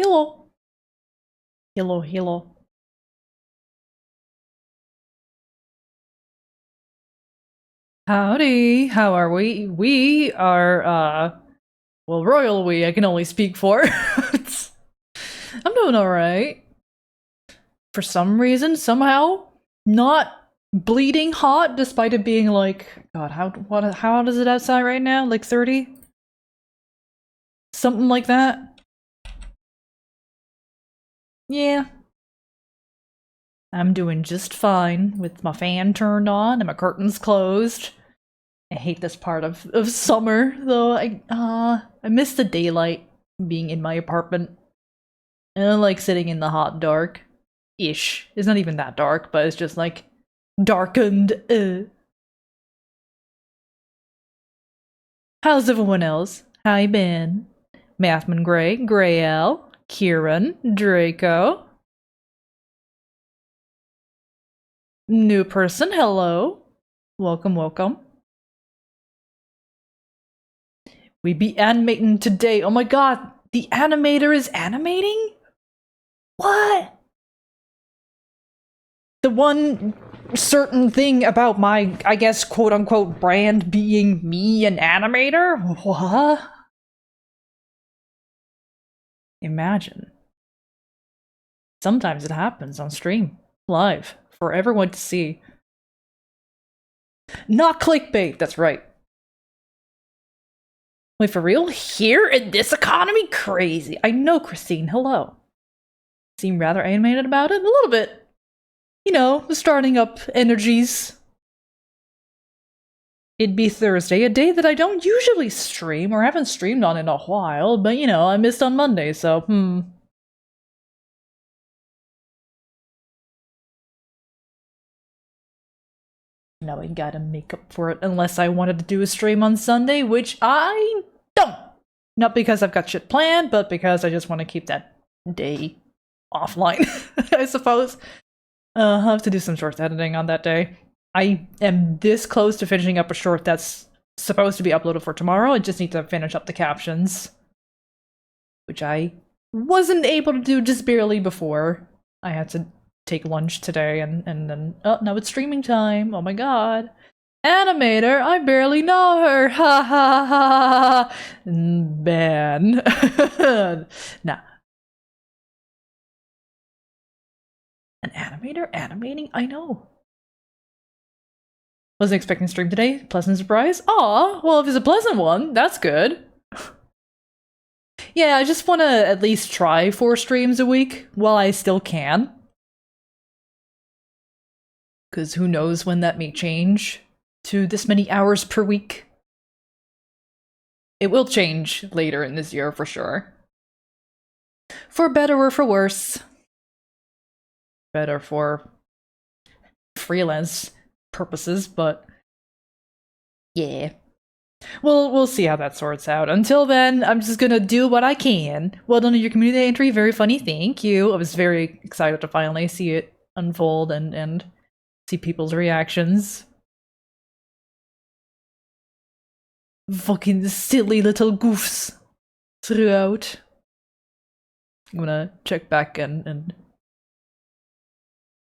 Hello. Hello, hello. Howdy, how are we? We are, well, royal we, I can only speak for. I'm doing alright. For some reason, somehow, not bleeding hot, despite it being like, God, how hot is it outside right now? Like 30? Something like that? Yeah. I'm doing just fine with my fan turned on and my curtains closed. I hate this part of summer, though. I miss the daylight being in my apartment. And I like sitting in the hot dark. Ish. It's not even that dark, but it's just like darkened. How's everyone else? How you been? Mathman Gray, Grayel, Kieran, Draco. New person, hello. Welcome, welcome. We be animating today. Oh my god, the animator is animating? What? The one certain thing about my, I guess, quote unquote brand being me, an animator? What? Imagine. Sometimes it happens on stream, live, for everyone to see. Not clickbait, that's right. Wait, for real? Here in this economy? Crazy. I know, Christine, hello. Seem rather animated about it? A little bit. You know, starting up energies. It'd be Thursday, a day that I don't usually stream, or haven't streamed on in a while, but you know, I missed on Monday, so, Now I gotta make up for it, unless I wanted to do a stream on Sunday, which I don't! Not because I've got shit planned, but because I just want to keep that day offline, I suppose. I'll have to do some short editing on that day. I am this close to finishing up a short that's supposed to be uploaded for tomorrow. I just need to finish up the captions, which I wasn't able to do just barely before. I had to take lunch today, and then now it's streaming time. Oh my god. Animator, I barely know her. Ha ha ha. Ban. Nah. An animator animating? I know. Wasn't expecting to stream today. Pleasant surprise. Aw, well, if it's a pleasant one, that's good. Yeah, I just want to at least try 4 streams a week while I still can. Because who knows when that may change to this many hours per week. It will change later in this year for sure. For better or for worse. Better for freelance purposes, but yeah. We'll see how that sorts out. Until then, I'm just gonna do what I can. Well done on your community entry, very funny, thank you. I was very excited to finally see it unfold and see people's reactions. Fucking silly little goofs throughout. I'm gonna check back and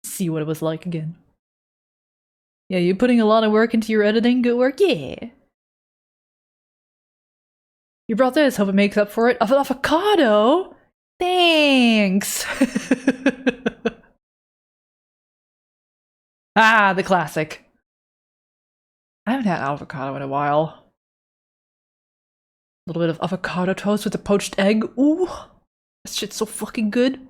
see what it was like again. Yeah, you putting a lot of work into your editing? Good work? Yeah. You brought this, hope it makes up for it. Avocado? Thanks! Ah, the classic. I haven't had avocado in a while. A little bit of avocado toast with a poached egg. Ooh, that shit's so fucking good.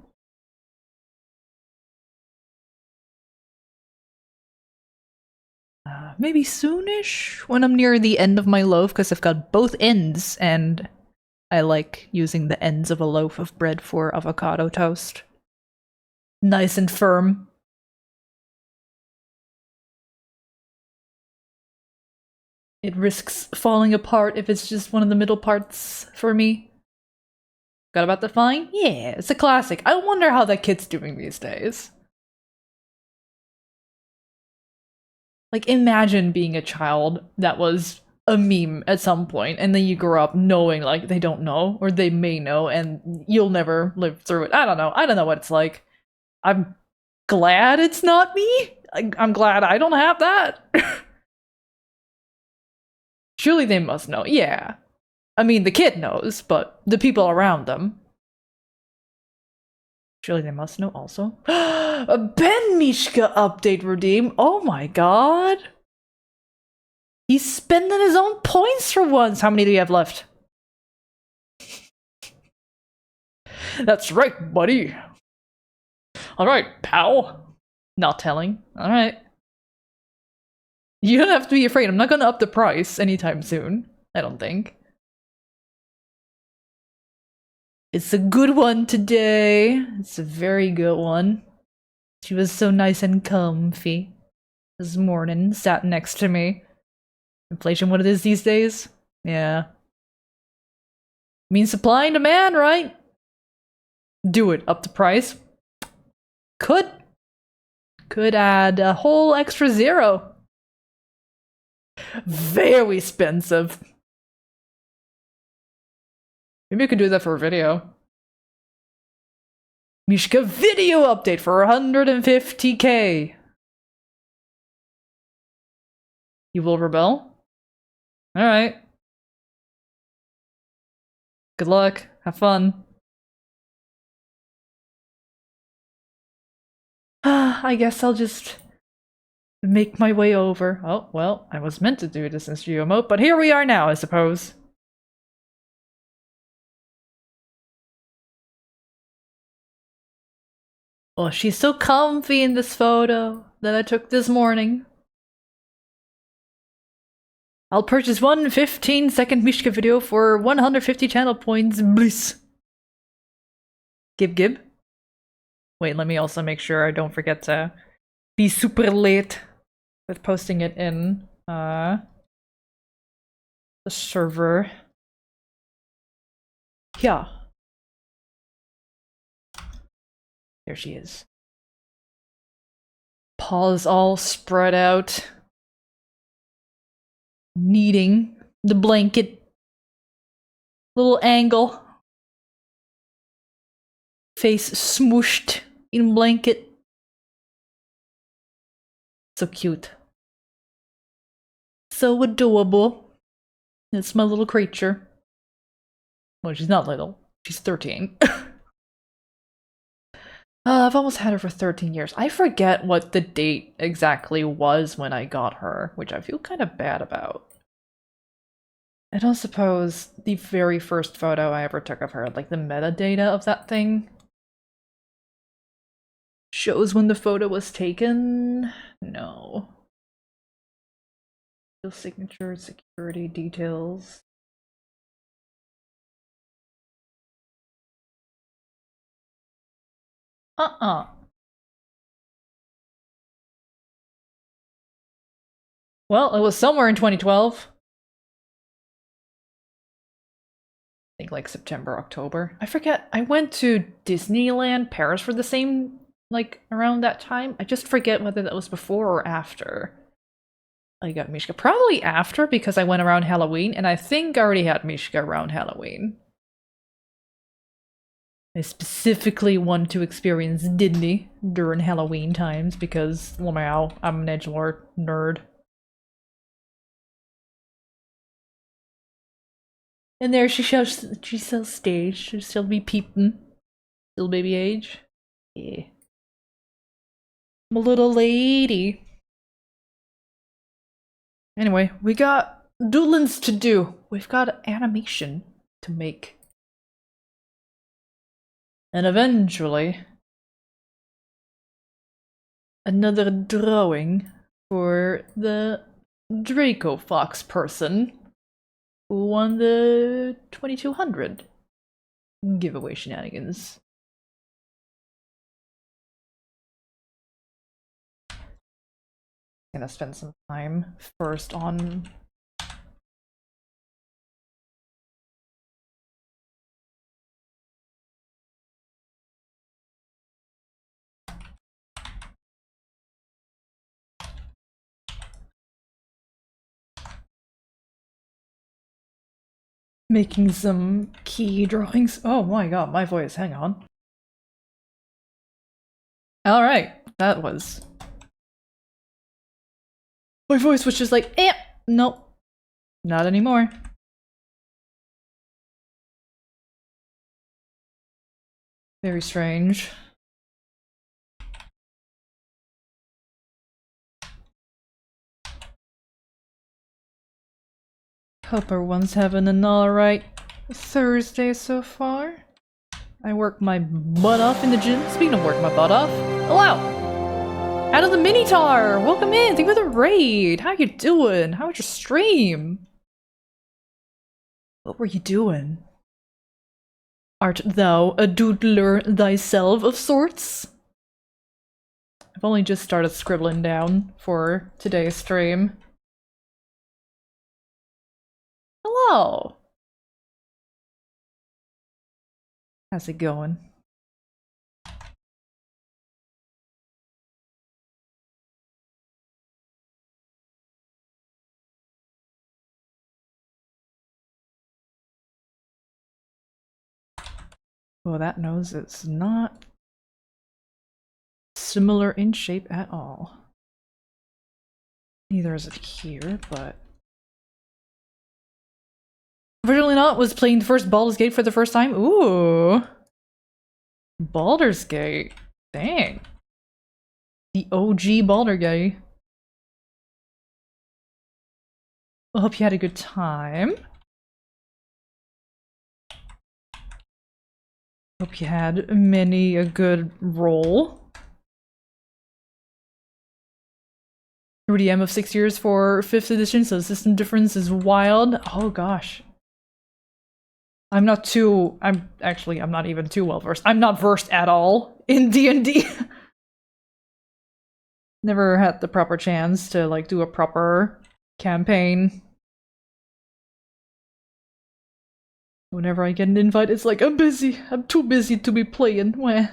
Maybe soonish when I'm near the end of my loaf, because I've got both ends, and I like using the ends of a loaf of bread for avocado toast. Nice and firm. It risks falling apart if it's just one of the middle parts for me. Got about the fine? Yeah, it's a classic. I wonder how that kid's doing these days. Like, imagine being a child that was a meme at some point, and then you grow up knowing like they don't know, or they may know, and you'll never live through it. I don't know. I don't know what it's like. I'm glad it's not me. I'm glad I don't have that. Surely they must know. Yeah. I mean, the kid knows, but the people around them. Surely they must know also. A Ben Mishka update redeem. Oh my god. He's spending his own points for once. How many do you have left? That's right, buddy. Alright, pal. Not telling. Alright. You don't have to be afraid. I'm not gonna up the price anytime soon. I don't think. It's a good one today. It's a very good one. She was so nice and comfy this morning, sat next to me. Inflation, what it is these days? Yeah. Means supply and demand, right? Do it. Up the price. Could add a whole extra zero. Very expensive. Maybe I could do that for a video. Mishka video update for 150k. You will rebel? Alright. Good luck. Have fun. I guess I'll just make my way over. Oh, well, I was meant to do this in studio mode, but here we are now, I suppose. Oh, she's so comfy in this photo that I took this morning. I'll purchase one 15-second Mishka video for 150 channel points, bliss. Gib. Wait, let me also make sure I don't forget to be super late with posting it in the server. Yeah. There she is. Paws all spread out. Kneading the blanket. Little angle. Face smooshed in blanket. So cute. So adorable. It's my little creature. Well, she's not little. She's 13. I've almost had her for 13 years. I forget what the date exactly was when I got her, which I feel kind of bad about. I don't suppose the very first photo I ever took of her, like the metadata of that thing, shows when the photo was taken? No. Signature, security details. Well, it was somewhere in 2012. I think like September, October. I forget. I went to Disneyland Paris for the same, like, around that time. I just forget whether that was before or after I got Mishka. Probably after, because I went around Halloween, and I think I already had Mishka around Halloween. I specifically want to experience Disney during Halloween times because, wow, I'm an edgelord nerd. And there she's still staged. She'll still be peeping. Still baby age. Yeah. I'm a little lady. Anyway, we got doodlings to do. We've got animation to make. And eventually, another drawing for the Draco Fox person who won the 2200 giveaway shenanigans. Gonna spend some time first on Making some key drawings. Oh my god, my voice, hang on. Alright, that was... My voice was just like, nope, not anymore. Very strange. Hope everyone's having an alright Thursday so far. I work my butt off in the gym. Speaking of work my butt off, hello! Out of the Minotaur! Welcome in! Thank you for the raid! How you doing? How was your stream? What were you doing? Art thou a doodler thyself of sorts? I've only just started scribbling down for today's stream. Hello! How's it going? Well, that nose is not similar in shape at all. Neither is it here, but... Originally not, was playing the first Baldur's Gate for the first time. Ooh! Baldur's Gate. Dang. The OG Baldur's Gate. I hope you had a good time. Hope you had many a good roll. 3DM of 6 years for 5th edition, so the system difference is wild. Oh gosh. I'm not even too well versed. I'm not versed at all in D&D. Never had the proper chance to like do a proper campaign. Whenever I get an invite, it's like, I'm busy. I'm too busy to be playing. Weh.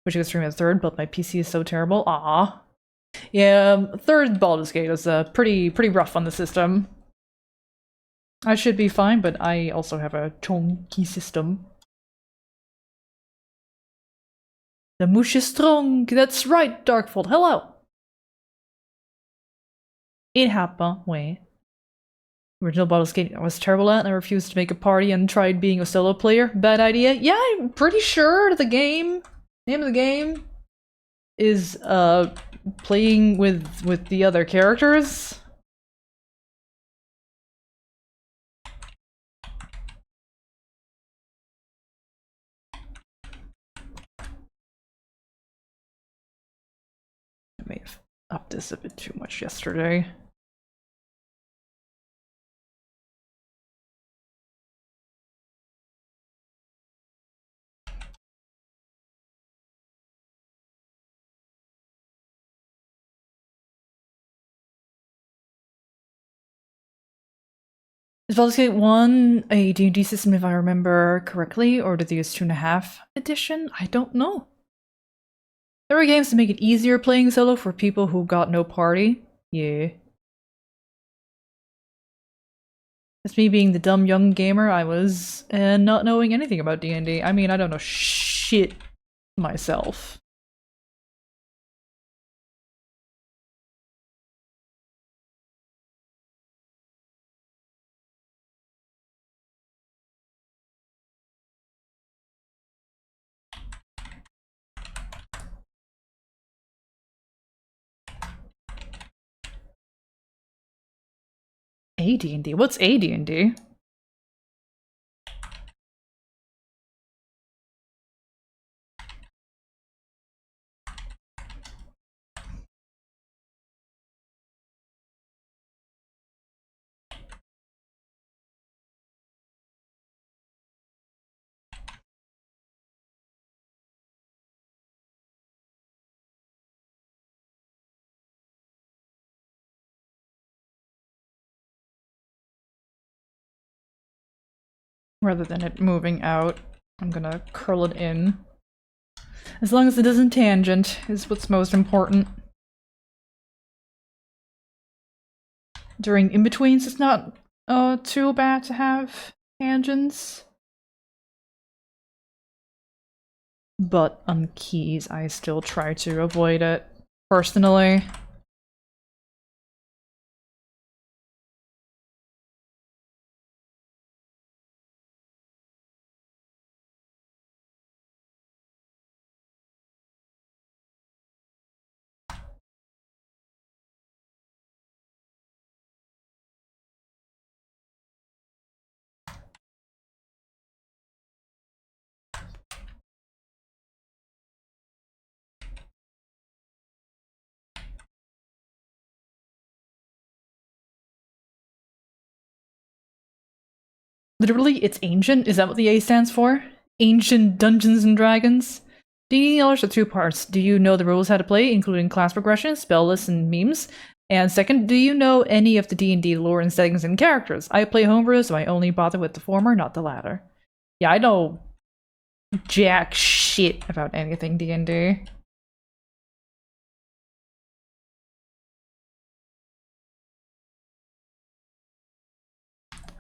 Wish I could stream at third, but my PC is so terrible. Ah. Yeah, third Baldur's Gate is pretty rough on the system. I should be fine, but I also have a chunky system. The moosh is strong. That's right, Darkfold. Hello. It happened. Wait. Original Baldur's Gate I was terrible at, and I refused to make a party and tried being a solo player. Bad idea. Yeah, I'm pretty sure the name of the game is playing with the other characters. I may have upped this a bit too much yesterday. Is Baldur's Gate 1 a D&D system if I remember correctly, or did they use 2.5 edition? I don't know. There were games to make it easier playing solo for people who got no party. Yeah. That's me being the dumb young gamer I was, and not knowing anything about D&D. I mean, I don't know shit myself. AD&D? What's AD&D? Rather than it moving out, I'm gonna curl it in. As long as it doesn't tangent, is what's most important. during in-betweens, it's not too bad to have tangents. But on keys, I still try to avoid it, personally. Literally, it's ancient. Is that what the A stands for? Ancient Dungeons and Dragons? D&D knowledge are two parts. Do you know the rules how to play, including class progression, spell lists, and memes? And second, do you know any of the D&D lore and settings and characters? I play homebrew, so I only bother with the former, not the latter. Yeah, I know jack shit about anything D&D.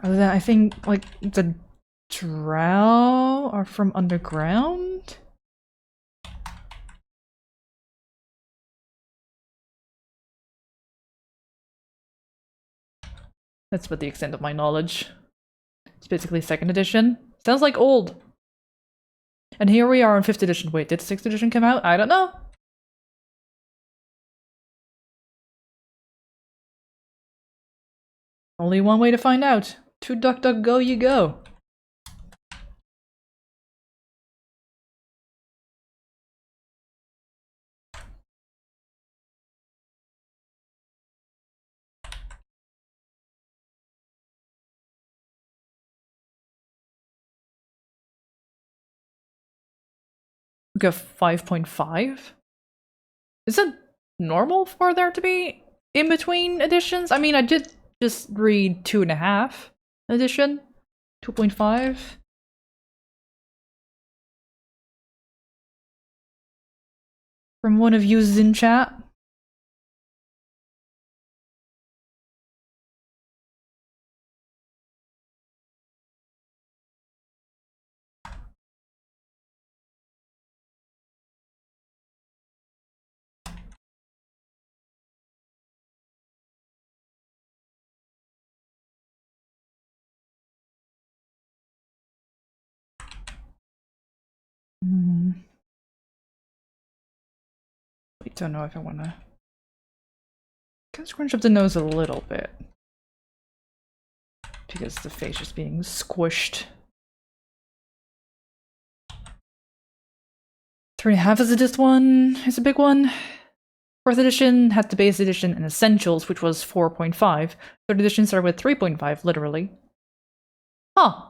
Other than, I think, like, the drow are from underground? That's about the extent of my knowledge. It's basically 2nd edition. Sounds like old. And here we are on 5th edition. Wait, did 6th edition come out? I don't know. Only one way to find out. To DuckDuckGo you go. We got 5.5? Is it normal for there to be in-between editions? I mean, I did just read 2.5 edition. 2.5. From one of you in chat. I don't know if I wanna... Can scrunch up the nose a little bit. Because the face is being squished. 3.5 is this one. It's a big one. 4th edition had the base edition and essentials, which was 4.5. 3rd edition started with 3.5, literally. Huh.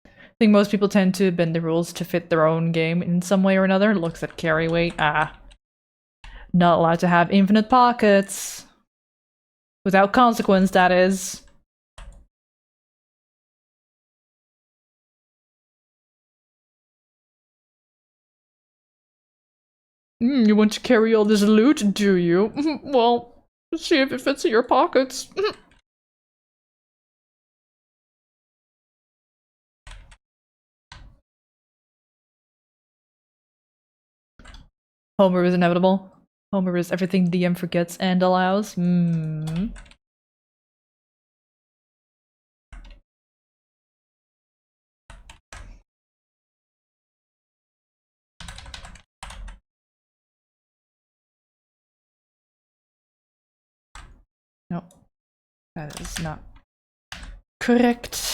I think most people tend to bend the rules to fit their own game in some way or another. Looks at carry weight. Ah. Not allowed to have infinite pockets. Without consequence, that is. You want to carry all this loot, do you? Well, see if it fits in your pockets. Homer is inevitable. Homer is everything DM forgets and allows. No, that is not correct.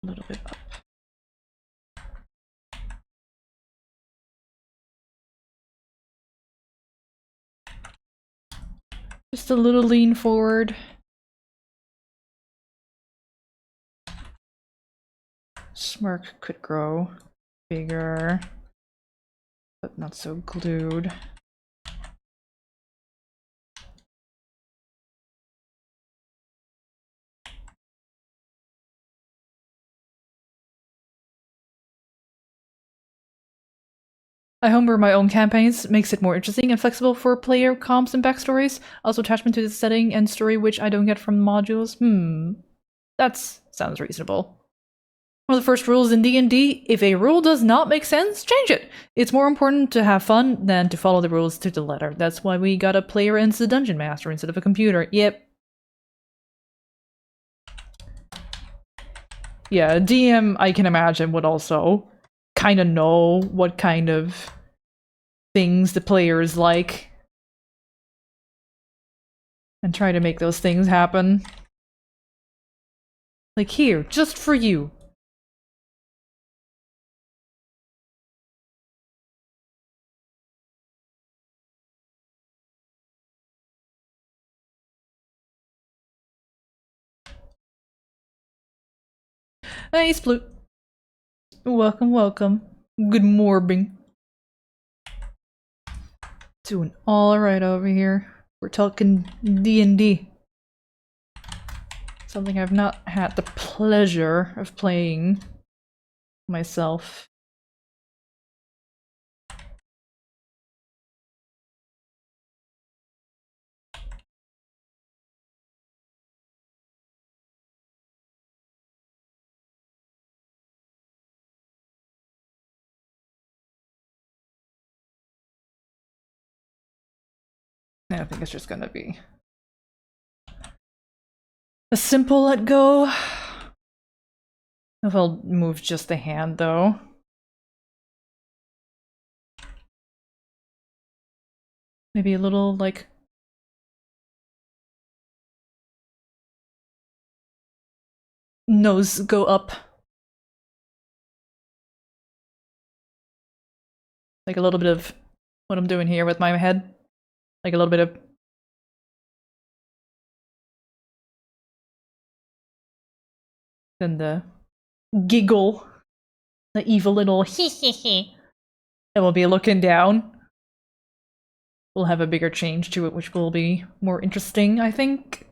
A little bit up. Just a little lean forward. Smirk could grow bigger. but not so glued. I homebrew my own campaigns, makes it more interesting and flexible for player comps and backstories. Also attachment to the setting and story which I don't get from modules. That sounds reasonable. One of the first rules in D&D, if a rule does not make sense, change it. It's more important to have fun than to follow the rules to the letter. That's why we got a player as the dungeon master instead of a computer. Yep. Yeah, a DM, I can imagine, would also kind of know what kind of things the player is like and try to make those things happen. Like, here, just for you. Hey, Sploot. Welcome, welcome. Good morning. Doing all right over here. We're talking D&D. Something I've not had the pleasure of playing myself. I think it's just gonna be a simple let go. If I'll move just the hand, though. Maybe a little, like... nose go up. Like a little bit of what I'm doing here with my head. Like a little bit of... then the giggle. The evil little hee hee hee. And we'll be looking down. We'll have a bigger change to it, which will be more interesting, I think.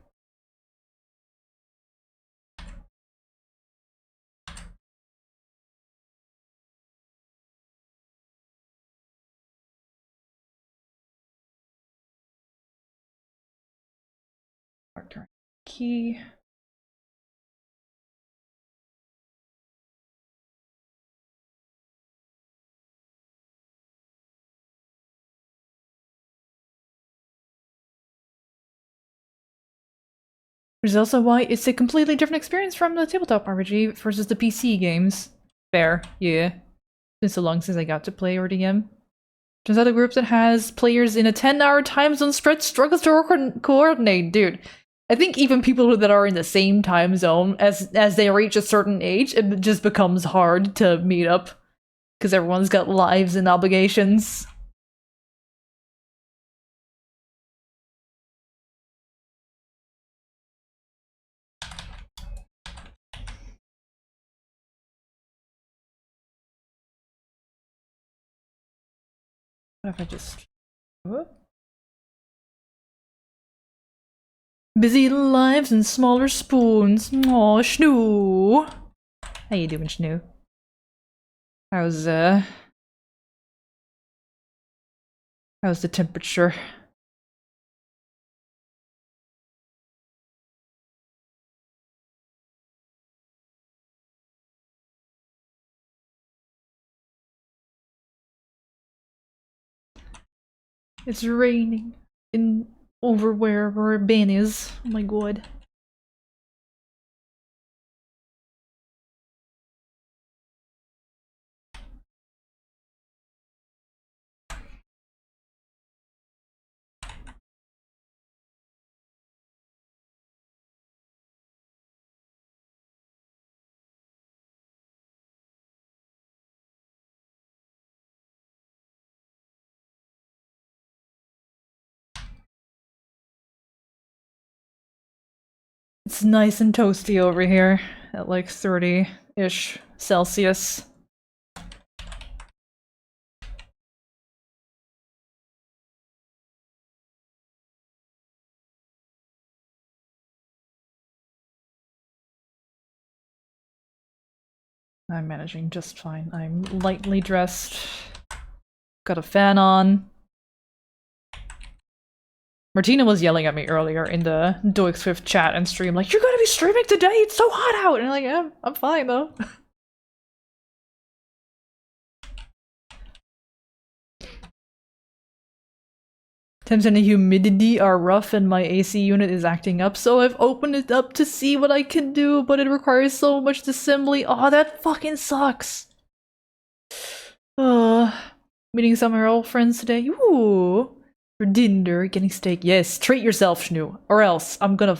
Key. Which is also why it's a completely different experience from the tabletop RPG versus the PC games. Fair, yeah. It's so long since I got to play RDM. Turns out a group that has players in a 10-hour time zone spread struggles to coordinate, dude. I think even people that are in the same time zone, as they reach a certain age, it just becomes hard to meet up. Because everyone's got lives and obligations. What if I just... What? Busy lives and smaller spoons. Aw, Schnoo. How you doing, Schnoo? How's the temperature? It's raining over where Ben is. Oh my god. It's nice and toasty over here at like 30-ish Celsius. I'm managing just fine. I'm lightly dressed. Got a fan on. Martina was yelling at me earlier in the Doik Swift chat and stream, like, you're gonna be streaming today? It's so hot out! And I'm like, yeah, I'm fine though. Temps and the humidity are rough and my AC unit is acting up, so I've opened it up to see what I can do, but it requires so much assembly. Oh, that fucking sucks. Meeting some of our old friends today. Ooh. For dinner, getting steak. Yes, treat yourself, Schnoo. Or else I'm gonna...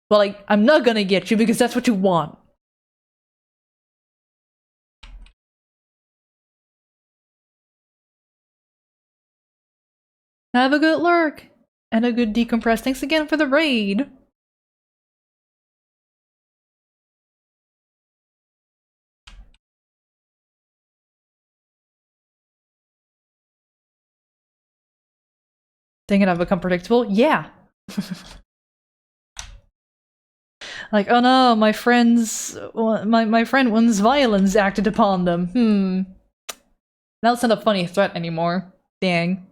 Well, like, I'm not gonna get you because that's what you want. Have a good lurk. And a good decompress. Thanks again for the raid. Thinking I've become predictable? Yeah. Like, oh no, my friend one's violence acted upon them. Now it's not a funny threat anymore. Dang.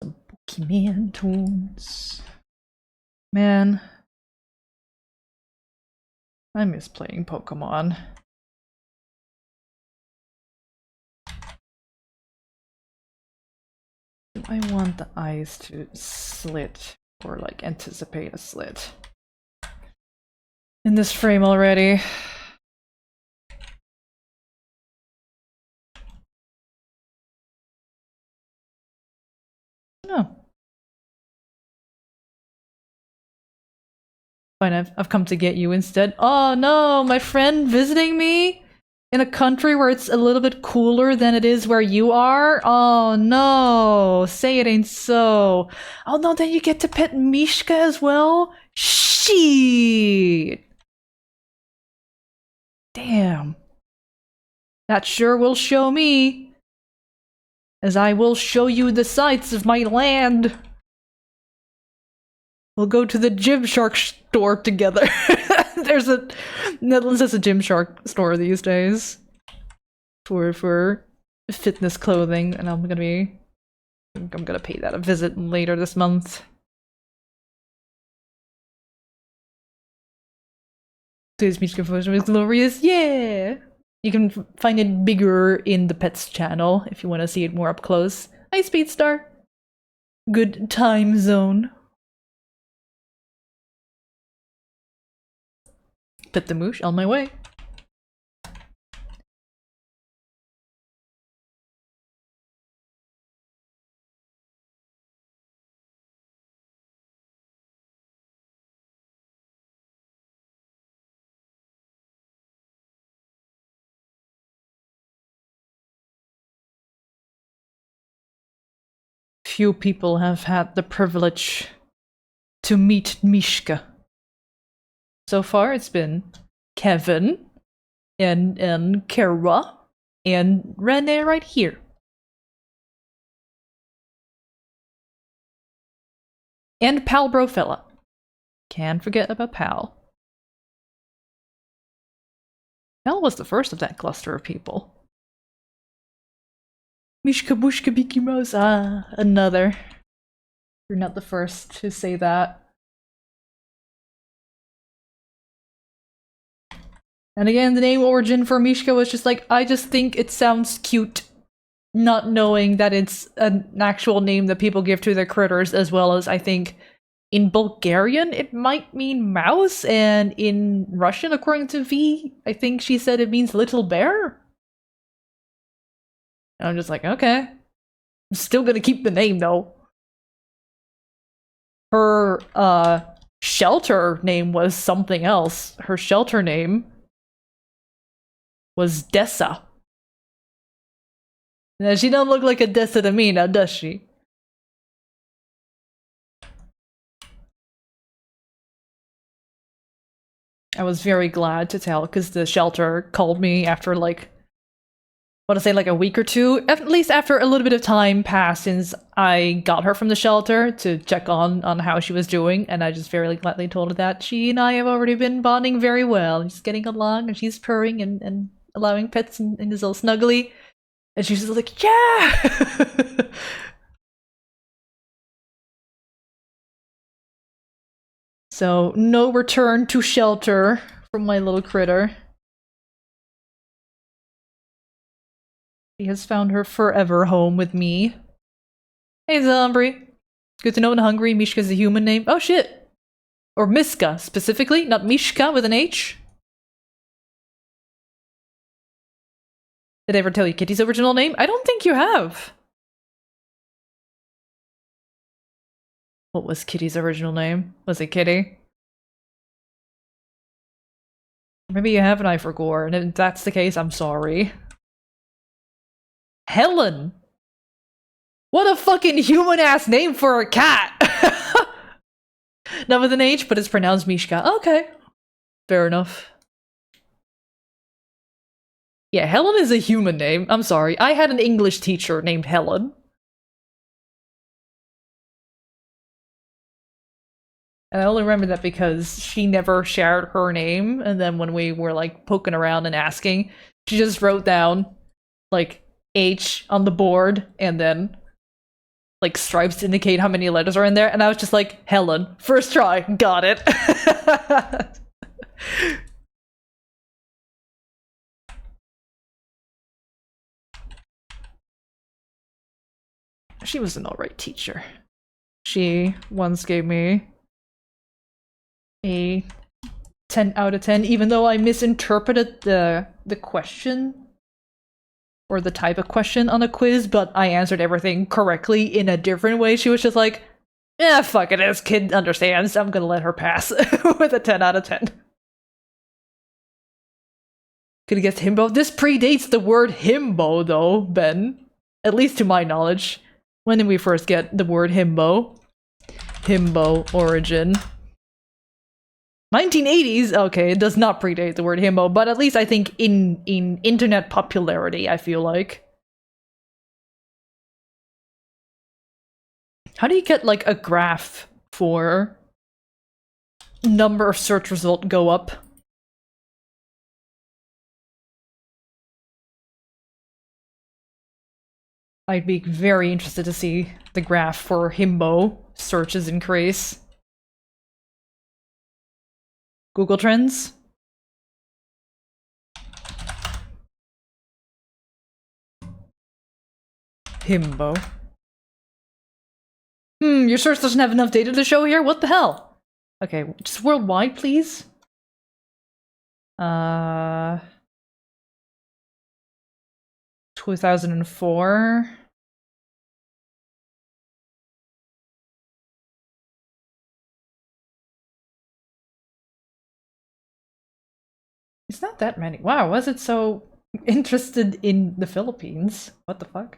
Some Pokemon tunes. Man. I miss playing Pokemon. Do I want the eyes to slit or like anticipate a slit in this frame already? No. Fine, I've come to get you instead. Oh no, my friend visiting me in a country where it's a little bit cooler than it is where you are? Oh no, say it ain't so. Oh no, then you get to pet Mishka as well? Shit! Damn. That sure will show me. As I will show you the sights of my land. We'll go to the Gymshark store together. There's a Netherlands has a Gymshark store these days for fitness clothing, and I'm gonna pay that a visit later this month. Today's music composition was glorious. Yeah, you can find it bigger in the pets channel if you want to see it more up close. Hi, Speedstar. Good time zone. Pet the moosh on my way. Few people have had the privilege to meet Mishka. So far, it's been Kevin and Kara and Renee right here. And Pal Brofella. Can't forget about Pal. Pal was the first of that cluster of people. Mishka Bushka Biki Mouse. Ah, another. You're not the first to say that. And again, the name origin for Mishka was just like, I just think it sounds cute. Not knowing that it's an actual name that people give to their critters, as well as I think in Bulgarian it might mean mouse, and in Russian, according to V, I think she said it means little bear. And I'm just like, okay. I'm still gonna keep the name though. Her shelter name was something else. Her shelter name was Dessa. Now, she don't look like a Dessa to me now, does she? I was very glad to tell, because the shelter called me after like, I want to say like a week or two, at least after a little bit of time passed since I got her from the shelter to check on how she was doing, and I just very gladly told her that she and I have already been bonding very well, just getting along, and she's purring and allowing pets in this little snuggly, and she's just like, yeah! So, no return to shelter from my little critter. She has found her forever home with me. Hey, Zombie. Good to know when hungry. Mishka's a human name. Oh, shit. Or Miska, specifically, not Mishka with an H. Did I ever tell you Kitty's original name? I don't think you have. What was Kitty's original name? Was it Kitty? Maybe you have and I forgot, and if that's the case, I'm sorry. Helen! What a fucking human-ass name for a cat! Not with an H, but it's pronounced Mishka. Okay. Fair enough. Yeah, Helen is a human name. I'm sorry. I had an English teacher named Helen. And I only remember that because she never shared her name, and then when we were like poking around and asking, she just wrote down like H on the board and then like stripes to indicate how many letters are in there, and I was just like, Helen, first try, got it. She was an alright teacher. She once gave me a 10 out of 10, even though I misinterpreted the question or the type of question on a quiz, but I answered everything correctly in a different way. She was just like, yeah, fuck it, this kid understands, I'm gonna let her pass with a 10 out of 10. Could've guessed himbo. This predates the word himbo, though, Ben. At least to my knowledge. When did we first get the word himbo? Himbo origin. 1980s? Okay, it does not predate the word himbo, but at least I think in internet popularity, I feel like. How do you get, like, a graph for number of search result go up? I'd be very interested to see the graph for himbo searches increase. Google Trends? Himbo. Your source doesn't have enough data to show here? What the hell? Okay, just worldwide, please. 2004. It's not that many. Wow, was it so interested in the Philippines? What the fuck?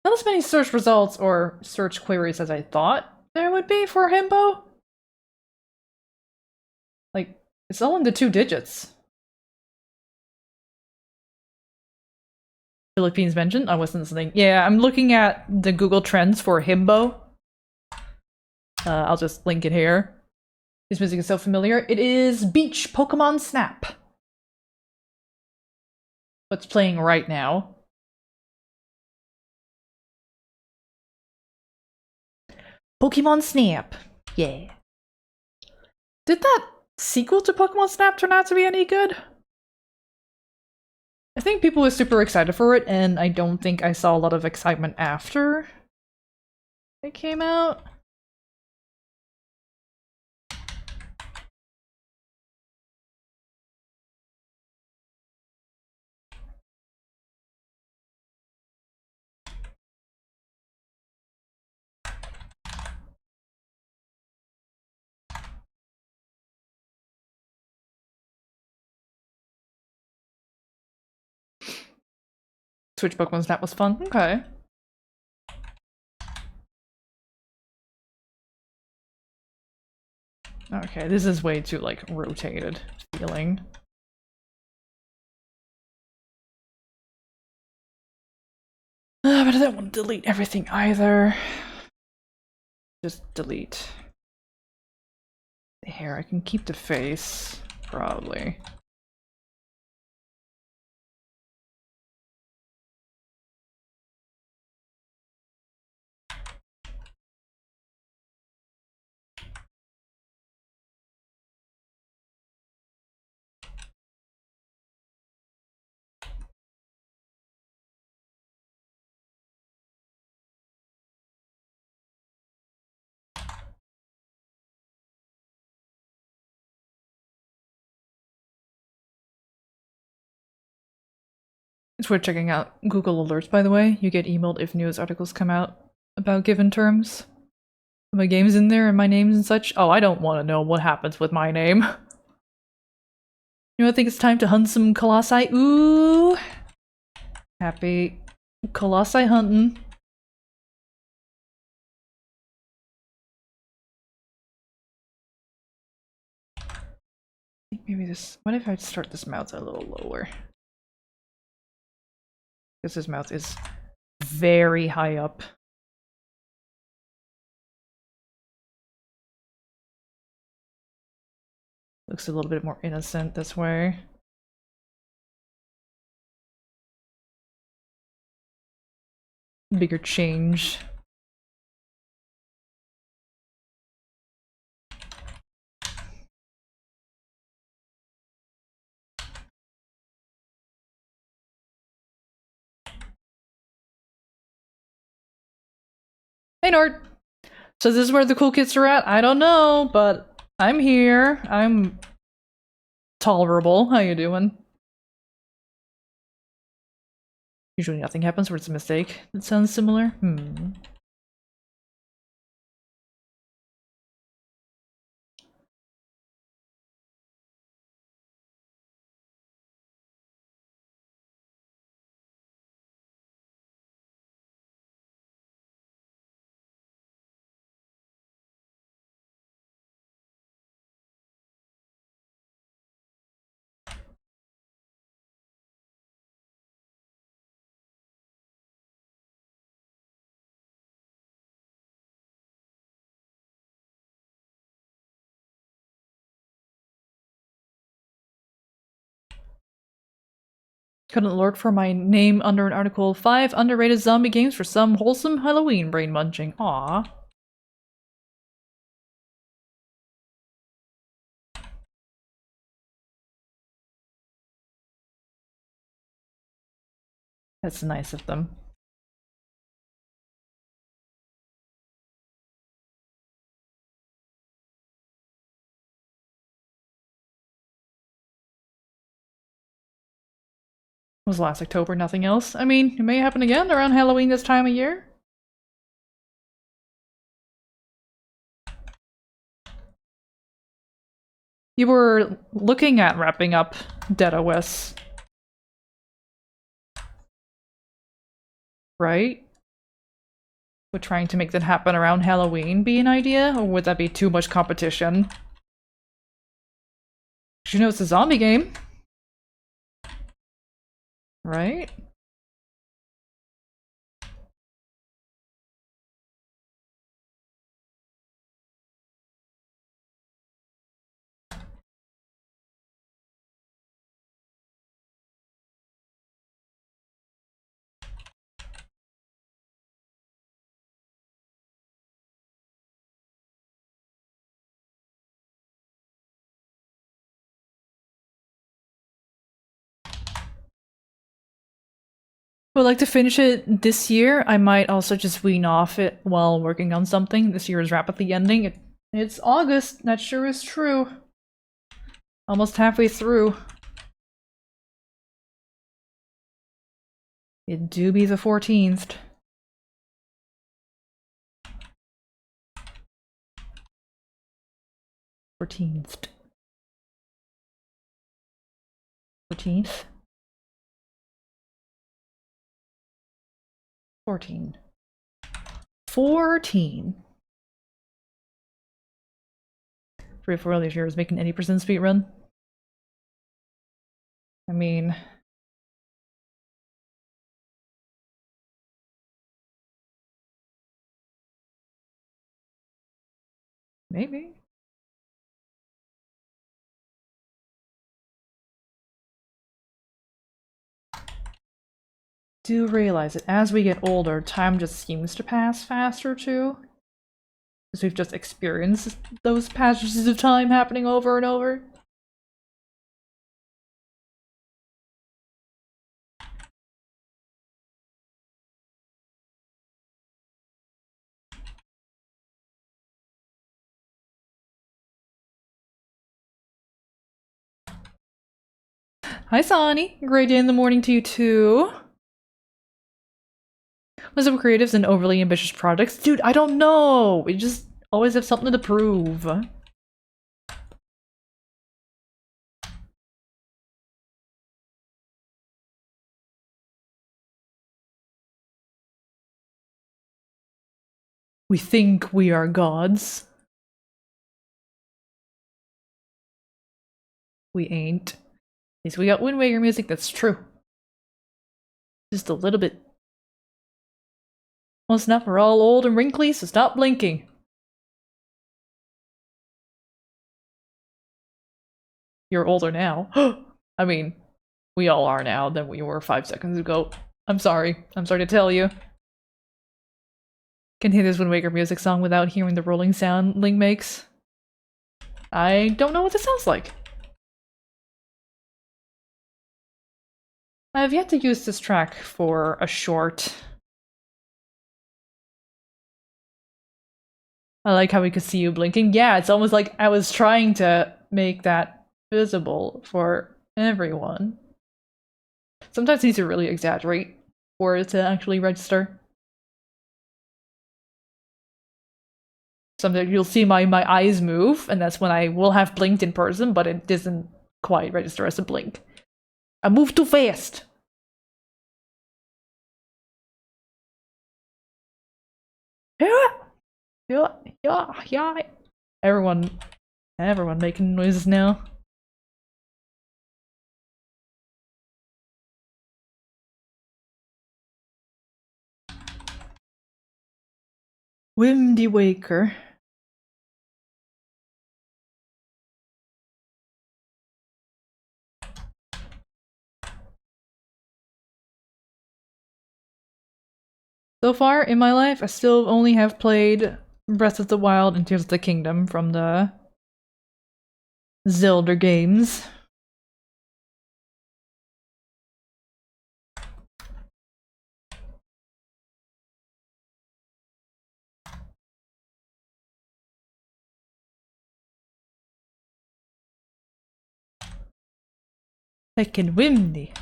Not as many search results or search queries as I thought there would be for himbo. Like, it's all in the 2 digits. Philippines mentioned? I wasn't listening. Yeah, I'm looking at the Google Trends for himbo. I'll just link it here. This music is so familiar. It is Beach Pokemon Snap. What's playing right now. Pokemon Snap. Yeah. Did that sequel to Pokemon Snap turn out to be any good? I think people were super excited for it, and I don't think I saw a lot of excitement after it came out. Switch Pokemon Snap was fun. Okay. Okay, this is way too, like, rotated feeling. But I don't want to delete everything either. Just delete the hair. I can keep the face, probably. It's worth checking out Google Alerts, by the way. You get emailed if news articles come out about given terms. My game's in there and my names and such. Oh, I don't want to know what happens with my name. You know, I think it's time to hunt some Colossi. Ooh! Happy Colossi hunting. I think maybe this... What if I start this mouth a little lower? Because his mouth is very high up. Looks a little bit more innocent this way. Bigger change. Hey Nord! So this is where the cool kids are at? I don't know, but I'm here. I'm tolerable. How you doing? Usually nothing happens where it's a mistake. That sounds similar. Couldn't lurk for my name under an article. 5 underrated zombie games for some wholesome Halloween brain munching. Aww. That's nice of them. It was last October, nothing else. I mean, it may happen again around Halloween this time of year. You were looking at wrapping up Dead OS, right? Would trying to make that happen around Halloween be an idea, or would that be too much competition? You know it's a zombie game, right? Would like to finish it this year. I might also just wean off it while working on something. This year is rapidly ending. It's August, that sure is true. Almost halfway through. It do be the 14th. Fourteenth. 14. 14. 3 or 4 of these years making 80% speed run. I mean, maybe. Do realize that as we get older, time just seems to pass faster too. Because we've just experienced those passages of time happening over and over. Hi, Sonny. Great day in the morning to you, too. What's up, creatives and overly ambitious projects? Dude, I don't know! We just always have something to prove. We think we are gods. We ain't. At least we got Wind Waker music, that's true. Just a little bit. Well, snap, we're all old and wrinkly, so stop blinking. You're older now. I mean, we all are now than we were 5 seconds ago. I'm sorry. I'm sorry to tell you. Can hear this Wind Waker music song without hearing the rolling sound Link makes. I don't know what this sounds like. I have yet to use this track for a short. I like how we could see you blinking. Yeah, it's almost like I was trying to make that visible for everyone. Sometimes you need to really exaggerate for it to actually register. Sometimes you'll see my eyes move, and that's when I will have blinked in person, but it doesn't quite register as a blink. I moved too fast! Yeah. Everyone making noises now. Windy Waker. So far in my life, I still only have played Breath of the Wild and Tears of the Kingdom from the Zelda games. Heckin' Windy.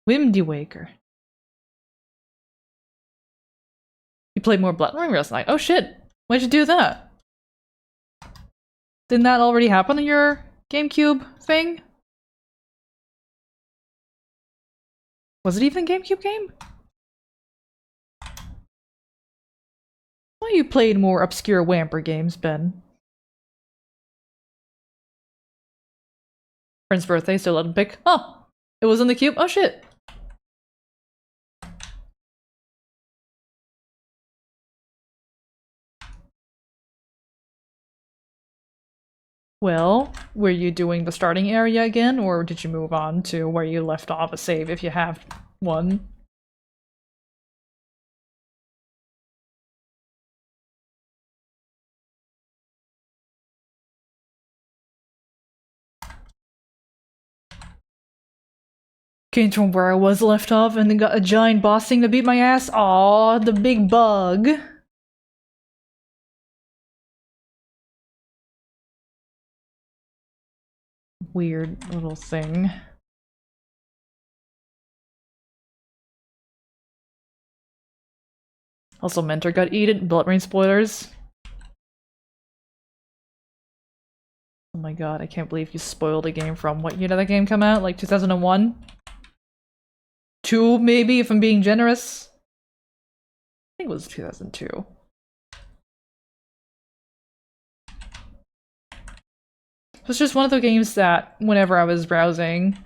Windy Waker. You played more Blood Ring last night. Oh shit! Why'd you do that? Didn't that already happen on your GameCube thing? Was it even a GameCube game? Why you played more obscure Wamper games, Ben? Friend's birthday, still let him pick. Oh! It was in the cube? Oh shit! Well, were you doing the starting area again, or did you move on to where you left off a save if you have one? Came from where I was left off and then got a giant boss thing to beat my ass? Aw, the big bug. Weird little thing. Also, Mentor got eaten. Blood Rain spoilers. Oh my god, I can't believe you spoiled a game from what year did that game come out? Like 2001? 2, maybe, if I'm being generous? think it was 2002. It was just one of the games that, whenever I was browsing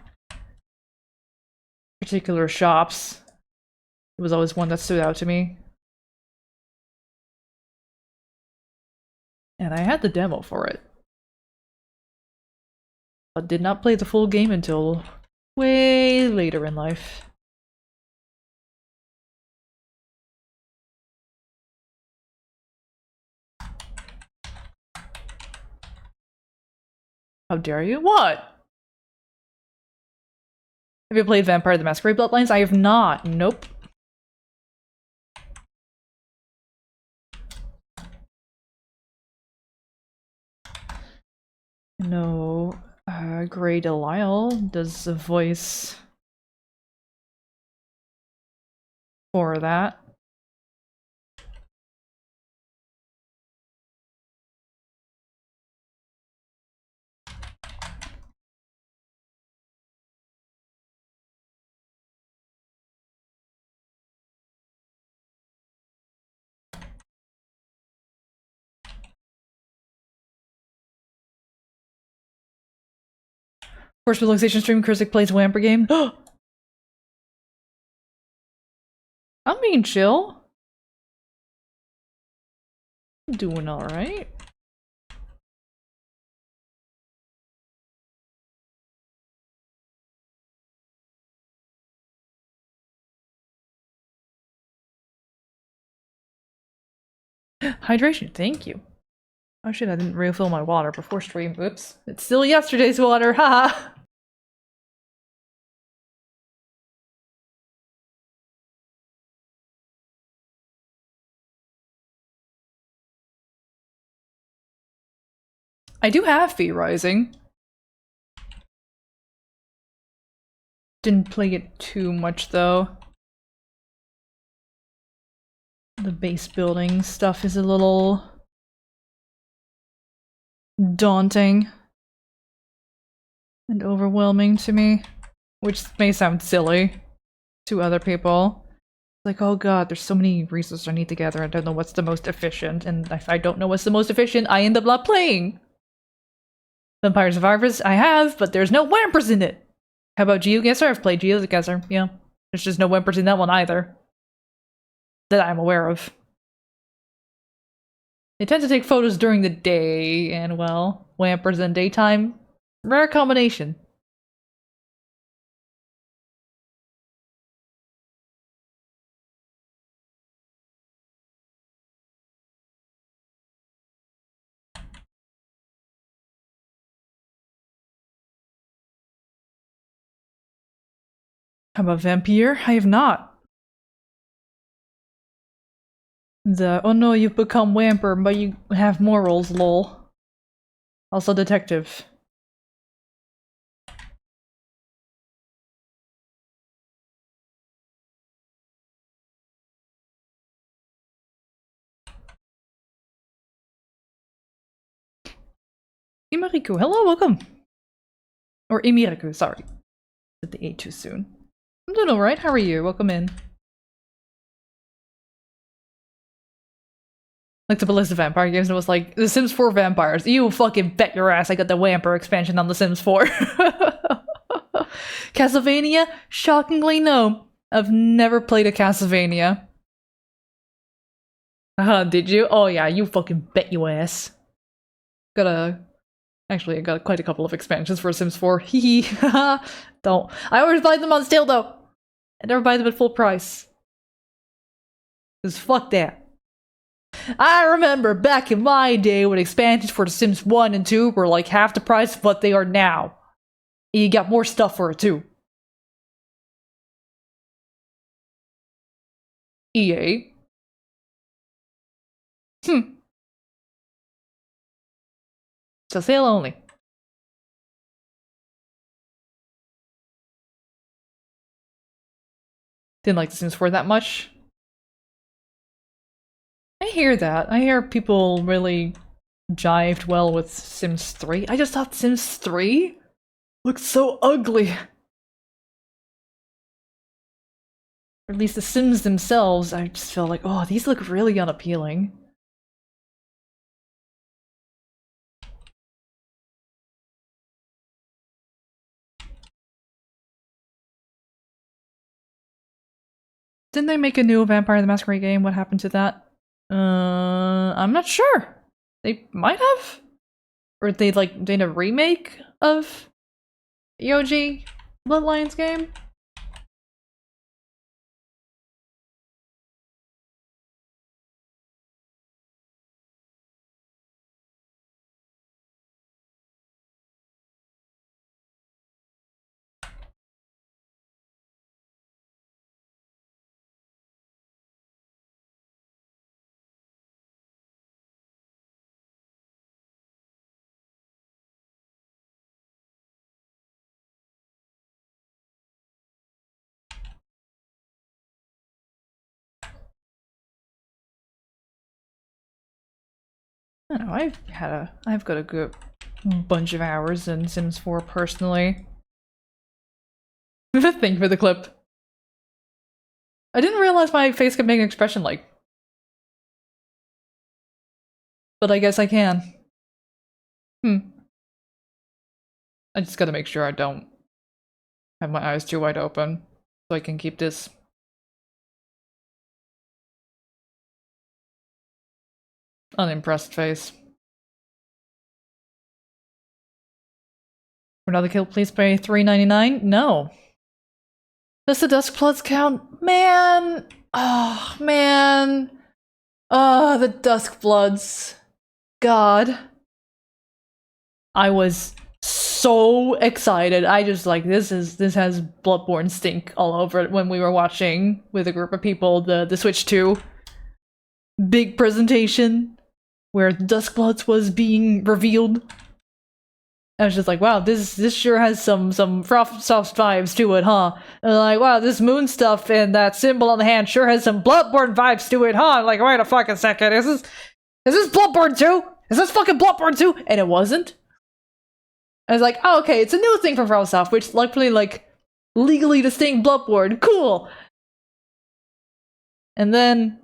particular shops, it was always one that stood out to me. And I had the demo for it. But did not play the full game until way later in life. How dare you? What? Have you played Vampire the Masquerade Bloodlines? I have not. Nope. No. Grey Delisle does the voice for that. First relaxation stream, Curzec plays Wamper game. I'm being chill. I'm doing alright. Hydration, thank you. Oh shit, I didn't refill my water before stream. Oops. It's still yesterday's water, haha! I do have Fee Rising. Didn't play it too much though. The base building stuff is a little daunting and overwhelming to me, which may sound silly to other people. Like, oh god, there's so many resources I need to gather, I don't know what's the most efficient, and if I don't know what's the most efficient, I end up not playing! Vampire Survivors, I have, but there's no Wampers in it! How about GeoGuessr? I've played GeoGuessr, yeah. There's just no Wampers in that one either. That I'm aware of. They tend to take photos during the day, and well, Wampers in daytime, rare combination. How about Vampire? I have not. The oh no, you've become Wamper, but you have morals, lol. Also detective. Imariku, hello, welcome! Or Imiriku, sorry. Said the A too soon. I'm doing alright, how are you? Welcome in. Looked up a list of vampire games and it was like, The Sims 4 vampires. You fucking bet your ass I got the Wamper expansion on The Sims 4. Castlevania? Shockingly no. I've never played a Castlevania. Did you? Oh yeah, you fucking bet your ass. Actually, I got quite a couple of expansions for Sims 4. Hee Don't. I always buy them on sale though. I never buy them at full price. Cause fuck that. I remember back in my day when expansions for The Sims 1 and 2 were like half the price of what they are now. And you got more stuff for it too. EA. So sale only. Didn't like The Sims 4 that much. I hear that. I hear people really jived well with Sims 3. I just thought Sims 3 looked so ugly. Or at least the Sims themselves, I just feel like, oh, these look really unappealing. Didn't they make a new Vampire the Masquerade game? What happened to that? I'm not sure. They might have? Or they like did a remake of the OG Bloodlines game? I don't know, I've got a good bunch of hours in Sims 4 personally. Thank you for the clip. I didn't realize my face could make an expression like. But I guess I can. I just gotta make sure I don't have my eyes too wide open so I can keep this. Unimpressed face. For another kill, please pay $3.99? No. Does the Dusk Bloods count? Man! Oh, man. Oh, the Dusk Bloods. God. I was so excited. I just like, this has Bloodborne stink all over it when we were watching with a group of people the Switch 2 big presentation where Dusk Bloods was being revealed. I was just like, wow, this sure has some soft vibes to it, huh? And like, wow, this moon stuff and that symbol on the hand sure has some Bloodborne vibes to it, huh? I'm like, wait a fucking second, is this Bloodborne 2? Is this fucking Bloodborne 2? And it wasn't. I was like, oh, okay, it's a new thing from FromSoft, which likely, like, legally distinct Bloodborne. Cool! And then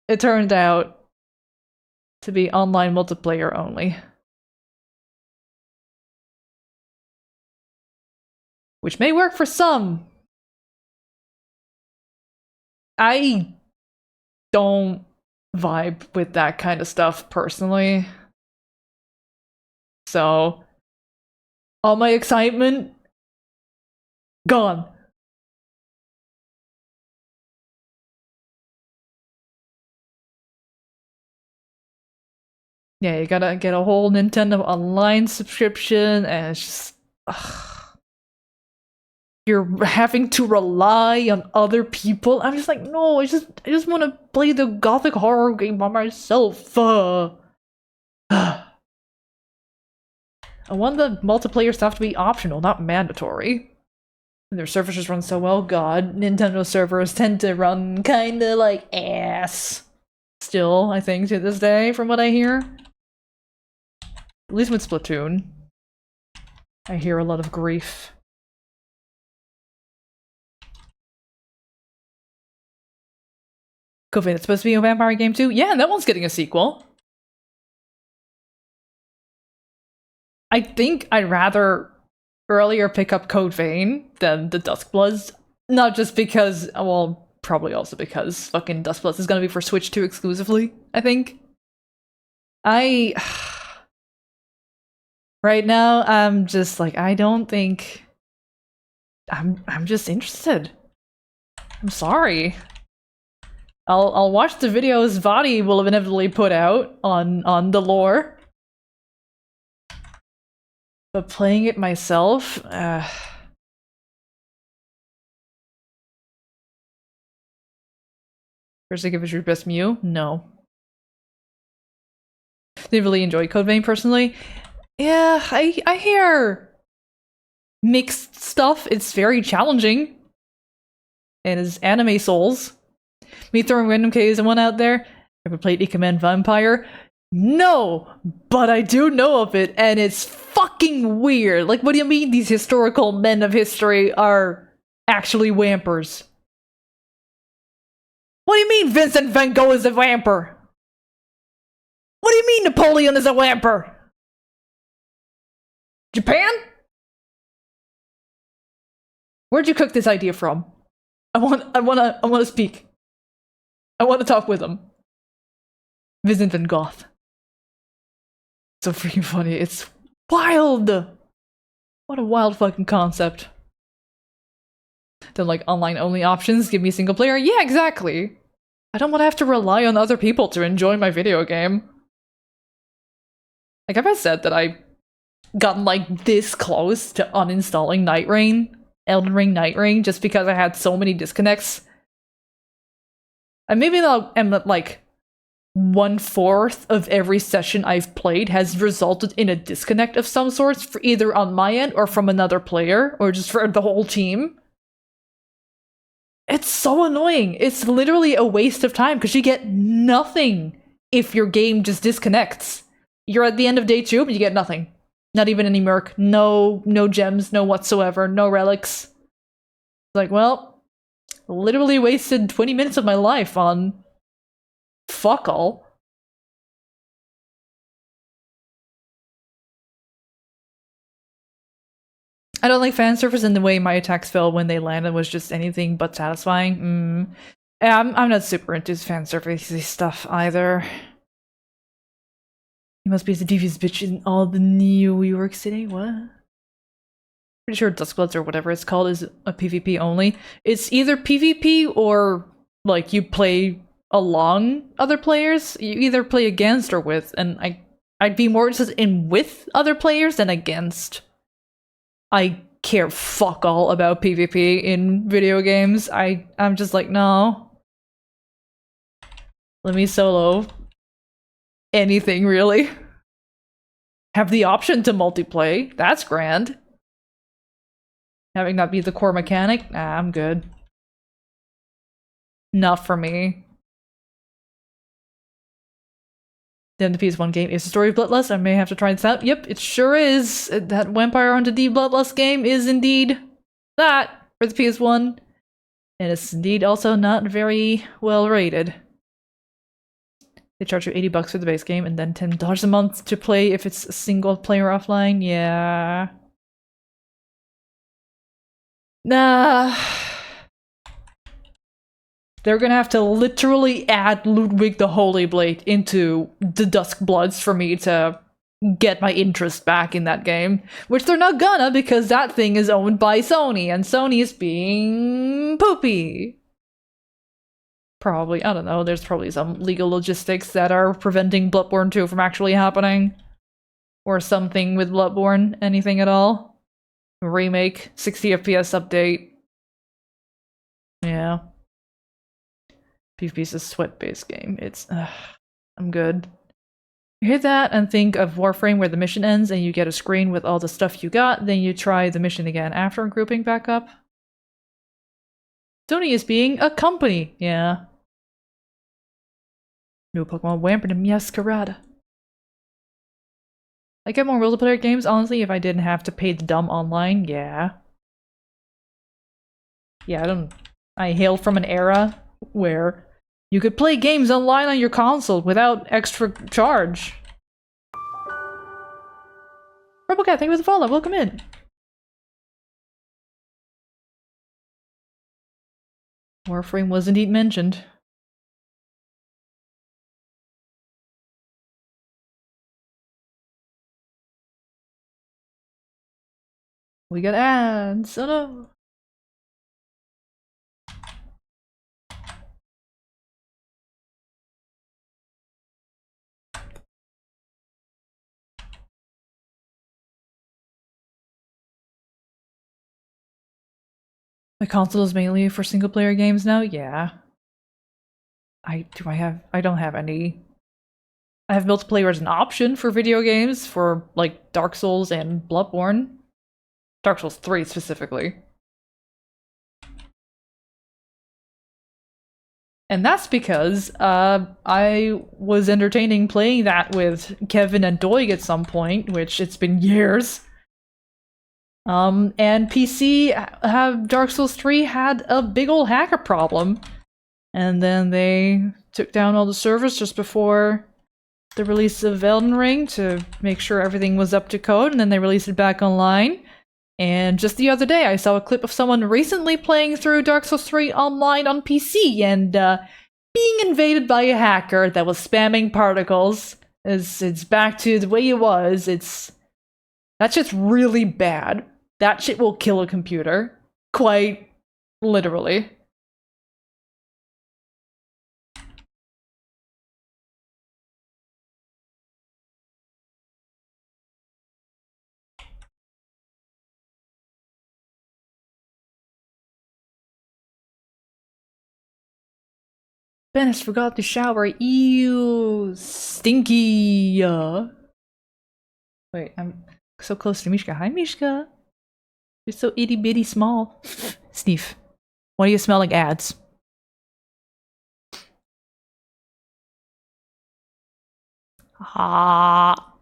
it turned out to be online multiplayer only. Which may work for some. I don't vibe with that kind of stuff personally. So, all my excitement, gone. Yeah, you gotta get a whole Nintendo Online subscription, and it's just... ugh. You're having to rely on other people. I'm just like, no, I just want to play the gothic horror game by myself. I want the multiplayer stuff to be optional, not mandatory. And their servers just run so well. God, Nintendo servers tend to run kinda like ass. Still, I think, to this day, from what I hear. At least with Splatoon. I hear a lot of grief. Code Vein, it's supposed to be a vampire game too? Yeah, and that one's getting a sequel. I think I'd rather earlier pick up Code Vein than the Duskbloods. Not just because, well, probably also because fucking Duskbloods is gonna be for Switch 2 exclusively, I think. Right now, I'm just like, I don't think... I'm just interested. I'm sorry. I'll watch the videos Vadi will inevitably put out on the lore. But playing it myself, Curzec, if it's your best Mew? No. Didn't really enjoy Code Vein personally. Yeah, I hear mixed stuff. It's very challenging. And it's anime souls. Me throwing random Ks and one out there. Ever played Ikemen Vampire? No! But I do know of it, and it's fucking weird. Like, what do you mean these historical men of history are actually vampires. What do you mean Vincent van Gogh is a vampire? What do you mean Napoleon is a vampire? Japan? Where'd you cook this idea from? I wanna speak. I wanna talk with him. Vincent van Gogh. So freaking funny. It's wild! What a wild fucking concept. Then like online only options give me single player. Yeah, exactly. I don't want to have to rely on other people to enjoy my video game. Like, have I said that I gotten like this close to uninstalling Elden Ring Night Ring, just because I had so many disconnects? And maybe I'm at like 1/4 of every session I've played has resulted in a disconnect of some sort, for either on my end or from another player, or just for the whole team. It's so annoying. It's literally a waste of time because you get nothing if your game just disconnects. You're at the end of day 2, but you get nothing. Not even any merc. No gems, no whatsoever, no relics. Like, well, literally wasted 20 minutes of my life on fuck all. I don't like fan service, in the way my attacks fell when they landed was just anything but satisfying. Yeah, I'm not super into fan servicey stuff either. You must be the devious bitch in all the New York City. What? Pretty sure Duskbloods or whatever it's called is a PvP only. It's either PvP or like you play along other players. You either play against or with, and I'd be more interested in with other players than against. I care fuck all about PvP in video games. I'm just like, no. Let me solo anything, really. Have the option to multiplay. That's grand. Having that be the core mechanic? Nah, I'm good. Not for me. Then the PS1 game is the story of Bloodlust. I may have to try this out. Yep, it sure is. That Vampire Hunter D Bloodlust game is indeed that for the PS1. And it's indeed also not very well rated. They charge you $80 for the base game and then $10 a month to play if it's a single player offline. Yeah. Nah. They're gonna have to literally add Ludwig the Holy Blade into the Duskbloods for me to get my interest back in that game. Which they're not gonna, because that thing is owned by Sony, and Sony is being poopy. Probably, I don't know, there's probably some legal logistics that are preventing Bloodborne 2 from actually happening. Or something with Bloodborne, anything at all. Remake, 60 FPS update. Yeah. PvP's a sweat-based game. It's, I'm good. You hit that and think of Warframe where the mission ends and you get a screen with all the stuff you got, then you try the mission again after grouping back up. Sony is being a company, yeah. New Pokemon Vampire Masquerade. I get more multiplayer games, honestly, if I didn't have to pay the dumb online, yeah. Yeah, I hail from an era where you could play games online on your console without extra charge. Rebelcat, thank you for the follow. Welcome in. Warframe was indeed mentioned. We got ads. Oh no. My console is mainly for single player games now? Yeah. I don't have any. I have multiplayer as an option for video games for like Dark Souls and Bloodborne. Dark Souls 3 specifically. And that's because I was entertaining playing that with Kevin and Doig at some point, which it's been years. And PC have Dark Souls 3 had a big old hacker problem. And then they took down all the servers just before the release of Elden Ring to make sure everything was up to code, and then they released it back online. And just the other day, I saw a clip of someone recently playing through Dark Souls 3 online on PC and being invaded by a hacker that was spamming particles. It's back to the way it was. That shit's really bad. That shit will kill a computer. Quite literally. Dennis forgot to shower. Ew, stinky. Wait, I'm so close to Mishka. Hi, Mishka. You're so itty bitty small. Steve, why do you smell like ads? Ah.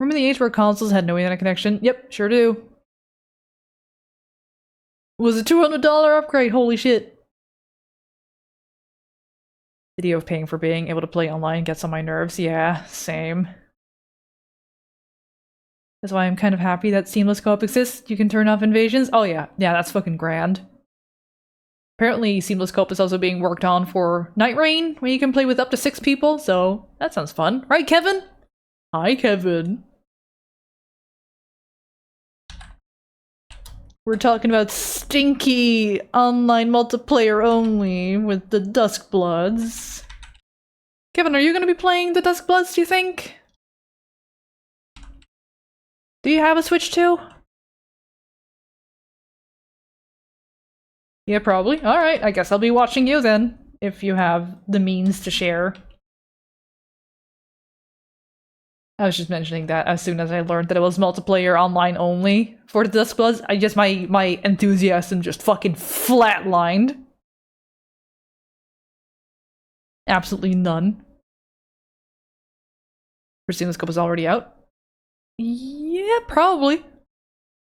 Remember the age where consoles had no internet connection? Yep, sure do. It was a $200 upgrade, holy shit. Video of paying for being able to play online gets on my nerves. Yeah, same. That's why I'm kind of happy that seamless co-op exists. You can turn off invasions. Oh yeah, that's fucking grand. Apparently seamless co-op is also being worked on for Night Rain, where you can play with up to 6 people, so that sounds fun. Right, Kevin? Hi, Kevin. We're talking about stinky online multiplayer only with the Duskbloods. Kevin, are you gonna be playing the Duskbloods, do you think? Do you have a Switch too? Yeah, probably. Alright, I guess I'll be watching you then, if you have the means to share. I was just mentioning that as soon as I learned that it was multiplayer online only for the Duskbloods, my enthusiasm just fucking flatlined. Absolutely none. Presume Scope is already out? Yeah, probably.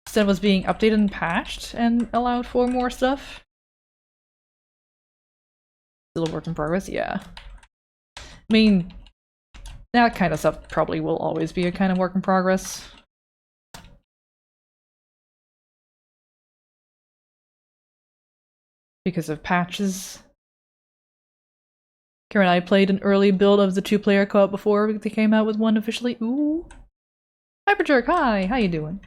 Instead was being updated and patched and allowed for more stuff. Still a work in progress, yeah. I mean, that kind of stuff probably will always be a kind of work in progress. Because of patches. Karen and I played an early build of the 2-player co-op before they came out with one officially. Ooh. Hyperjerk, hi! How you doing?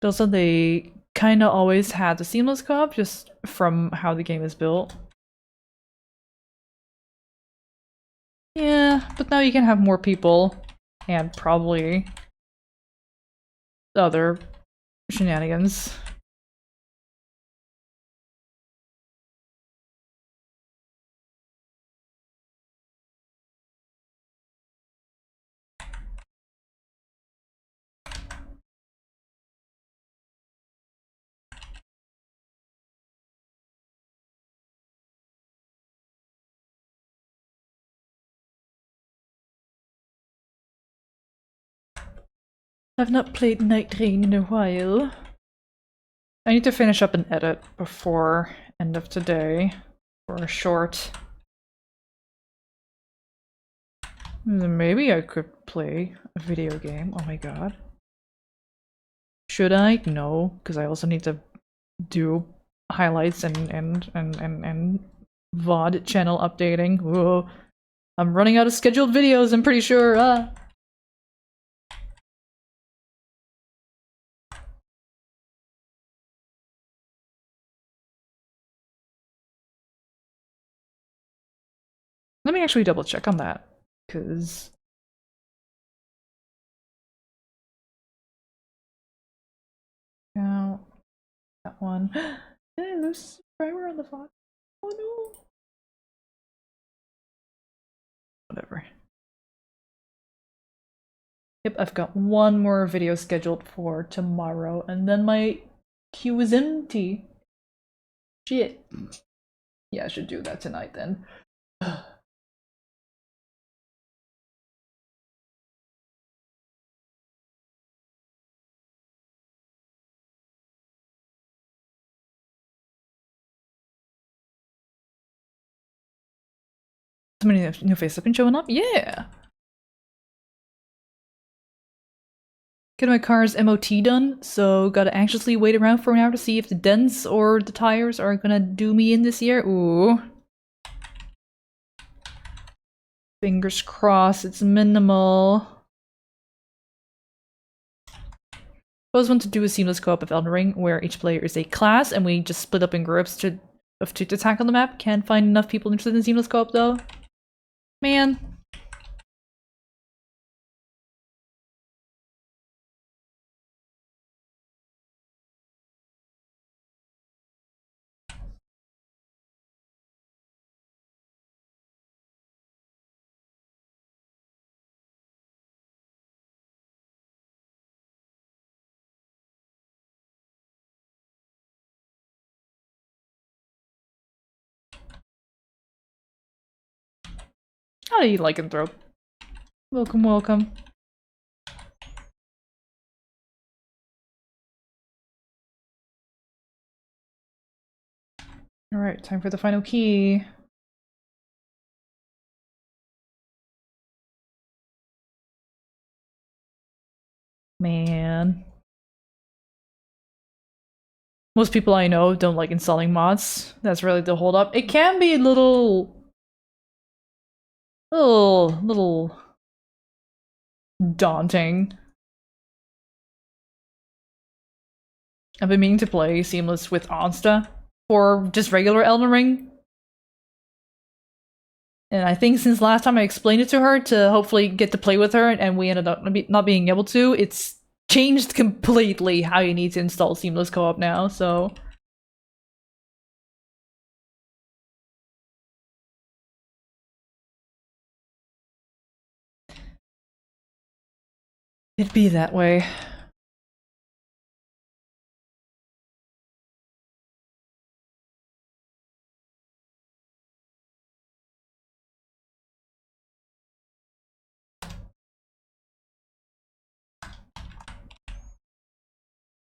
Also, they kinda always had the seamless co-op, just from how the game is built. Yeah, but now you can have more people, and probably other shenanigans. I've not played Night Rain in a while. I need to finish up an edit before end of today for a short. Maybe I could play a video game. Oh my god. Should I? No, because I also need to do highlights and VOD channel updating. Whoa. I'm running out of scheduled videos, I'm pretty sure. Let me actually double check on that, because Now, that one. Did I lose a subscriber on the phone? Oh no. Whatever. Yep, I've got one more video scheduled for tomorrow, and then my queue is empty. Shit. Yeah, I should do that tonight then. So many new faces have been showing up? Yeah! Get my car's MOT done, so gotta anxiously wait around for an hour to see if the dents or the tires are gonna do me in this year. Ooh. Fingers crossed, it's minimal. I always want to do a seamless co-op of Elden Ring, where each player is a class and we just split up in groups of two to tackle the map. Can't find enough people interested in seamless co-op though. Man. How do you lycanthrope? Welcome, welcome. Alright, time for the final key. Man. Most people I know don't like installing mods. That's really the holdup. It can be a little daunting. I've been meaning to play Seamless with Onsta for just regular Elden Ring. And I think since last time I explained it to her to hopefully get to play with her and we ended up not being able to, it's changed completely how you need to install Seamless Co-op now, so... It'd be that way.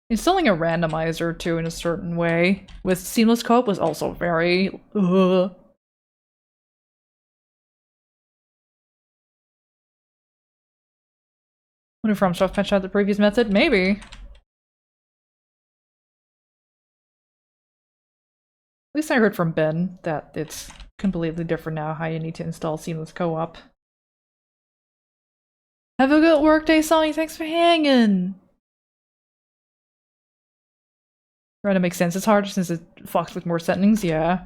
Installing a randomizer too in a certain way with Seamless Co-op was also very Wonder if FromSoft patched out the previous method? Maybe. At least I heard from Ben that it's completely different now how you need to install Seamless Co-op. Have a good workday, Sonny. Thanks for hanging. Right, it makes sense. It's hard since it fucks with more settings, yeah.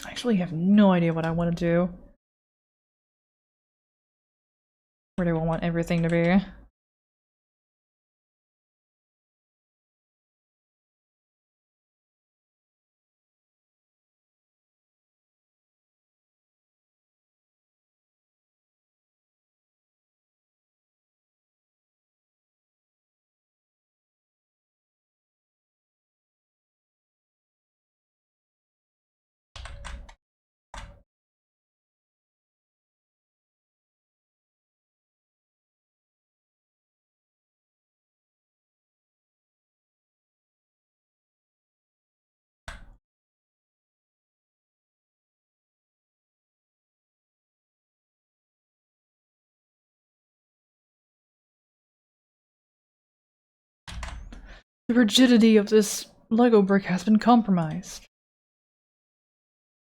I actually have no idea what I want to do. Where do I want everything to be? The rigidity of this Lego brick has been compromised.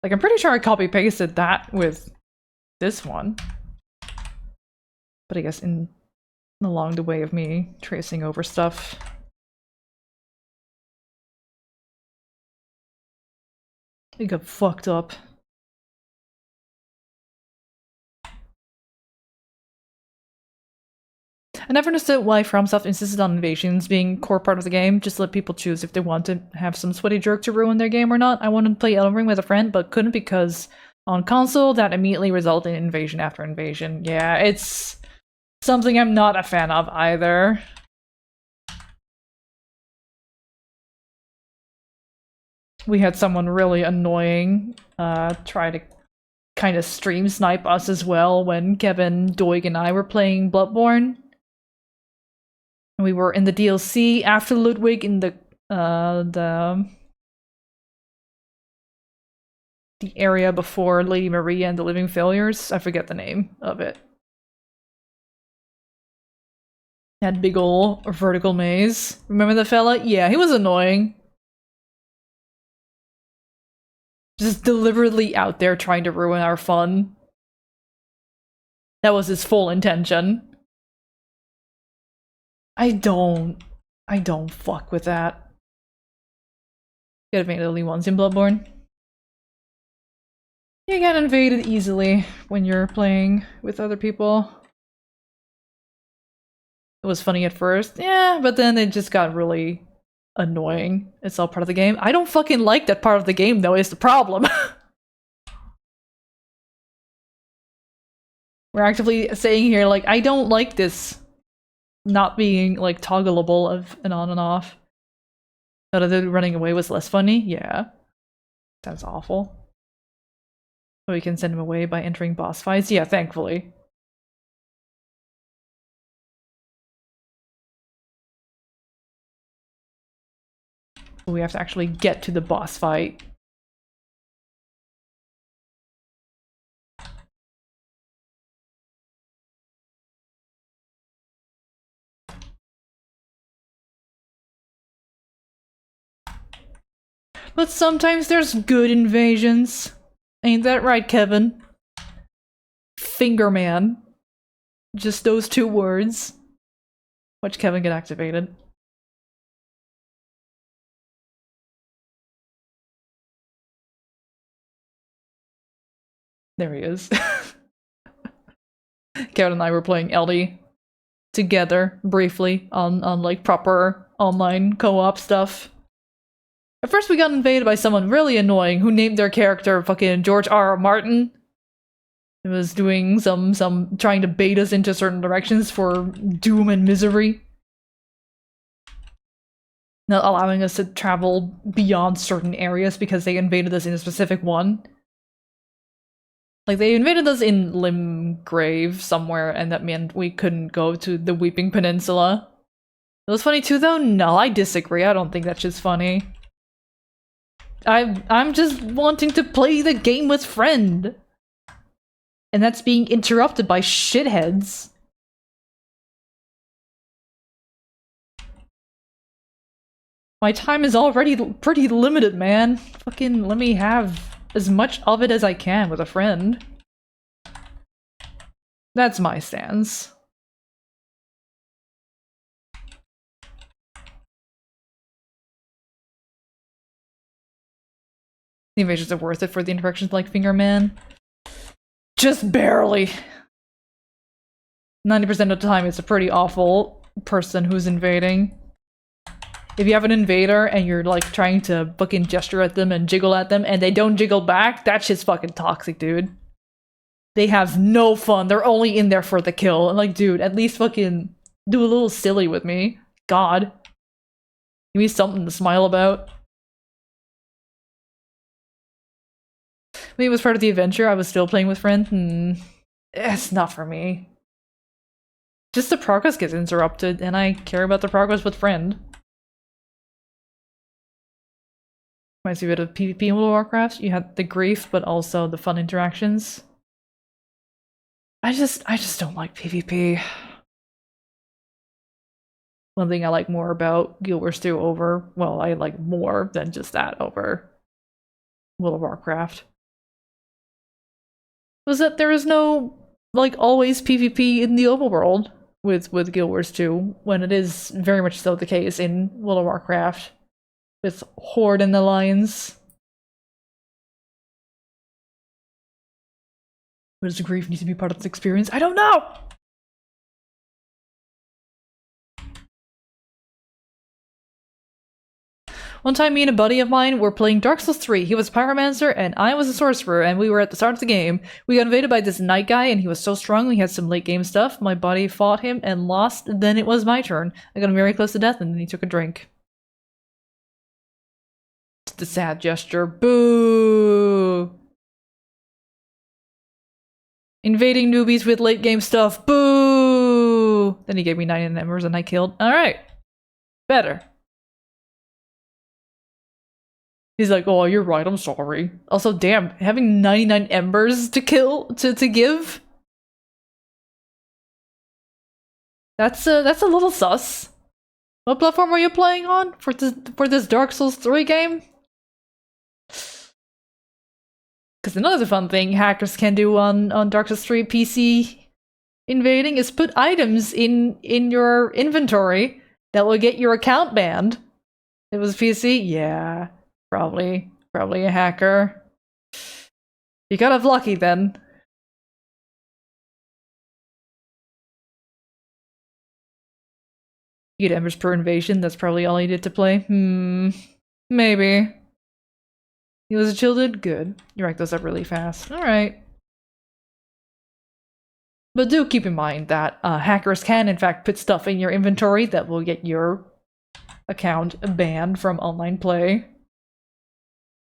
Like, I'm pretty sure I copy-pasted that with this one. But I guess along the way of me tracing over stuff. It got fucked up. I never understood why FromSoft insisted on invasions being core part of the game. Just let people choose if they want to have some sweaty jerk to ruin their game or not. I wanted to play Elden Ring with a friend, but couldn't because on console that immediately resulted in invasion after invasion. Yeah, it's something I'm not a fan of either. We had someone really annoying try to kind of stream snipe us as well when Kevin, Doig, and I were playing Bloodborne. We were in the DLC after Ludwig in the area before Lady Maria and the Living Failures. I forget the name of it. That big ol' vertical maze. Remember the fella? Yeah, he was annoying. Just deliberately out there trying to ruin our fun. That was his full intention. I don't fuck with that. Get invaded only once in Bloodborne. You get invaded easily when you're playing with other people. It was funny at first, yeah, but then it just got really annoying. It's all part of the game. I don't fucking like that part of the game, though, is the problem. We're actively saying here, like, I don't like this not being, like, toggleable of and on and off. Thought of the running away was less funny? Yeah. Sounds awful. But we can send him away by entering boss fights? Yeah, thankfully. We have to actually get to the boss fight. But sometimes there's good invasions. Ain't that right, Kevin? Fingerman. Just those two words. Watch Kevin get activated. There he is. Kevin and I were playing LD together briefly on like proper online co-op stuff. At first we got invaded by someone really annoying who named their character fucking George R. Martin. It was doing some trying to bait us into certain directions for doom and misery. Not allowing us to travel beyond certain areas because they invaded us in a specific one. Like, they invaded us in Limgrave somewhere, and that meant we couldn't go to the Weeping Peninsula. It was funny too, though? No, I disagree. I don't think that shit's funny. I'm just wanting to play the game with friend. And that's being interrupted by shitheads. My time is already pretty limited, man. Fucking let me have as much of it as I can with a friend. That's my stance. The invasions are worth it for the interactions like Fingerman. Just barely. 90% of the time it's a pretty awful person who's invading. If you have an invader and you're like trying to fucking gesture at them and jiggle at them and they don't jiggle back, that shit's fucking toxic, dude. They have no fun. They're only in there for the kill. And like, dude, at least fucking do a little silly with me. God. Give me something to smile about. When it was part of the adventure, I was still playing with friends. It's not for me. Just the progress gets interrupted, and I care about the progress with friend. Reminds me a bit of PvP in World of Warcraft. You had the grief, but also the fun interactions. I just don't like PvP. one thing I like more about Guild Wars 2 over, well, I like more than just that over World of Warcraft, was that there is no, like, always PvP in the overworld with Guild Wars 2, when it is very much so the case in World of Warcraft, with Horde and Alliance. But does grief need to be part of this experience? I don't know! One time, me and a buddy of mine were playing Dark Souls 3. He was a pyromancer, and I was a sorcerer, and we were at the start of the game. We got invaded by this knight guy, and he was so strong, we had some late game stuff. My buddy fought him and lost, then it was my turn. I got him very close to death, and then he took a drink. It's the sad gesture. Boo! Invading newbies with late game stuff. Boo! Then he gave me 99 embers, and I killed. Alright. Better. He's like, oh, you're right, I'm sorry. Also, damn, having 99 embers to give? That's a little sus. What platform are you playing on for this Dark Souls 3 game? Because another fun thing hackers can do on Dark Souls 3 PC invading is put items in your inventory that will get your account banned. It was PC? Yeah. Probably a hacker. You got off lucky then. You get embers per invasion, that's probably all he did to play. Maybe. He was a chill dude? Good. You rack those up really fast. Alright. But do keep in mind that hackers can in fact put stuff in your inventory that will get your account banned from online play.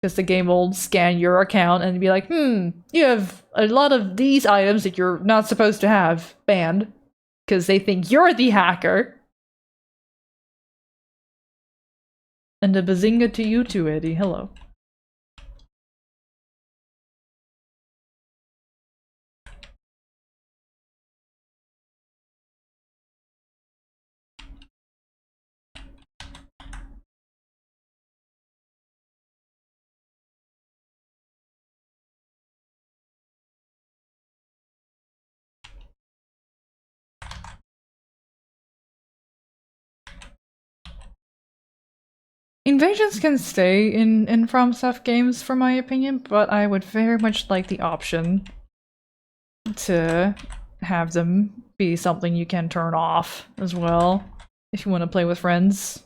Because the game will scan your account and be like, you have a lot of these items that you're not supposed to have banned. Because they think you're the hacker. And a bazinga to you too, Eddie. Hello. Invasions can stay in FromSoft games, for my opinion, but I would very much like the option to have them be something you can turn off as well, if you want to play with friends.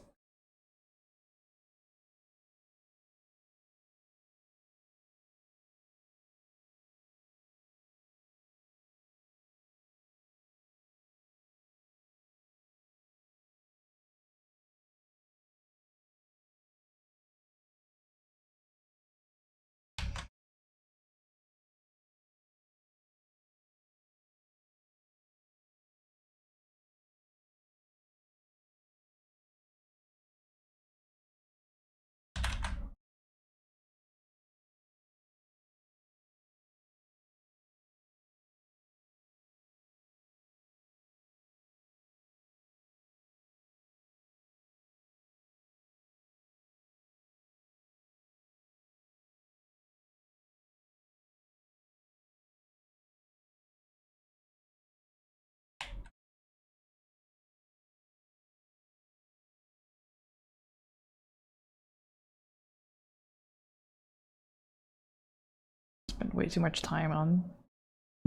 Spend way too much time on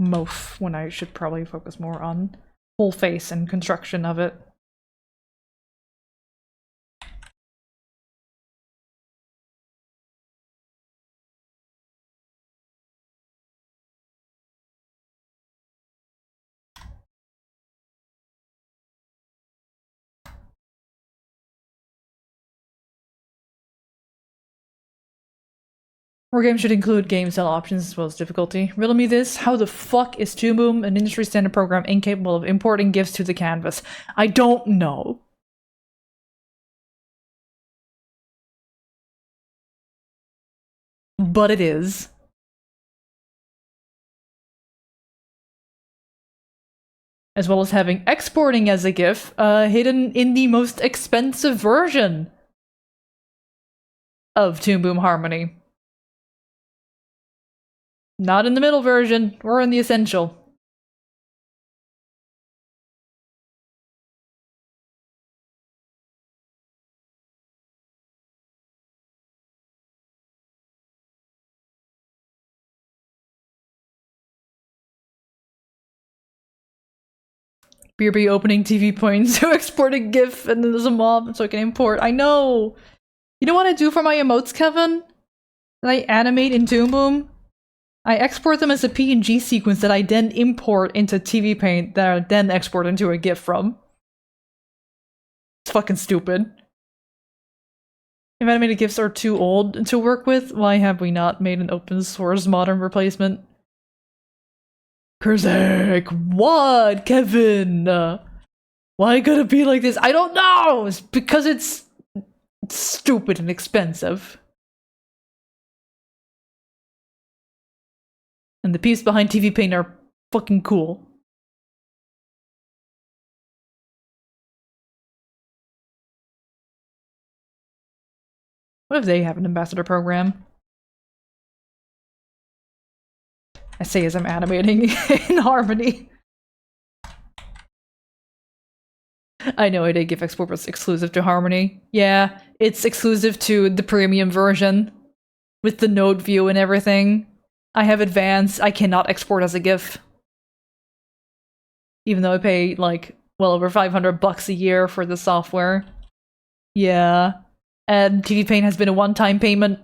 Mof when I should probably focus more on whole face and construction of it. More games should include game style options as well as difficulty. Riddle me this, how the fuck is Toon Boom, an industry standard program, incapable of importing GIFs to the canvas? I don't know. But it is. as well as having exporting as a GIF hidden in the most expensive version of Toon Boom Harmony. Not in the middle version, or in the essential. BRB opening TV point to export a GIF and then there's a mob so I can import. I know! You know what I do for my emotes, Kevin? That I animate in Toon Boom? I export them as a PNG sequence that I then import into TV Paint that I then export into a GIF from. It's fucking stupid. If animated GIFs are too old to work with, why have we not made an open source modern replacement? Curzec, what, Kevin? Why could it be like this? I don't know! It's because it's stupid and expensive. And the peeps behind TV Paint are fucking cool. What if they have an ambassador program? I say as I'm animating in Harmony. I know I did GIF export was exclusive to Harmony. Yeah, it's exclusive to the premium version. With the node view and everything. I have advanced, I cannot export as a GIF. Even though I pay, like, well over $500 a year for the software. Yeah. And TV Paint has been a one-time payment.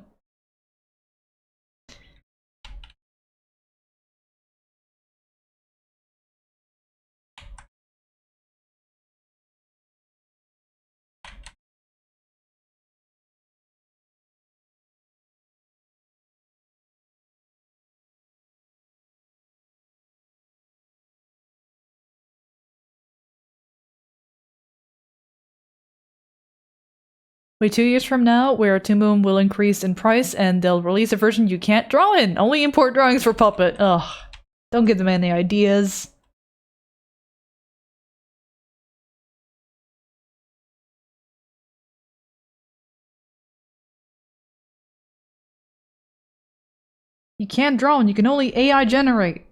Wait, 2 years from now, where Toon Boom will increase in price and they'll release a version you can't draw in. Only import drawings for Puppet. Ugh. Don't give them any ideas. You can't draw and you can only AI generate.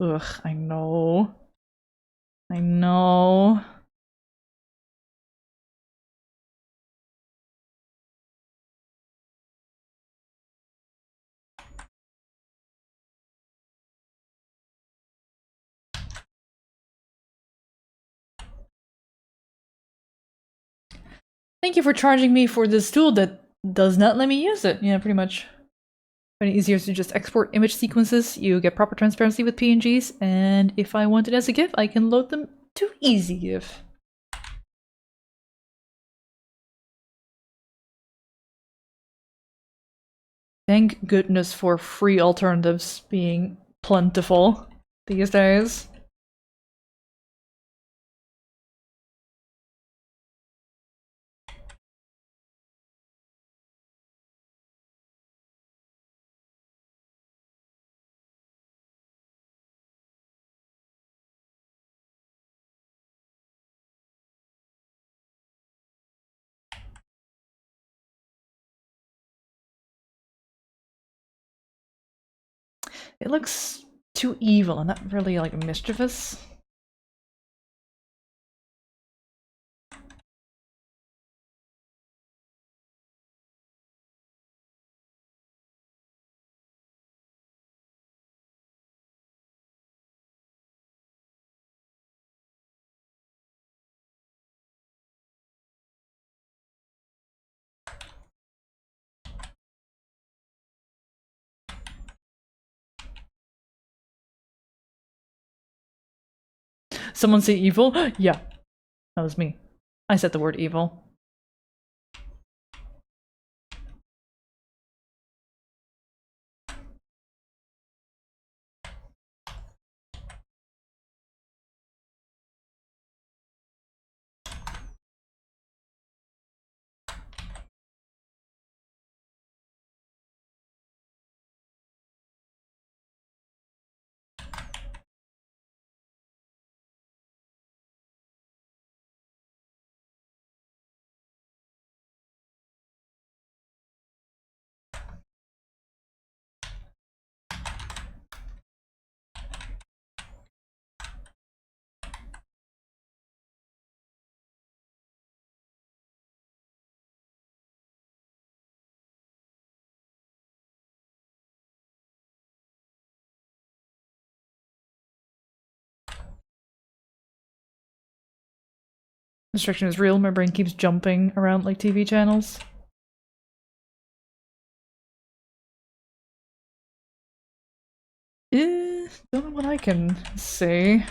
Ugh, I know. I know. Thank you for charging me for this tool that does not let me use it. Yeah, pretty much. But it's easier to just export image sequences, you get proper transparency with PNGs, and if I want it as a GIF, I can load them to EasyGIF. Thank goodness for free alternatives being plentiful these days. It looks too evil and not really like mischievous. Someone say evil? Yeah, that was me. I said the word evil. Distraction is real. My brain keeps jumping around like TV channels. Don't know what I can say.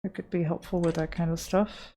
That could be helpful with that kind of stuff.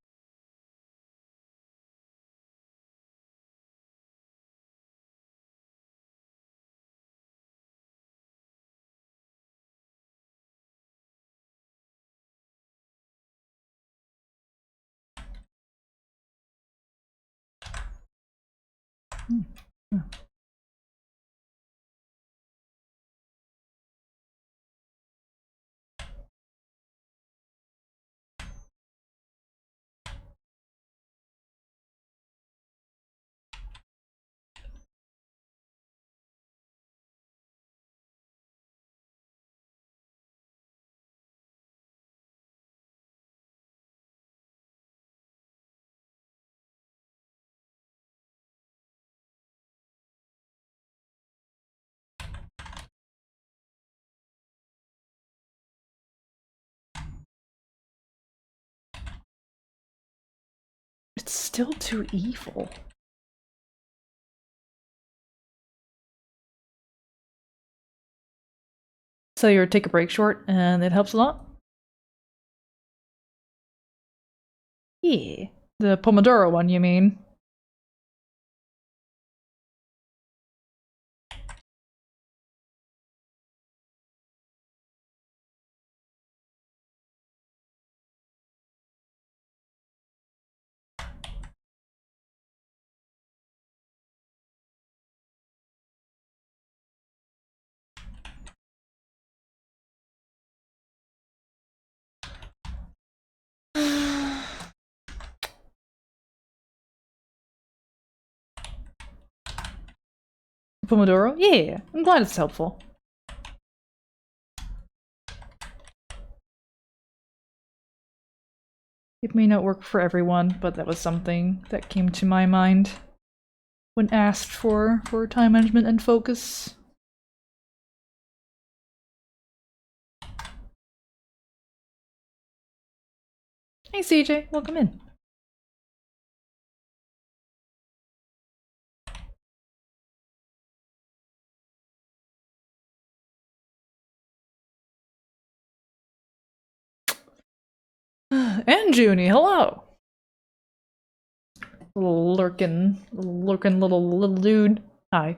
It's still too evil. So you take a break short, and it helps a lot? Yeah. The Pomodoro one, you mean? Pomodoro? Yeah, I'm glad it's helpful. It may not work for everyone, but that was something that came to my mind when asked for time management and focus. Hey CJ, welcome in. And Junie, hello! Little lurking little dude. Hi.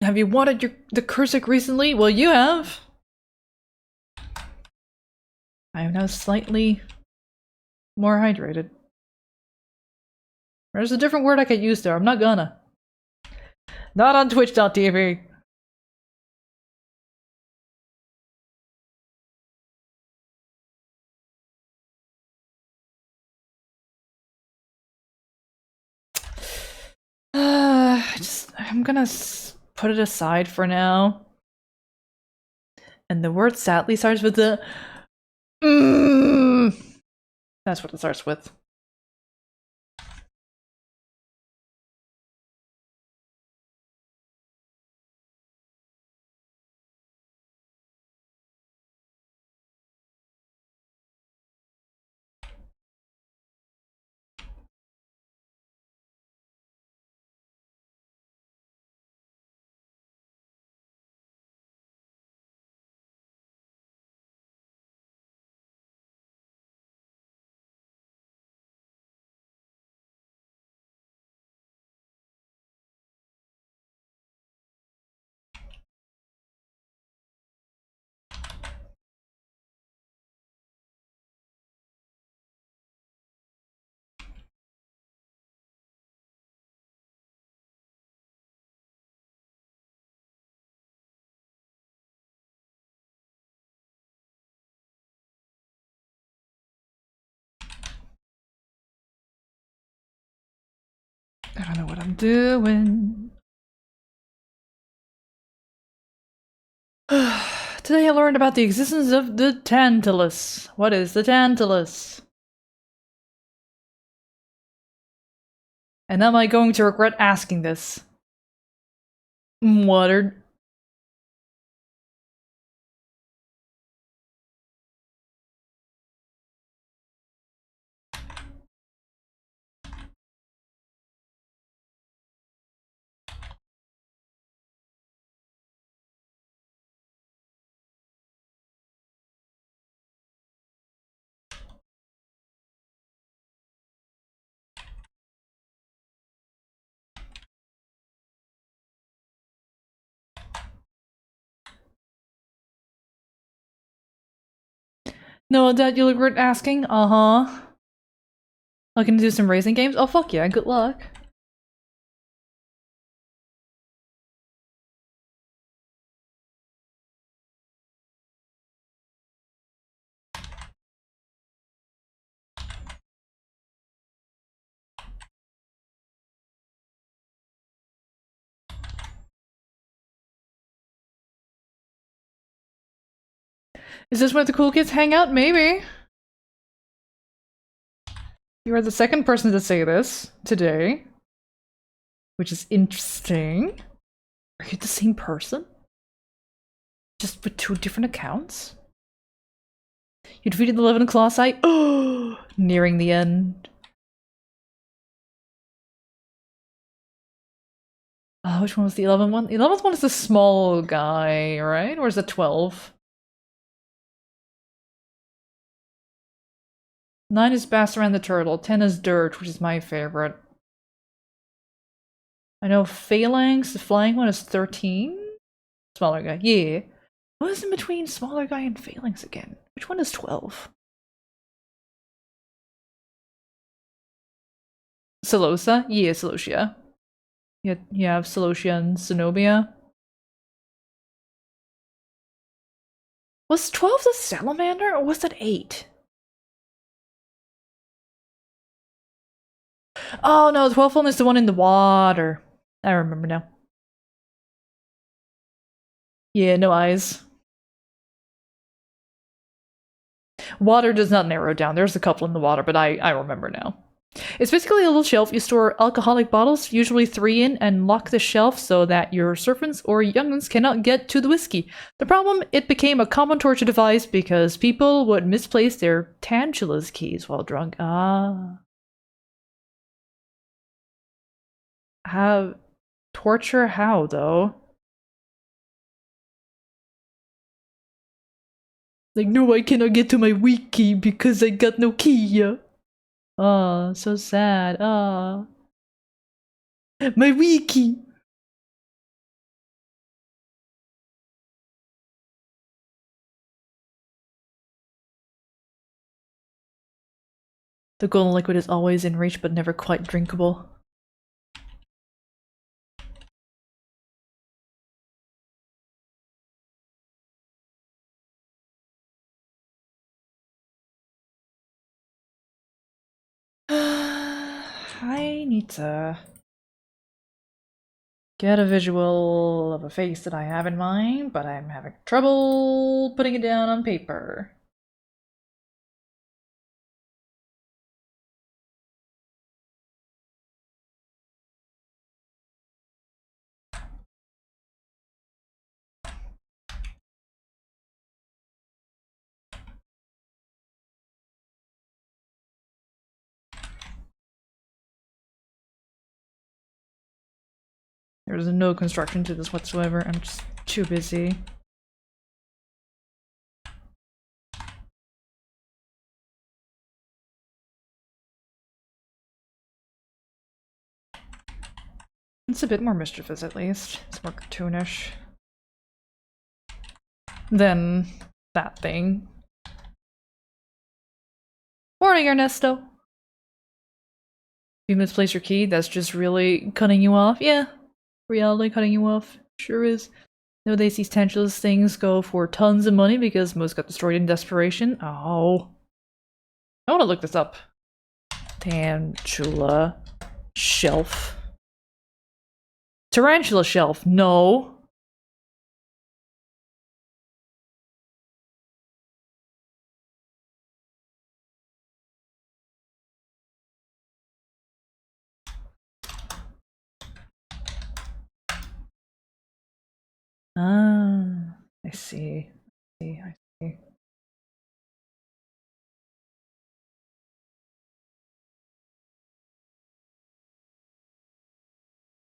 Have you watered the Curzec recently? Well, you have. I am now slightly more hydrated. There's a different word I could use there. I'm not gonna. Not on Twitch.tv. I'm gonna put it aside for now. And the word sadly starts with the That's what it starts with. I don't know what I'm doing. Today I learned about the existence of the Tantalus. What is the Tantalus? And am I going to regret asking this? What are... No, Dad, you'll regret asking? Uh-huh. Looking to do some racing games? Oh, fuck yeah, good luck. Is this where the cool kids hang out? Maybe. You are the second person to say this today. Which is interesting. Are you the same person? Just with 2 different accounts? You defeated the 11 Colossi? Oh! Nearing the end. Which one was the 11th one? The 11th one is the small guy, right? Or is it 12? 9 is Basaran the Turtle. 10 is Dirt, which is my favorite. I know Phalanx, the flying one, is 13? Smaller guy, yeah. What is in between smaller guy and Phalanx again? Which one is 12? Solosa? Yeah, Solosia. You have Solosia and Zenobia. Was 12 the salamander, or was that 8? Oh no, the 12th one is the one in the water. I remember now. Yeah, no eyes. Water does not narrow down. There's a couple in the water, but I remember now. It's basically a little shelf you store alcoholic bottles, usually 3 in, and lock the shelf so that your servants or young'uns cannot get to the whiskey. The problem, it became a common torture device because people would misplace their Tantula's keys while drunk. Ah. How... torture how, though? Like, no, I cannot get to my wiki because I got no key. Oh, so sad. Oh. My wiki! The golden liquid is always in reach but never quite drinkable. I need to get a visual of a face that I have in mind, but I'm having trouble putting it down on paper. There's no construction to this whatsoever. I'm just too busy. It's a bit more mischievous, at least. It's more cartoonish than that thing. Morning, Ernesto! You misplaced your key? That's just really cutting you off? Yeah, reality cutting you off. Sure is. Nowadays, these Tantalus things go for tons of money because most got destroyed in desperation. Oh. I want to look this up. Tantula shelf. Tarantula shelf. No. Ah, I see. I see.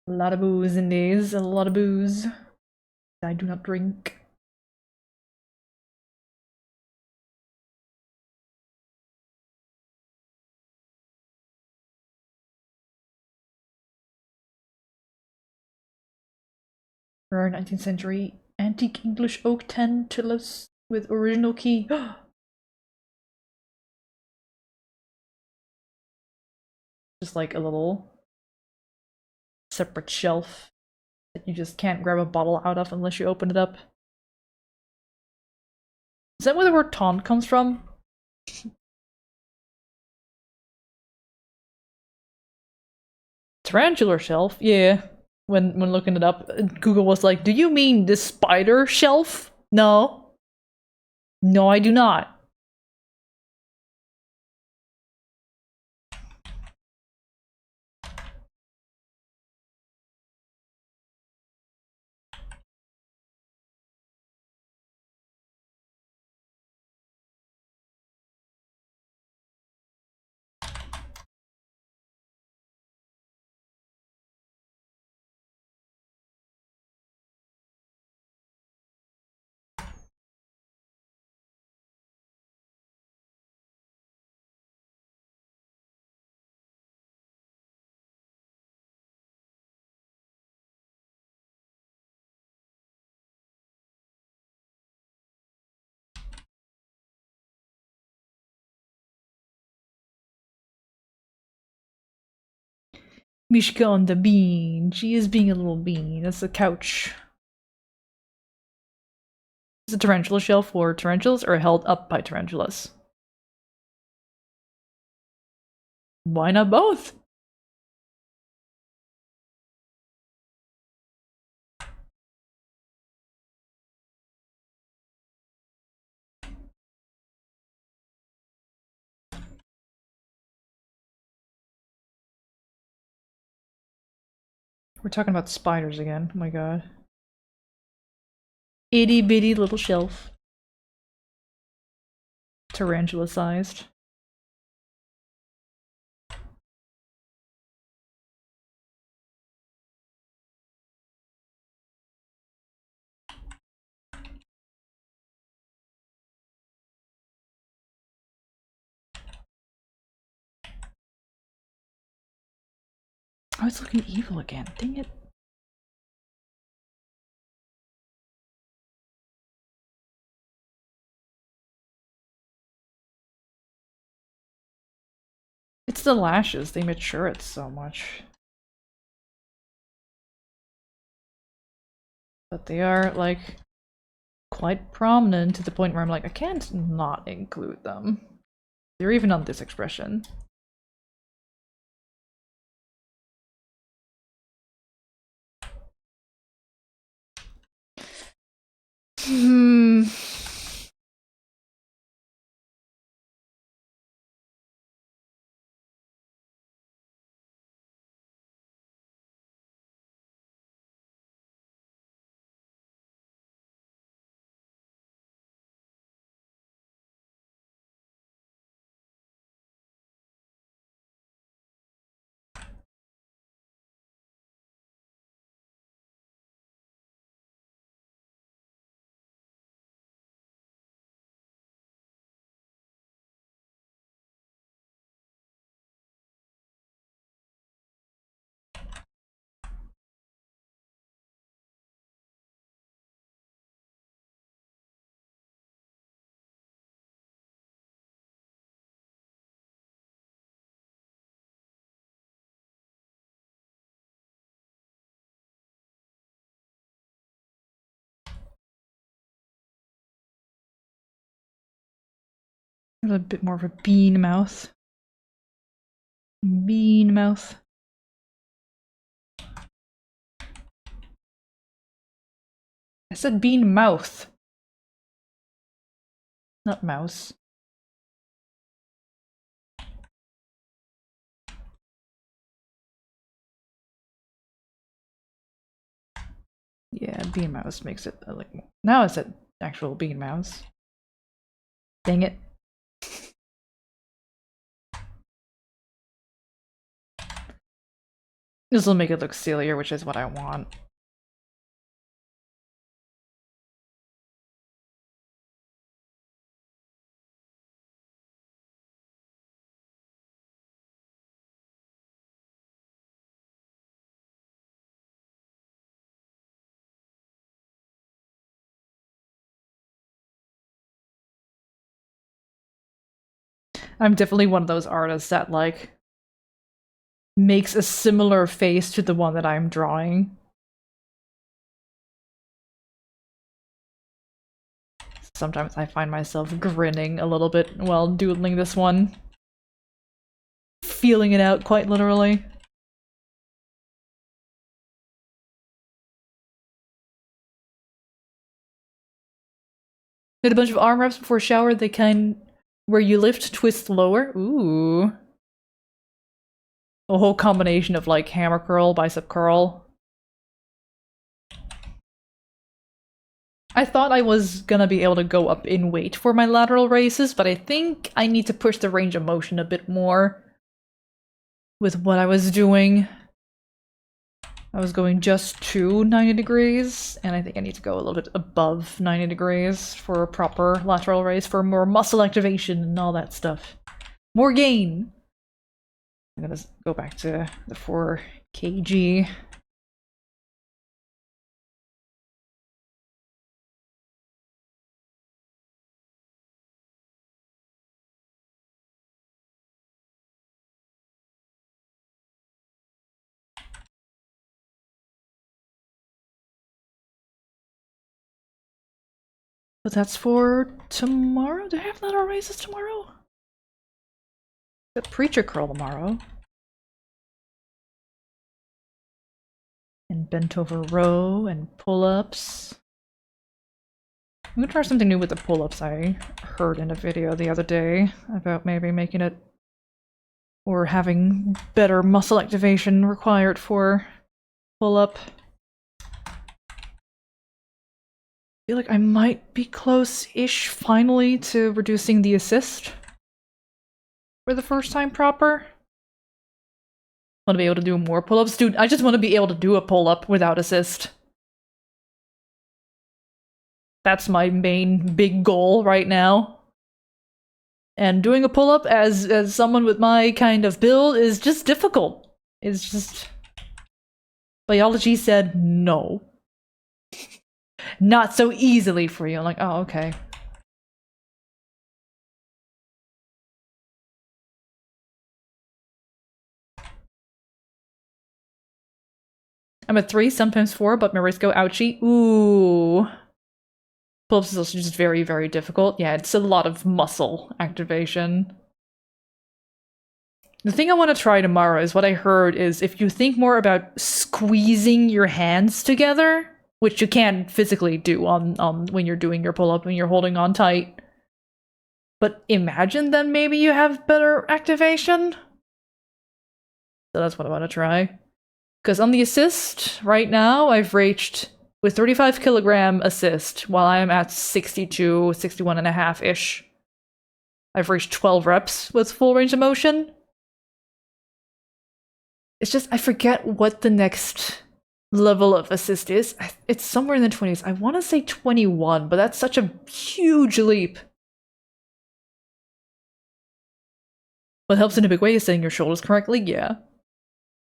A lot of booze in these. A lot of booze. I do not drink. Rare 19th century antique English oak tantalus with original key. Just like a little separate shelf that you just can't grab a bottle out of unless you open it up. Is that where the word taunt comes from? Tarantular shelf? Yeah. When looking it up, Google was like, "Do you mean the spider shelf?" No. No, I do not. Mishka on the bean. She is being a little bean. That's a couch. Is a tarantula shell for tarantulas or held up by tarantulas? Why not both? We're talking about spiders again. Oh my god. Itty bitty little shelf. Tarantula sized. Oh, it's looking evil again. Dang it. It's the lashes. They mature it so much. But they are, like, quite prominent to the point where I'm like, I can't not include them. They're even on this expression. Hmm. A bit more of a bean mouth. Bean mouth. I said bean mouth. Not mouse. Yeah, bean mouse makes it like now it's an actual bean mouse. Dang it. This will make it look sillier, which is what I want. I'm definitely one of those artists that, like, makes a similar face to the one that I'm drawing. Sometimes I find myself grinning a little bit while doodling this one. Feeling it out, quite literally. Did a bunch of arm reps before shower, they kind where you lift, twist lower. Ooh. A whole combination of like hammer curl, bicep curl. I thought I was gonna be able to go up in weight for my lateral raises, but I think I need to push the range of motion a bit more with what I was doing. I was going just to 90 degrees, and I think I need to go a little bit above 90 degrees for a proper lateral raise for more muscle activation and all that stuff. More gain! I'm gonna go back to the 4 kg. But that's for tomorrow? Do I have lateral raises tomorrow? The preacher curl tomorrow. And bent over row and pull-ups. I'm gonna try something new with the pull-ups. I heard in a video the other day about maybe making it or having better muscle activation required for pull-up. I feel like I might be close-ish finally to reducing the assist for the first time proper. Want to be able to do more pull-ups? Dude, I just want to be able to do a pull-up without assist. That's my main big goal right now. And doing a pull-up as someone with my kind of build is just difficult. It's just... Biology said no. Not so easily for you. I'm like, oh, okay. I'm at 3, sometimes 4, but my wrists go ouchie. Ooh. Pull-ups is also just very, very difficult. Yeah, it's a lot of muscle activation. The thing I want to try tomorrow is what I heard is if you think more about squeezing your hands together, which you can't physically do on when you're doing your pull-up, when you're holding on tight. But imagine then maybe you have better activation. So that's what I want to try. Because on the assist, right now, I've reached with 35 kilogram assist, while I'm at 62, 61 and a half-ish. I've reached 12 reps with full range of motion. It's just, I forget what the next level of assist is. It's somewhere in the 20s. I want to say 21, but that's such a huge leap. What helps in a big way is setting your shoulders correctly, yeah.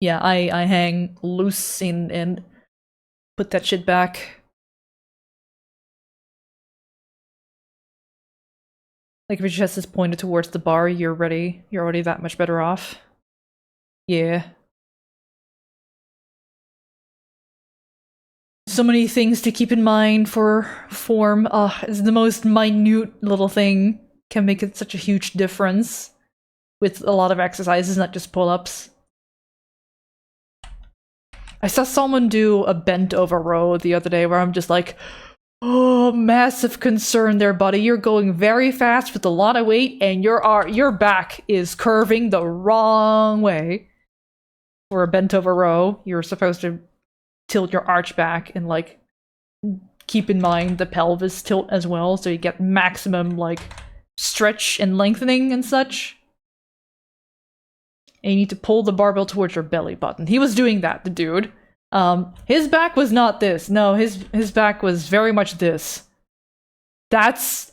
Yeah, I hang loose and put that shit back. Like if your chest is pointed towards the bar, you're already that much better off. Yeah. So many things to keep in mind for form. It's the most minute little thing can make it such a huge difference with a lot of exercises, not just pull-ups. I saw someone do a bent over row the other day where I'm just like, oh, massive concern there, buddy. You're going very fast with a lot of weight and your back is curving the wrong way. For a bent over row, you're supposed to tilt your arch back in like keep in mind the pelvis tilt as well, so you get maximum, like, stretch and lengthening and such. And you need to pull the barbell towards your belly button. He was doing that, the dude. His back was not this. No, his back was very much this. That's...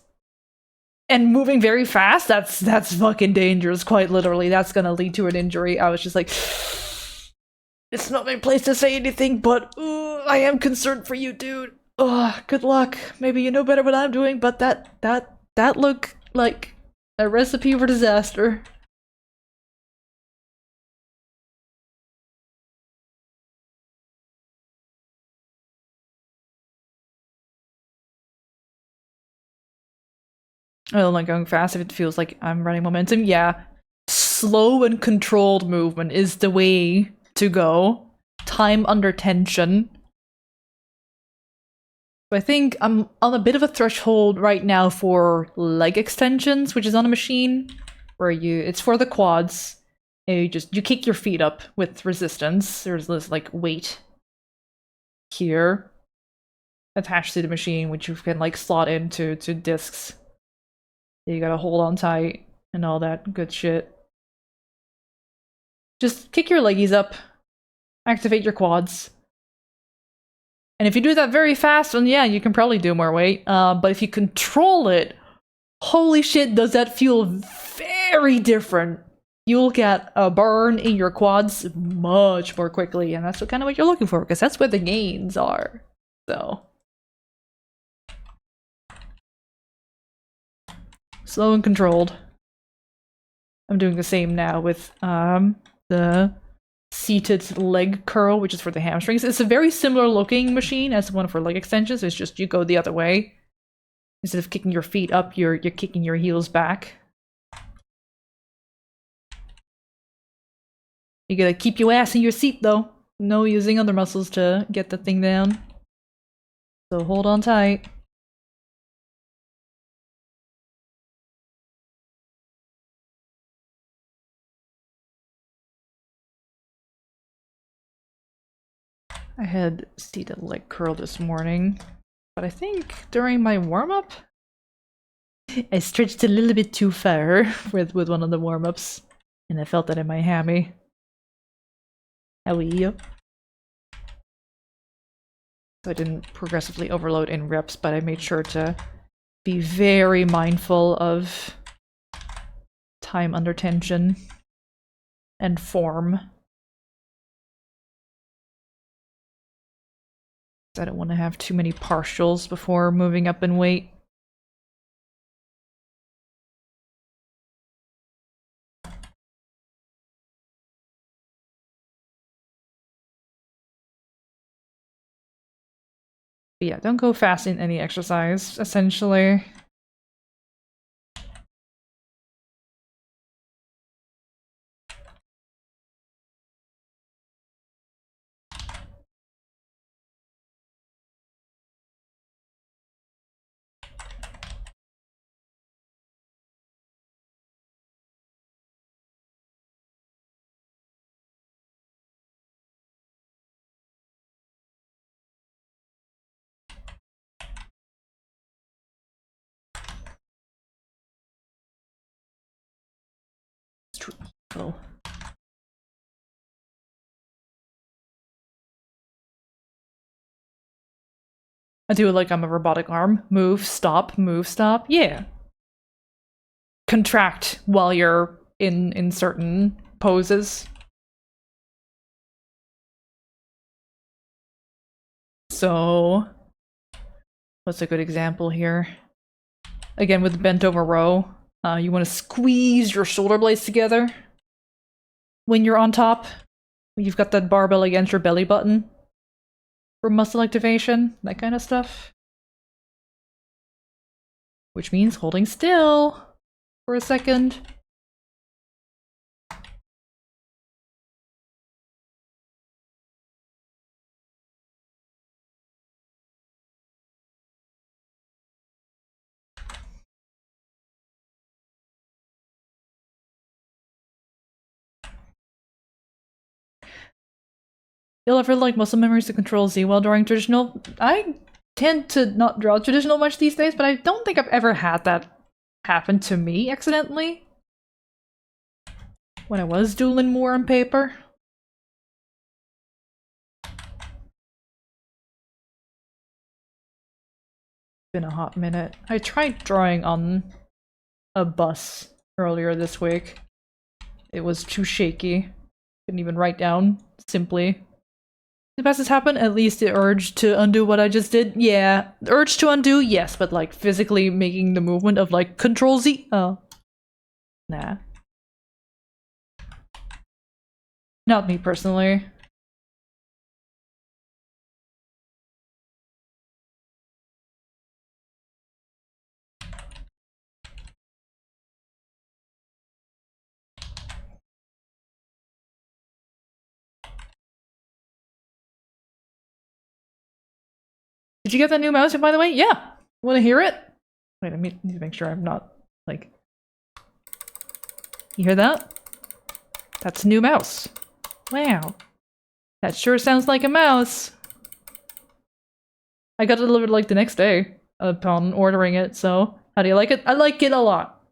And moving very fast, that's fucking dangerous, quite literally. That's gonna lead to an injury. I was just like... It's not my place to say anything, but I am concerned for you, dude. Good luck. Maybe you know better what I'm doing, but that looked like a recipe for disaster. I don't like going fast if it feels like I'm running momentum. Yeah. Slow and controlled movement is the way to go. Time under tension. I think I'm on a bit of a threshold right now for leg extensions, which is on a machine where it's for the quads. And you kick your feet up with resistance. There's this like weight here attached to the machine, which you can like slot into discs. You gotta hold on tight and all that good shit. Just kick your leggies up, activate your quads. And if you do that very fast, then yeah, you can probably do more weight. But if you control it, holy shit, does that feel very different. You'll get a burn in your quads much more quickly, and that's kind of what you're looking for, because that's where the gains are. So. Slow and controlled. I'm doing the same now with the seated leg curl, which is for the hamstrings. It's a very similar looking machine as the one for leg extensions. It's just you go the other way. Instead of kicking your feet up, you're kicking your heels back. You gotta keep your ass in your seat though. No using other muscles to get the thing down. So hold on tight. I had seated leg curl this morning, but I think during my warm-up, I stretched a little bit too far with one of the warm-ups, and I felt that in my hammy. How are you? So I didn't progressively overload in reps, but I made sure to be very mindful of time under tension and form. I don't want to have too many partials before moving up in weight. But yeah, don't go fast in any exercise, essentially. Oh. I do it like I'm a robotic arm. Move, stop, yeah. Contract while you're in certain poses. So, what's a good example here? Again, with the bent over row, you want to squeeze your shoulder blades together when you're on top. You've got that barbell against your belly button for muscle activation, that kind of stuff. Which means holding still for a second. You'll ever like muscle memories to control Z while drawing traditional? I tend to not draw traditional much these days, but I don't think I've ever had that happen to me accidentally. When I was doodling more on paper. Been a hot minute. I tried drawing on a bus earlier this week. It was too shaky. Couldn't even write down simply. The best has happened, at least the urge to undo what I just did. Yeah, the urge to undo, yes, but like physically making the movement of like Control Z. Oh. Nah. Not me personally. Did you get that new mouse, by the way? Yeah! Wanna hear it? Wait, I need to make sure I'm not, like... You hear that? That's a new mouse. Wow. That sure sounds like a mouse. I got it delivered, like, the next day upon ordering it, so... How do you like it? I like it a lot.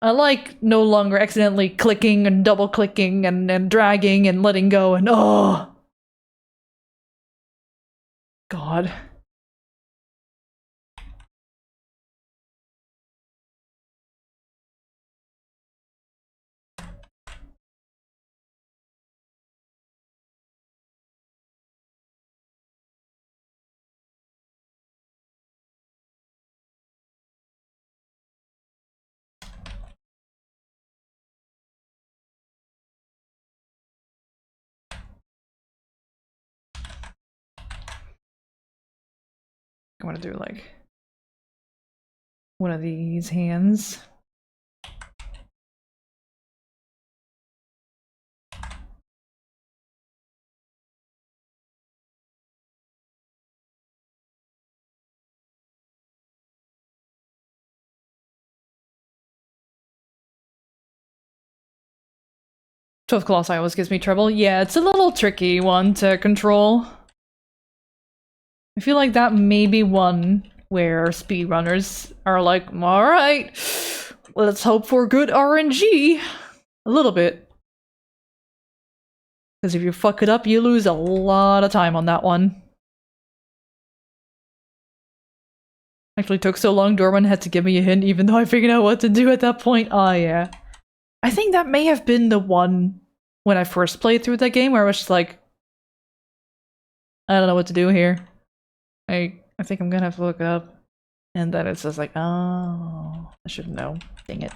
I like no longer accidentally clicking and double-clicking and dragging and letting go and oh! God. I want to do like one of these hands. Twelfth Colossi always gives me trouble. Yeah, it's a little tricky one to control. I feel like that may be one where speedrunners are like, alright, let's hope for good RNG. A little bit. Because if you fuck it up, you lose a lot of time on that one. Actually took so long, Dorman had to give me a hint even though I figured out what to do at that point. Oh yeah. I think that may have been the one when I first played through that game where I was just like, I don't know what to do here. I think I'm gonna have to look it up. And then it's just like, oh, I should know. Dang it.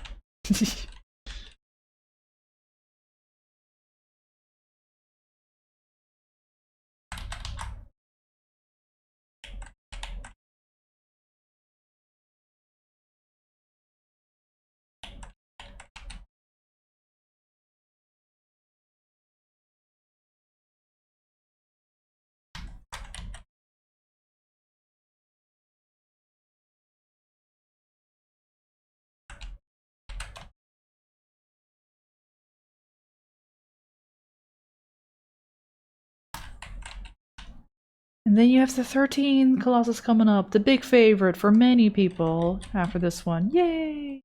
And then you have the 13 Colossus coming up, the big favorite for many people after this one. Yay!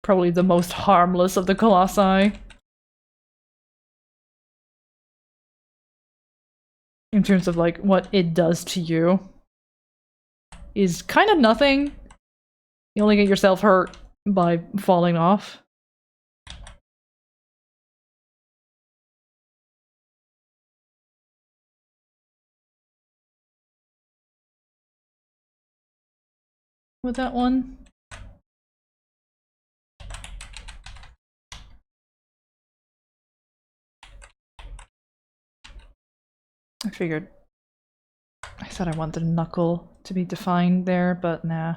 Probably the most harmless of the Colossi. In terms of like what it does to you. Is kind of nothing. You only get yourself hurt by falling off. With that one. I figured. I said I wanted a knuckle to be defined there, but nah.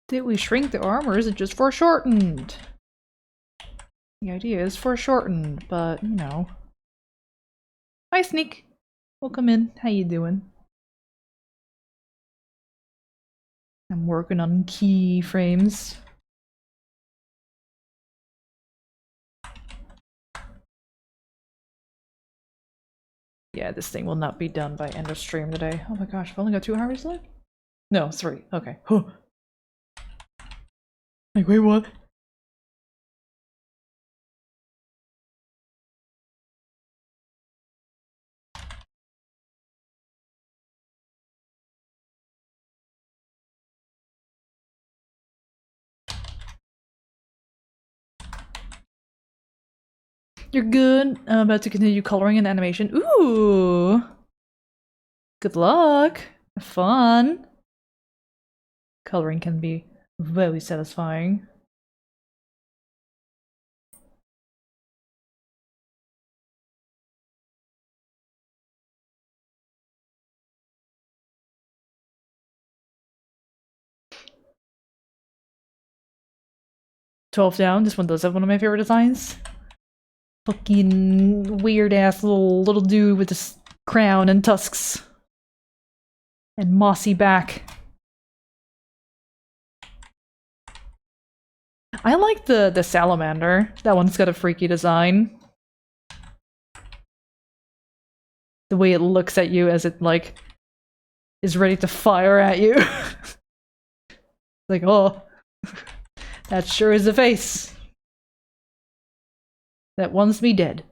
Did we shrink the arm or is it just foreshortened? The idea is foreshortened, but you know. Hi Sneak! Welcome in. How you doing? I'm working on keyframes. Yeah, this thing will not be done by end of stream today. Oh my gosh, I've only got 2 hours left? No, 3. Okay. Like, wait, what? You're good. I'm about to continue coloring and animation. Ooh! Good luck! Have fun! Coloring can be very satisfying. "12 down." This one does have one of my favorite designs. Fucking weird-ass little dude with this crown and tusks. And mossy back. I like the salamander. That one's got a freaky design. The way it looks at you as it, like, is ready to fire at you. Like, oh, that sure is a face. That wants me dead.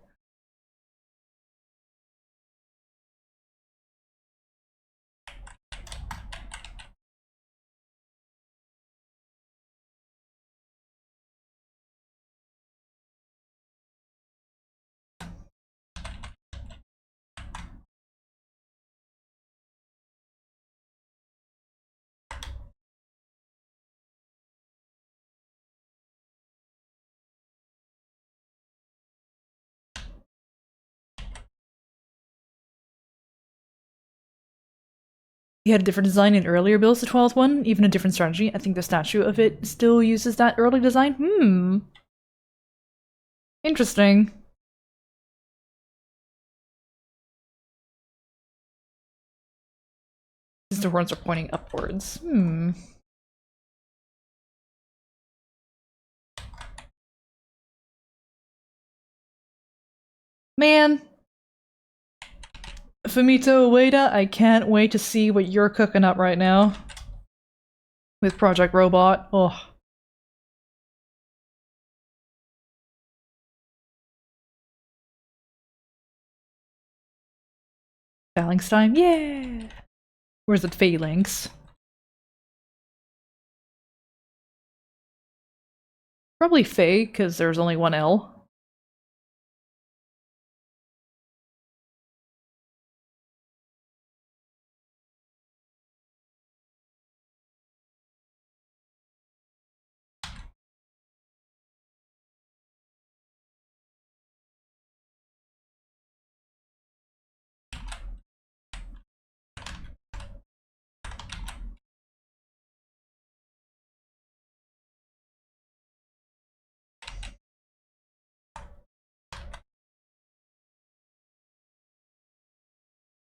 He had a different design in earlier builds, the 12th one, even a different strategy. I think the statue of it still uses that early design. Interesting. The horns are pointing upwards. Man. Fumito Ueda, I can't wait to see what you're cooking up right now. With Project Robot. Oh. Phalanx time? Yeah! Where's it phalanx? Probably Fae, because there's only one L.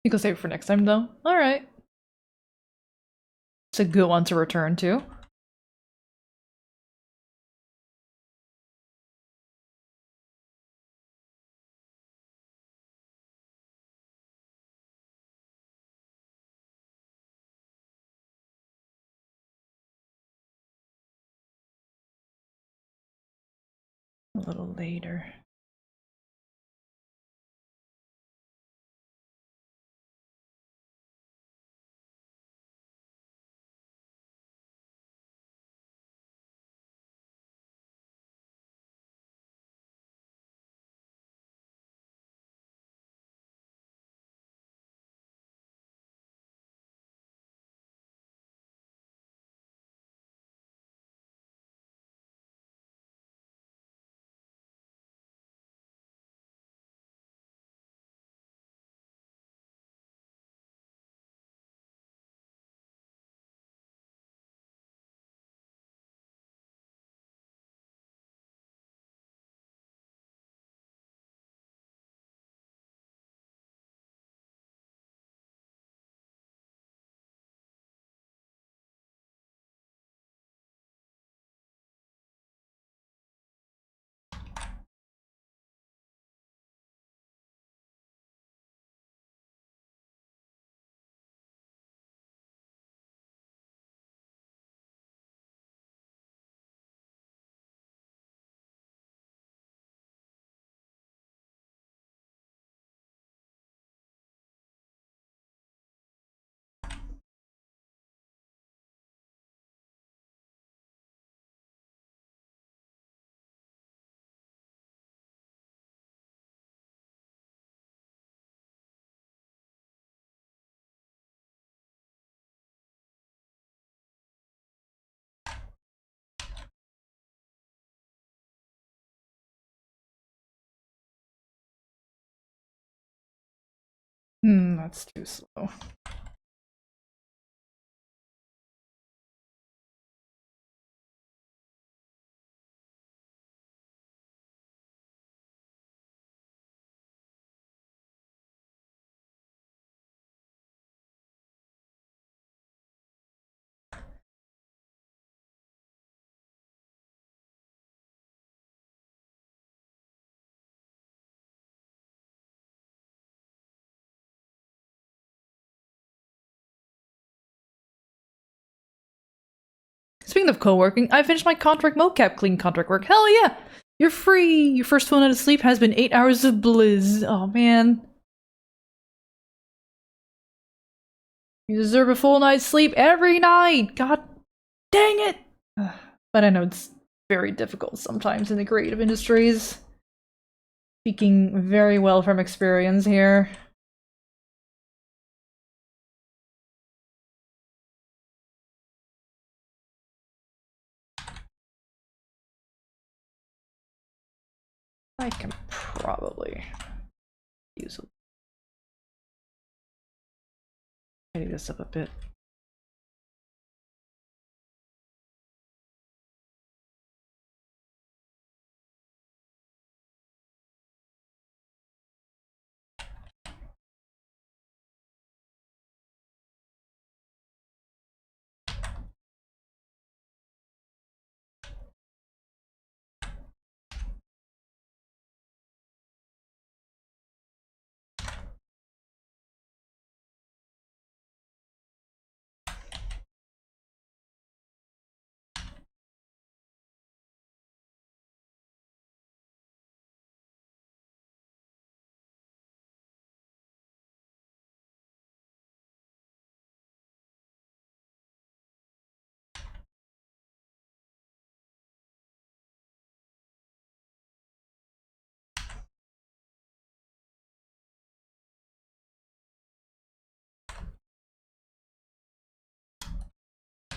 You can save it for next time, though. Alright. It's a good one to return to. A little later. That's too slow. Speaking of co-working, I finished my contract mocap clean contract work. Hell yeah! You're free! Your first full night of sleep has been 8 hours of bliss. Oh man. You deserve a full night's sleep every night! God dang it! But I know it's very difficult sometimes in the creative industries. Speaking very well from experience here. I can probably use it. Tidy this up a bit.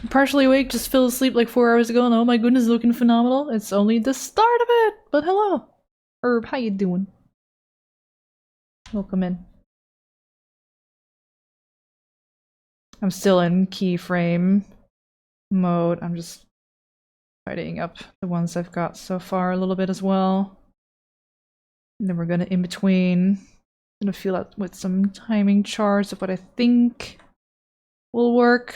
Partially awake, just fell asleep like 4 hours ago, and oh my goodness, looking phenomenal. It's only the start of it, but hello. Herb, how you doing? Welcome in. I'm still in keyframe mode. I'm just tidying up the ones I've got so far a little bit as well. And then we're gonna in between. I'm gonna feel out with some timing charts of what I think will work.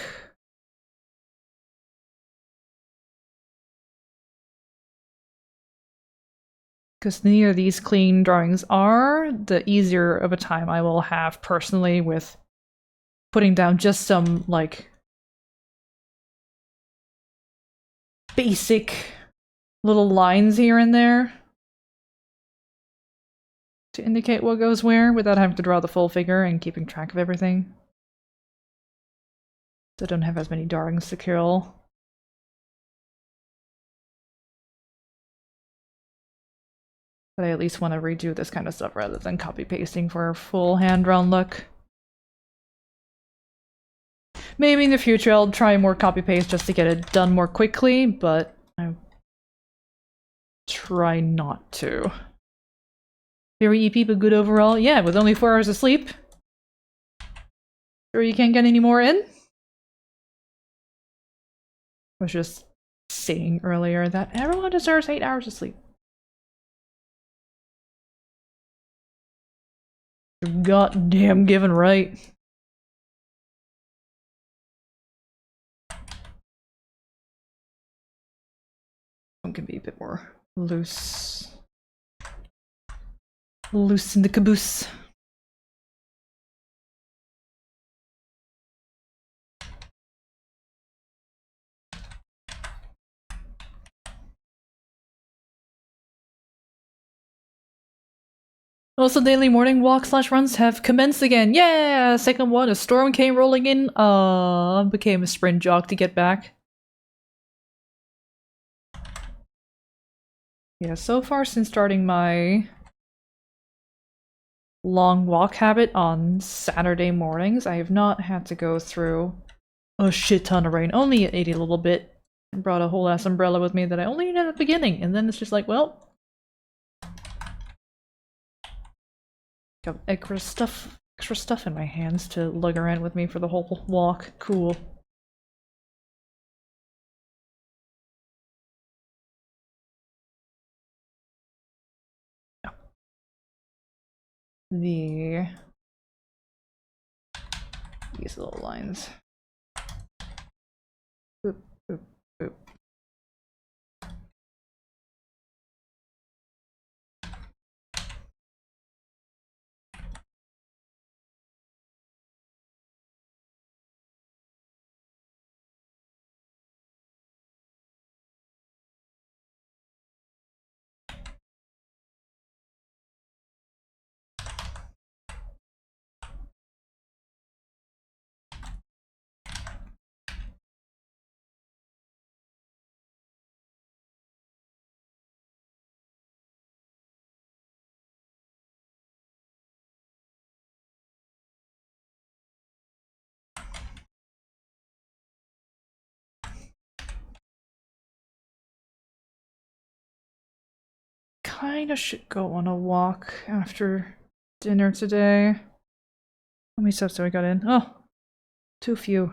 Because the nearer these clean drawings are, the easier of a time I will have personally with putting down just some, like, basic little lines here and there to indicate what goes where without having to draw the full figure and keeping track of everything. So I don't have as many drawings to kill. But I at least want to redo this kind of stuff rather than copy-pasting for a full hand-drawn look. Maybe in the future I'll try more copy-paste just to get it done more quickly, but I try not to. Very EP, but good overall. Yeah, with only 4 hours of sleep. Sure you can't get any more in? I was just saying earlier that everyone deserves 8 hours of sleep. You're goddamn given right. One can be a bit more loose. Loose in the caboose. Also, daily morning walk/runs have commenced again. Yeah! Second one, a storm came rolling in. Became a sprint jog to get back. Yeah, so far since starting my long walk habit on Saturday mornings, I have not had to go through a shit ton of rain. Only it ate a little bit. I brought a whole ass umbrella with me that I only needed at the beginning, and then it's just like, well, got extra stuff extra stuff in my hands to lug around with me for the whole walk. Cool. These little lines. Boop, boop, boop. Kinda should go on a walk after dinner today. How many steps do I got in? Oh, too few.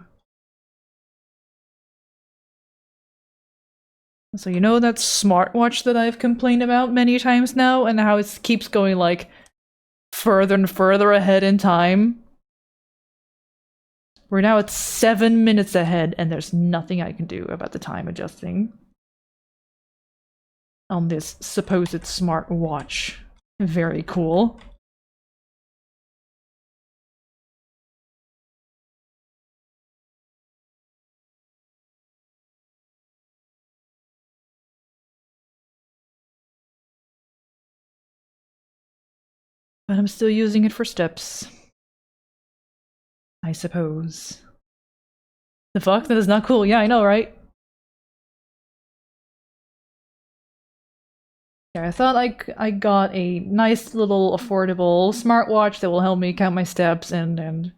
So you know that smartwatch that I've complained about many times now, and how it keeps going like further and further ahead in time? We're now at 7 minutes ahead, and there's nothing I can do about the time adjusting on this supposed smartwatch. Very cool. But I'm still using it for steps. I suppose. The fuck? That is not cool. Yeah, I know, right? Yeah, I thought I got a nice little affordable smartwatch that will help me count my steps and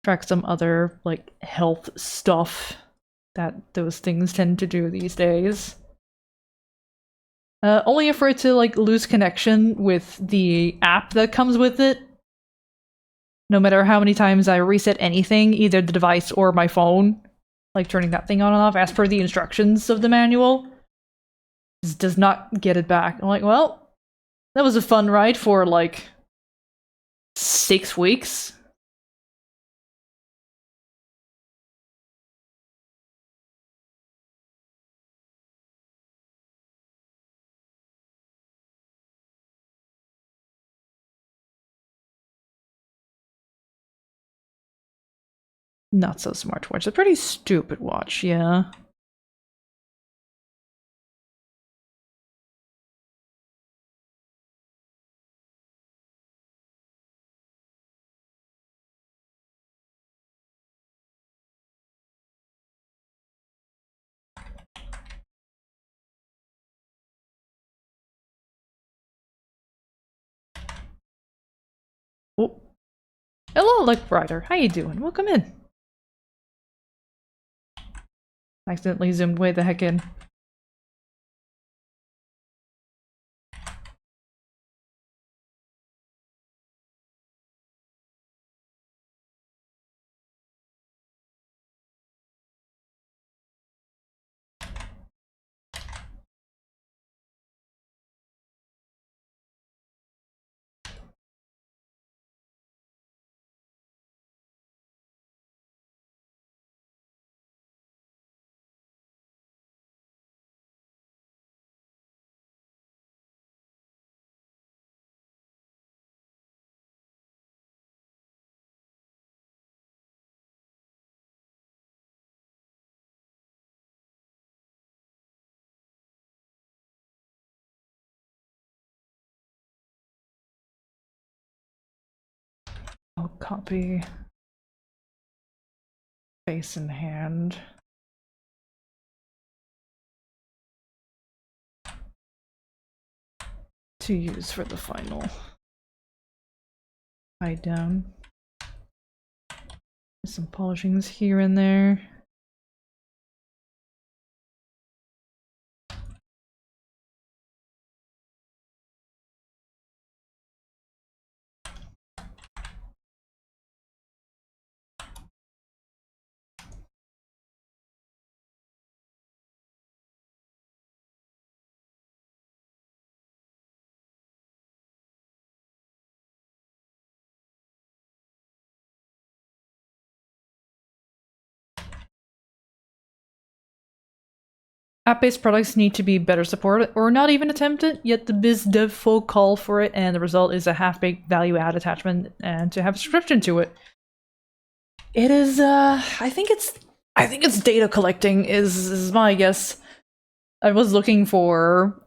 track some other like health stuff that those things tend to do these days. Only for it to like lose connection with the app that comes with it. No matter how many times I reset anything, either the device or my phone, like turning that thing on and off as per the instructions of the manual, does not get it back. I'm like, well, that was a fun ride for like 6 weeks. Not so smart watch. A pretty stupid watch, yeah. Oh. Hello, Luck Rider. How you doing? Welcome in. Accidentally zoomed way the heck in. I'll copy face in hand. To use for the final. Hide down. Some polishings here and there. App-based products need to be better supported or not even attempted, yet the biz dev folk call for it, and the result is a half-baked value-add attachment and to have a subscription to it. It is, I think it's data collecting is my guess. I was looking for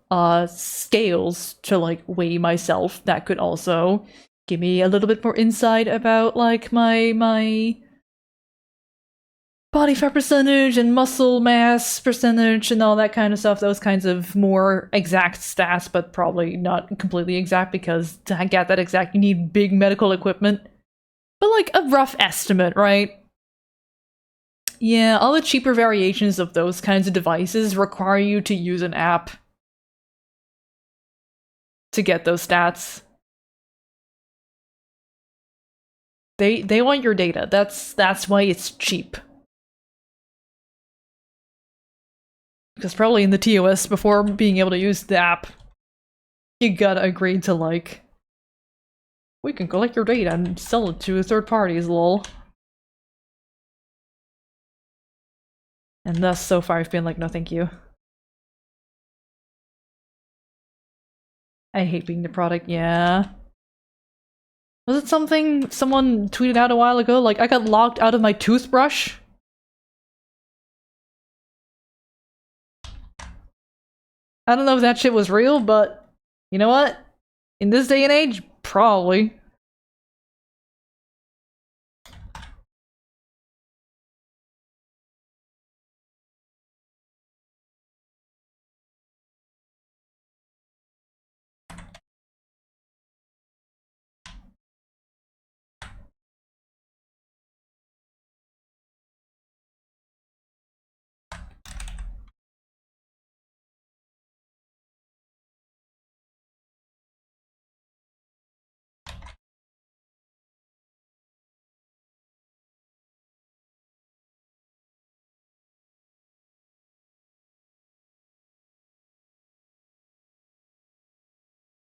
scales to like weigh myself that could also give me a little bit more insight about like my body fat percentage and muscle mass percentage and all that kind of stuff. Those kinds of more exact stats, but probably not completely exact because to get that exact you need big medical equipment. But like a rough estimate, right? Yeah, all the cheaper variations of those kinds of devices require you to use an app to get those stats. They want your data. That's why it's cheap. Because probably in the TOS, before being able to use the app, you gotta agree to like, we can collect your data and sell it to third parties, lol. And thus, so far, I've been like, no thank you. I hate being the product, yeah. Was it something someone tweeted out a while ago? Like, I got locked out of my toothbrush? I don't know if that shit was real, but you know what? In this day and age, probably.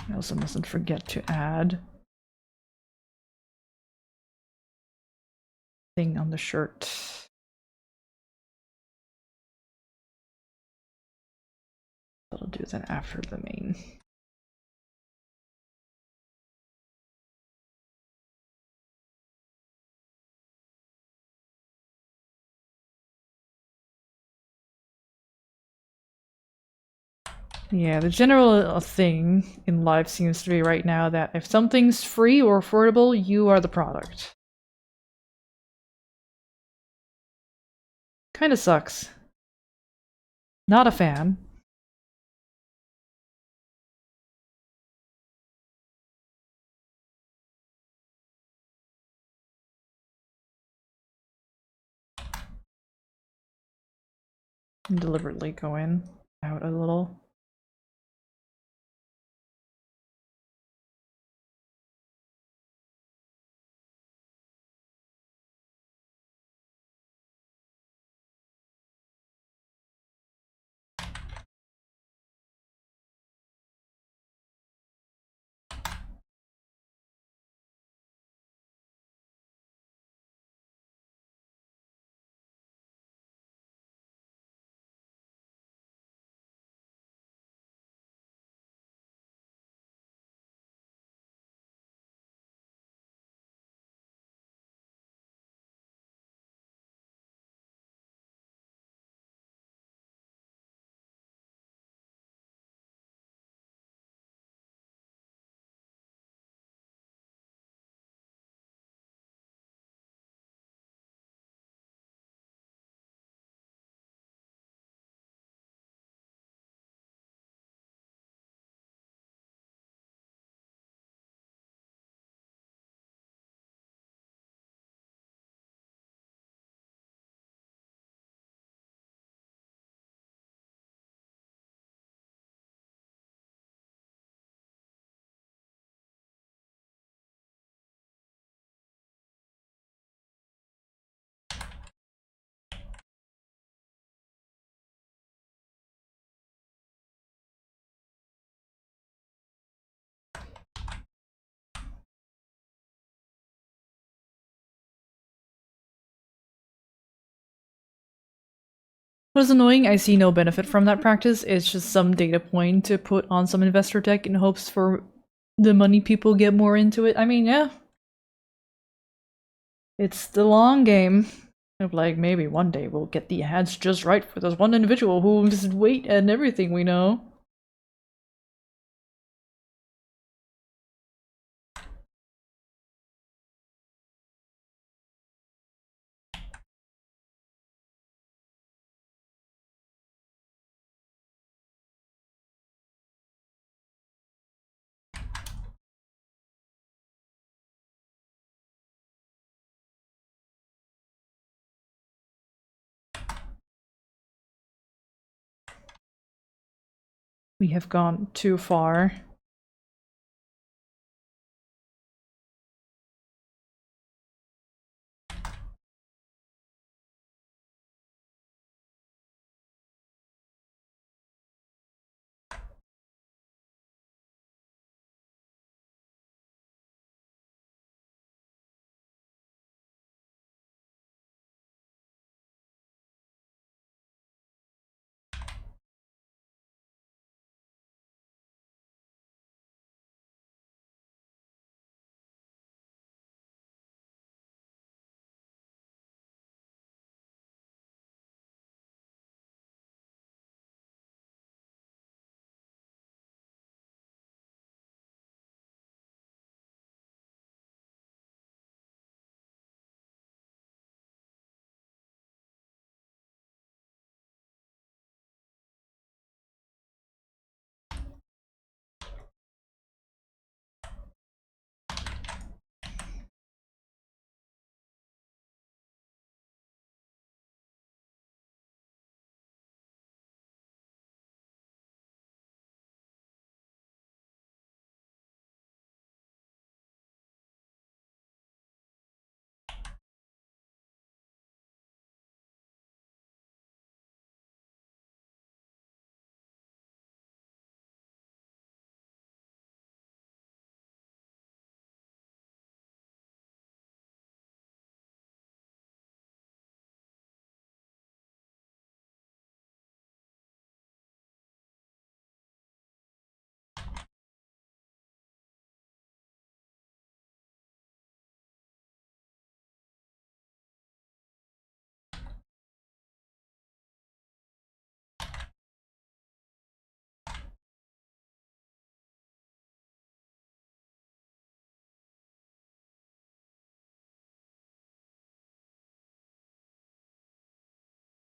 I also mustn't forget to add thing on the shirt. I'll do that after the main. Yeah, the general thing in life seems to be right now that if something's free or affordable, you are the product. Kinda sucks. Not a fan. Deliberately go in, out a little. What is annoying, I see no benefit from that practice. It's just some data point to put on some investor deck in hopes for the money people get more into it. I mean, yeah. It's the long game. Of like, maybe one day we'll get the ads just right for this one individual who's weight and everything we know. We have gone too far.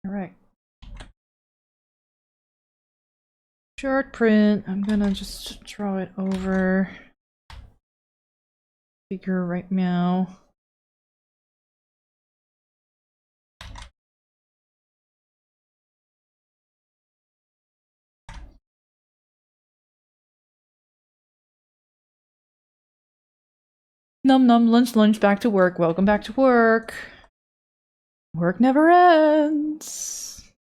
Alright. Short print. I'm gonna just draw it over. Figure right now. Num num, lunch lunch, back to work. Welcome back to work. Work never ends.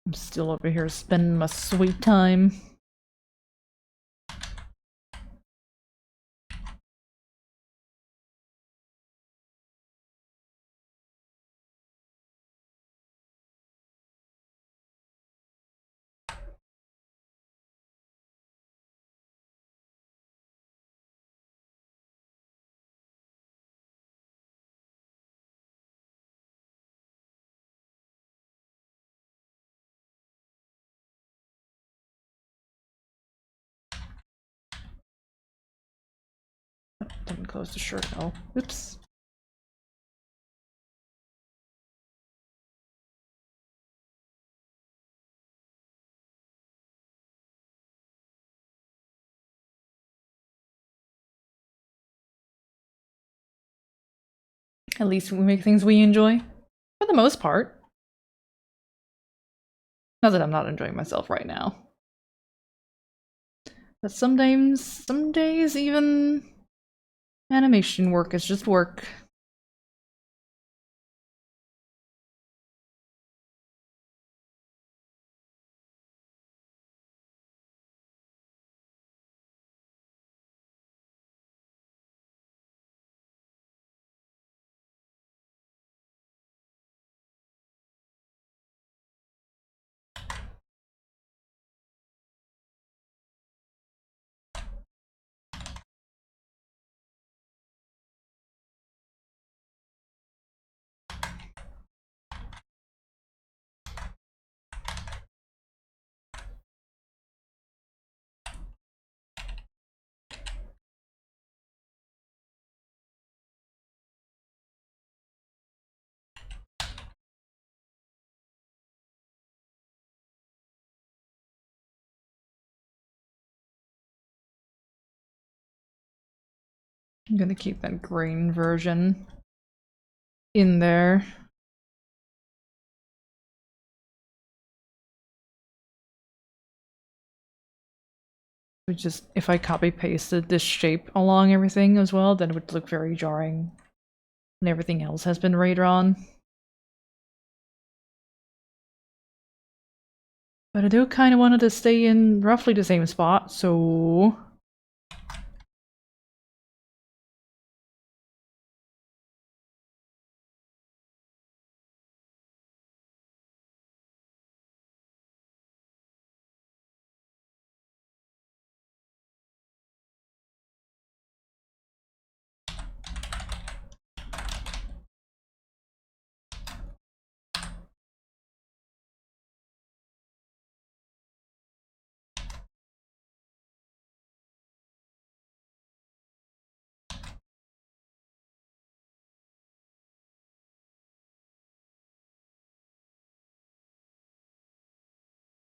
I'm still over here spending my sweet time. Didn't close the shirt, oh. Oops. At least we make things we enjoy. For the most part. Not that I'm not enjoying myself right now. But sometimes, some days even animation work is just work. I'm gonna keep that green version in there. Which is, if I copy pasted this shape along everything as well, then it would look very jarring. And everything else has been redrawn. But I do kind of wanted to stay in roughly the same spot, so...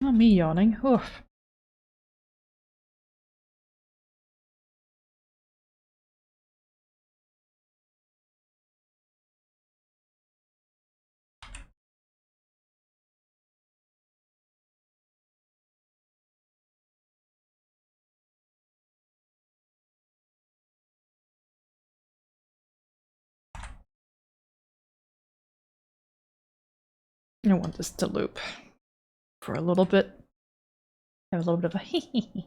Not me yawning. Oof. I want this to loop for a little bit. Have a little bit of a hee.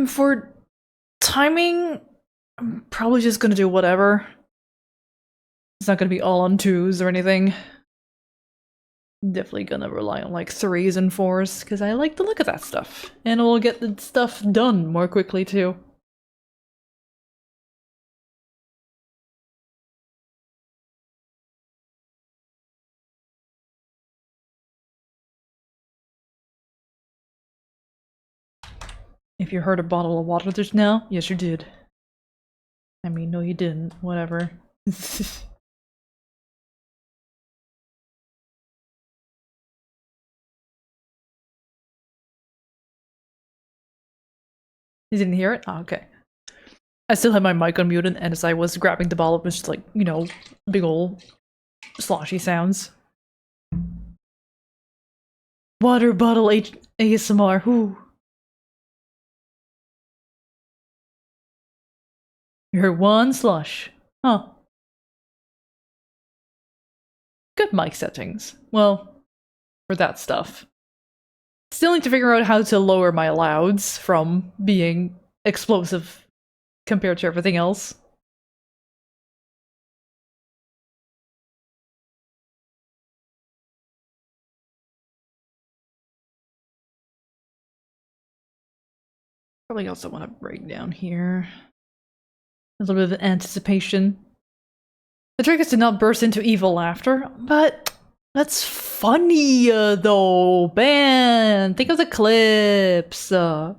For timing, I'm probably just gonna do whatever. It's not gonna be all on 2s or anything. Definitely gonna rely on like 3s and 4s, because I like the look of that stuff. And we'll get the stuff done more quickly too. If you heard a bottle of water just now, yes you did. I mean, no you didn't, whatever. You didn't hear it? Oh, okay. I still had my mic unmuted, and as I was grabbing the bottle, it was just like, you know, big ol' sloshy sounds. Water bottle ASMR, whoo. You heard one slush. Huh. Good mic settings. Well, for that stuff. Still need to figure out how to lower my louds from being explosive compared to everything else. Probably also want to break down here. A little bit of anticipation. The trick is to not burst into evil laughter, but that's funny though. Man, think of the clips. Yeah,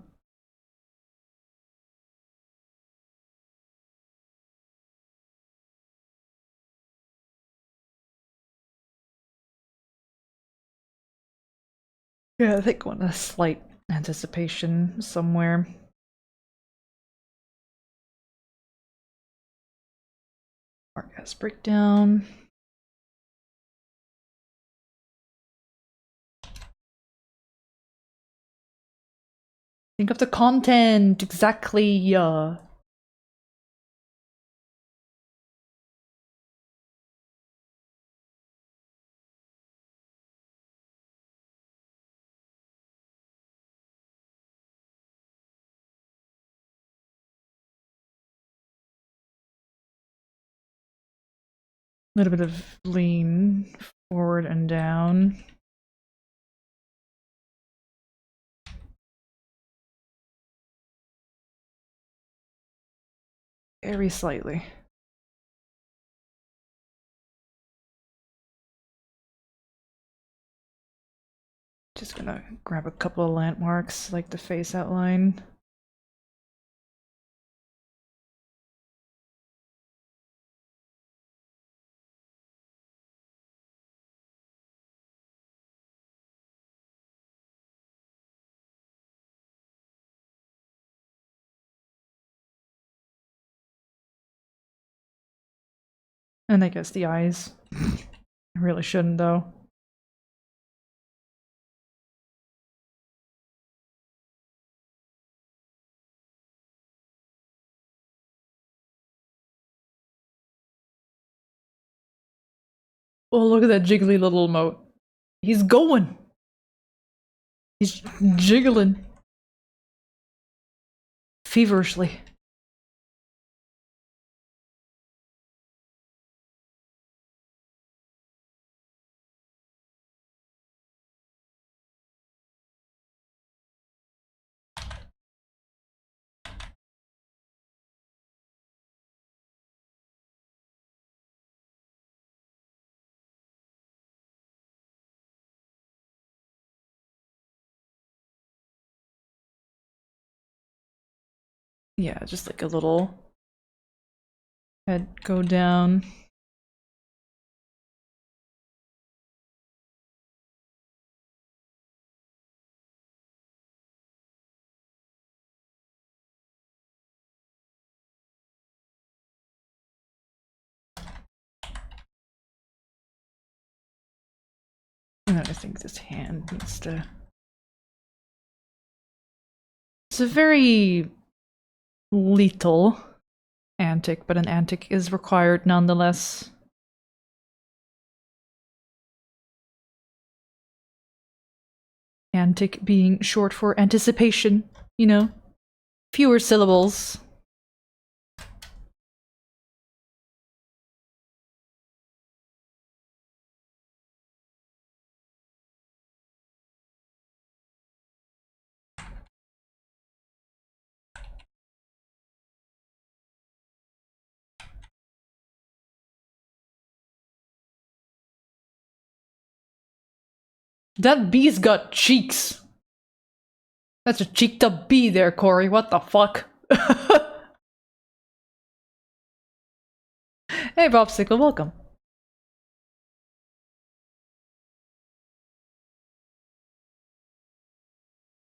I think I want a slight anticipation somewhere. Mark breakdown. Think of the content, exactly. A little bit of lean forward and down. Very slightly. just gonna grab a couple of landmarks, like the face outline. And I guess the eyes. I really shouldn't, though. Oh, look at that jiggly little emote. He's going! He's jiggling. Feverishly. Yeah, just like a little head go down. And then I think this hand needs to... It's a very lethal antic, but an antic is required nonetheless. Antic being short for anticipation, you know? Fewer syllables. That bee's got cheeks! That's a cheeked up bee there, Corey. What the fuck? Hey, Bobsicle, welcome.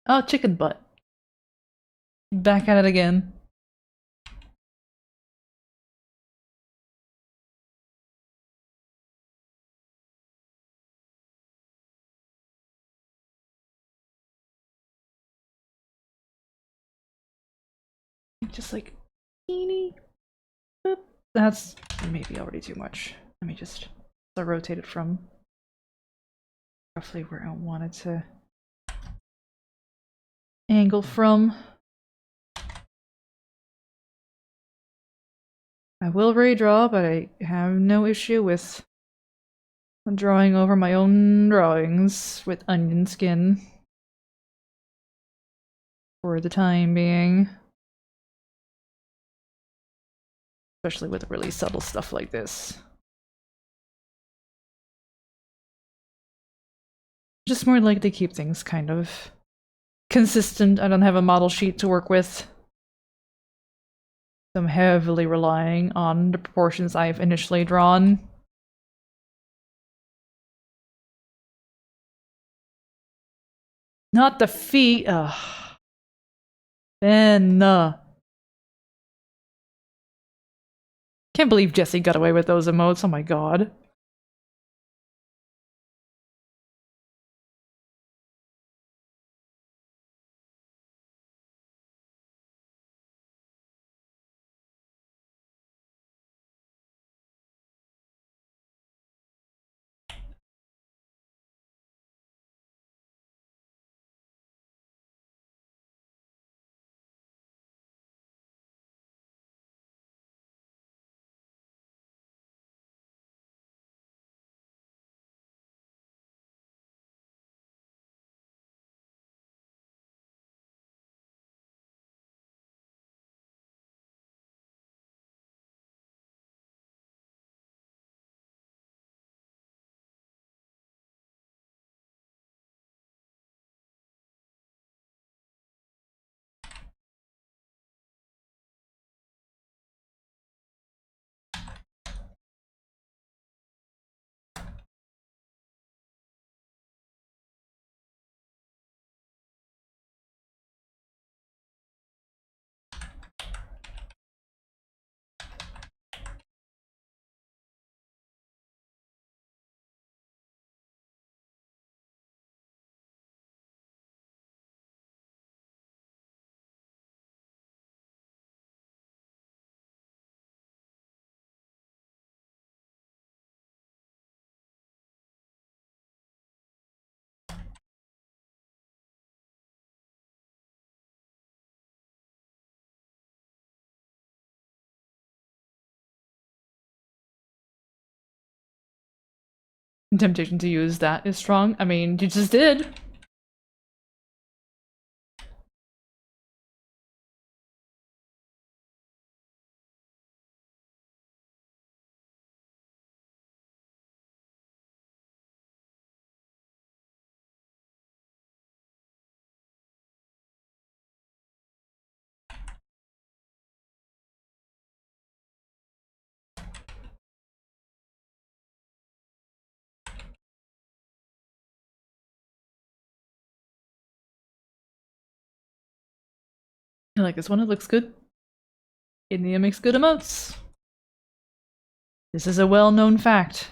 Oh, chicken butt. Back at it again. Just like teeny. Boop. That's maybe already too much. Let me just rotate it from roughly where I wanted to angle from. I will redraw, but I have no issue with drawing over my own drawings with onion skin for the time being. Especially with really subtle stuff like this. Just more like to keep things kind of consistent. I don't have a model sheet to work with. I'm heavily relying on the proportions I've initially drawn. Not the feet. Ugh. Ben. Can't believe Jesse got away with those emotes. Oh my god. temptation to use that is strong. I mean, you just did. I like this one, it looks good. India makes good emotes. This is a well-known fact.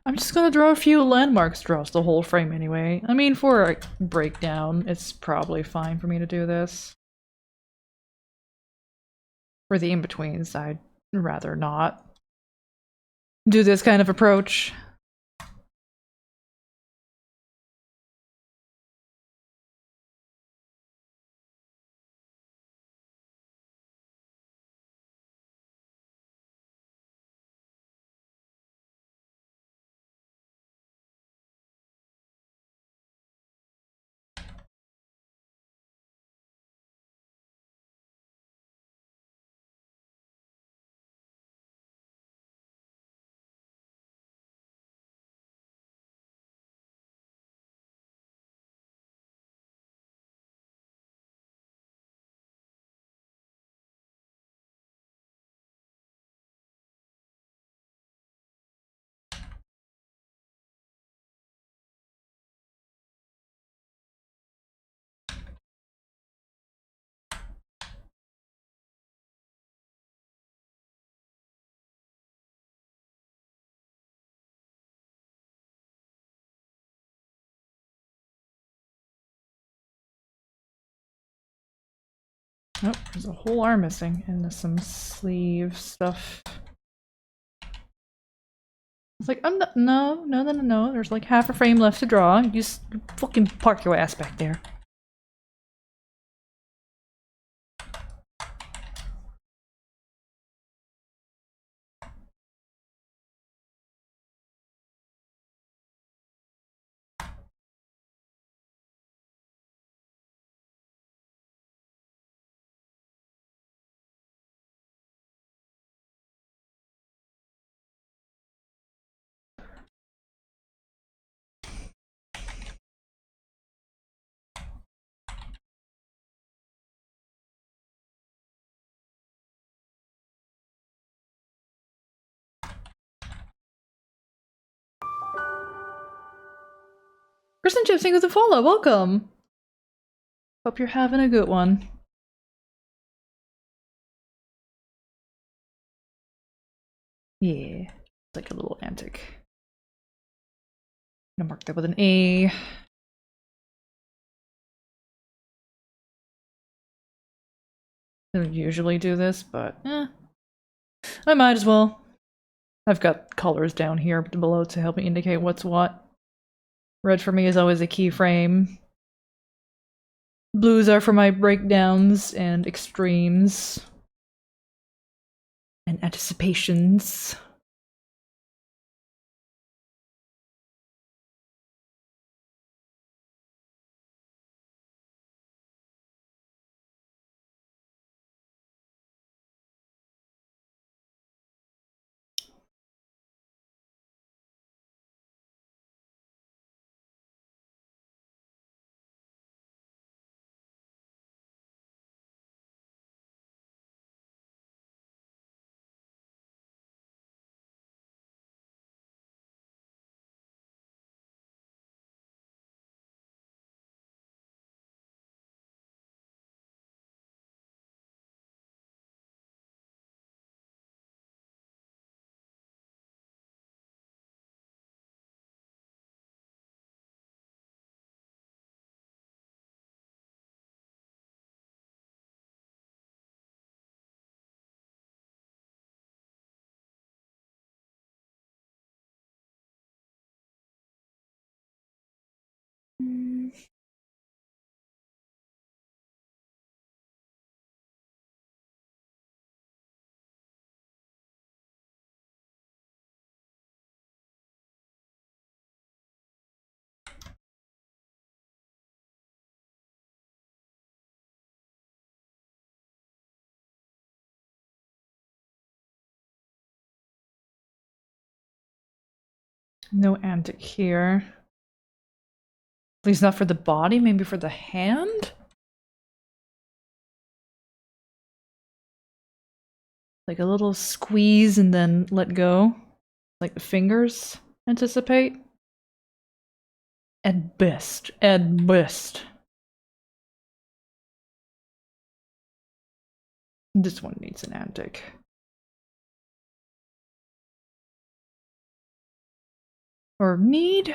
I'm just gonna draw a few landmarks across the whole frame anyway. I mean, for a breakdown, it's probably fine for me to do this. For the in-betweens, I'd rather not do this kind of approach. Oh, there's a whole arm missing and some sleeve stuff. It's like, I'm not- no. There's like half a frame left to draw. You just fucking park your ass back there. Kristen Chip, thank you for the follow. Welcome. Hope you're having a good one. Yeah, it's like a little antic. gonna mark that with an A. I don't usually do this, but I might as well. I've got colors down here below to help me indicate what's what. Red for me is always a keyframe. Blues are for my breakdowns and extremes. And anticipations. No antic here. At least not for the body, maybe for the hand? Like a little squeeze and then let go. Like the fingers anticipate. At best. At best. This one needs an antic. Or need?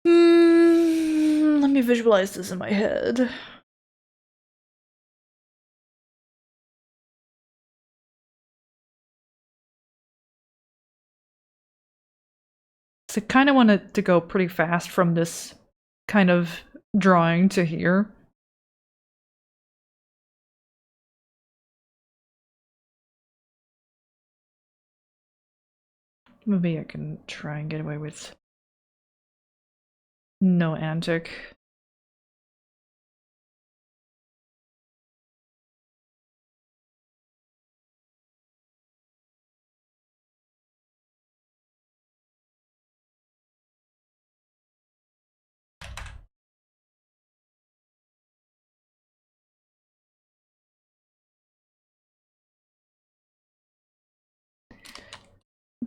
Let me visualize this in my head. So I kind of wanted to go pretty fast from this kind of drawing to here. Maybe I can try and get away with no antic.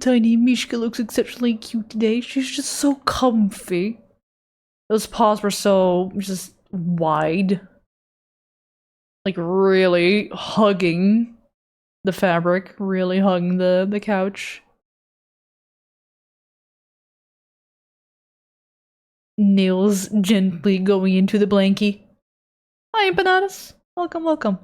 Tiny Mishka looks exceptionally cute today. She's just so comfy. Those paws were so just wide. Like really hugging the fabric, really hugging the couch. Nails gently going into the blankie. Hi, Bananas. Welcome, welcome.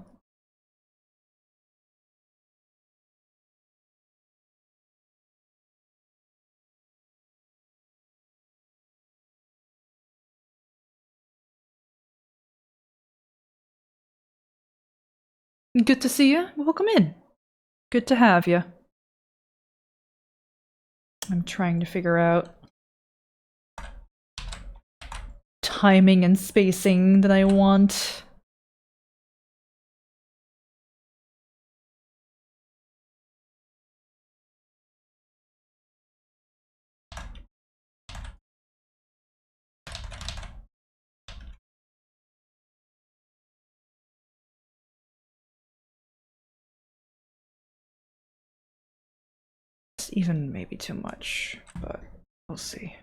Good to see you. Welcome in. Good to have you. I'm trying to figure out timing and spacing that I want. It's even maybe too much, but we'll see.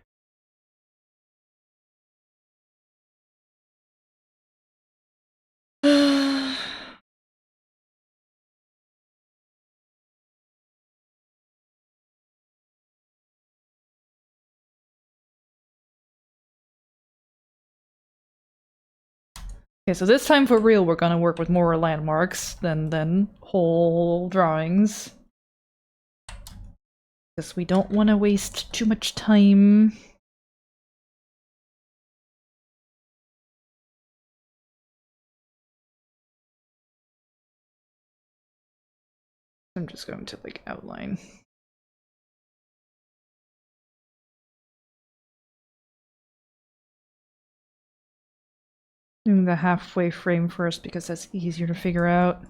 Okay, so this time for real, we're gonna work with more landmarks than whole drawings. Because we don't want to waste too much time. I'm just going to, like, outline. Doing the halfway frame first because that's easier to figure out.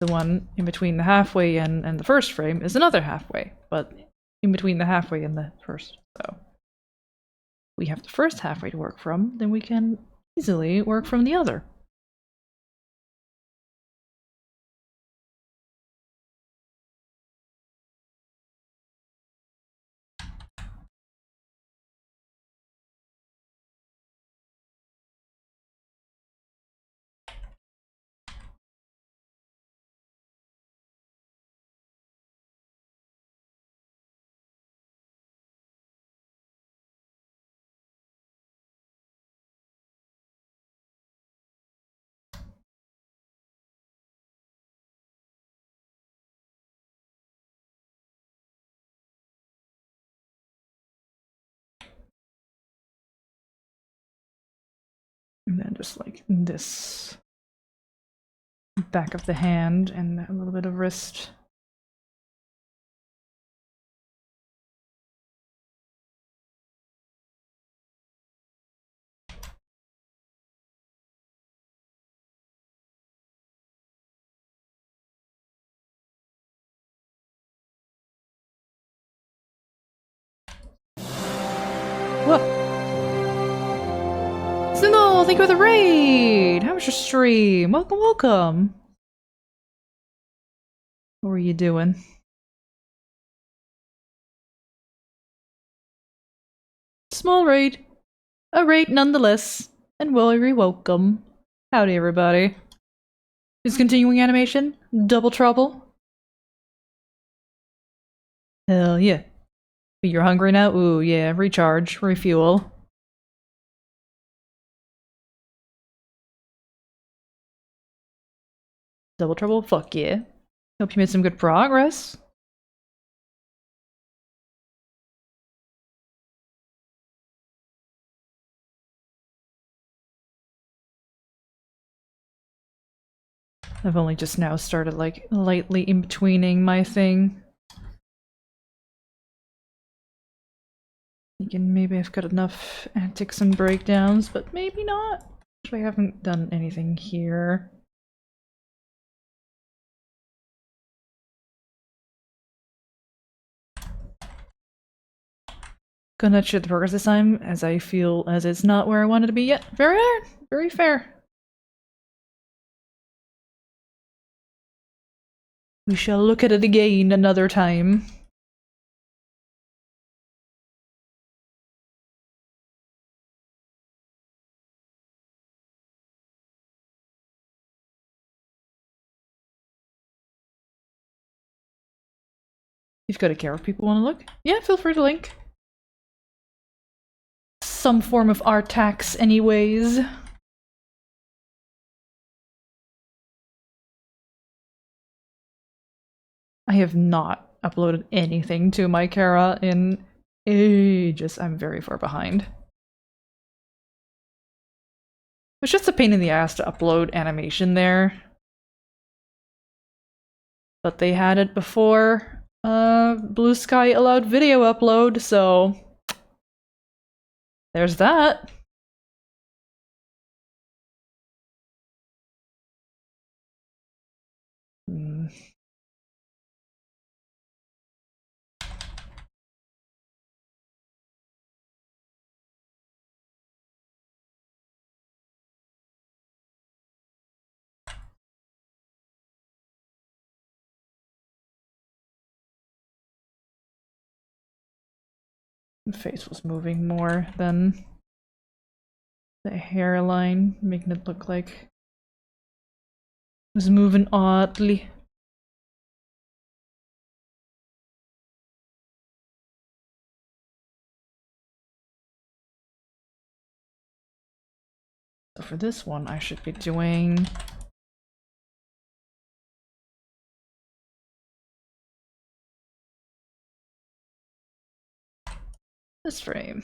The one in between the halfway and the first frame is another halfway, but in between the halfway and the first, so we have the first halfway to work from, then we can easily work from the other. And then just like this back of the hand and a little bit of wrist. Whoa! Single, thank you for the raid! How was your stream? Welcome, welcome! What were you doing? Small raid. A raid nonetheless. And very welcome. Howdy, everybody. Discontinuing animation? Double trouble? Hell yeah. But you're hungry now? Ooh, yeah. Recharge. Refuel. Double trouble? Fuck yeah. Hope you made some good progress. I've only just now started, like, lightly in-betweening my thing. Thinking maybe I've got enough antics and breakdowns, but maybe not. I haven't done anything here. Gonna check the progress this time, as I feel as it's not where I wanted to be yet. Very fair. Very fair. We shall look at it again another time. You've got a care if people want to look. Yeah, feel free to link. Some form of art tax anyways. I have not uploaded anything to my Kara in ages. I'm very far behind. It's just a pain in the ass to upload animation there. But they had it before Blue Sky allowed video upload, so there's that. The face was moving more than the hairline, making it look like it was moving oddly. The for this one, I should be doing... this frame.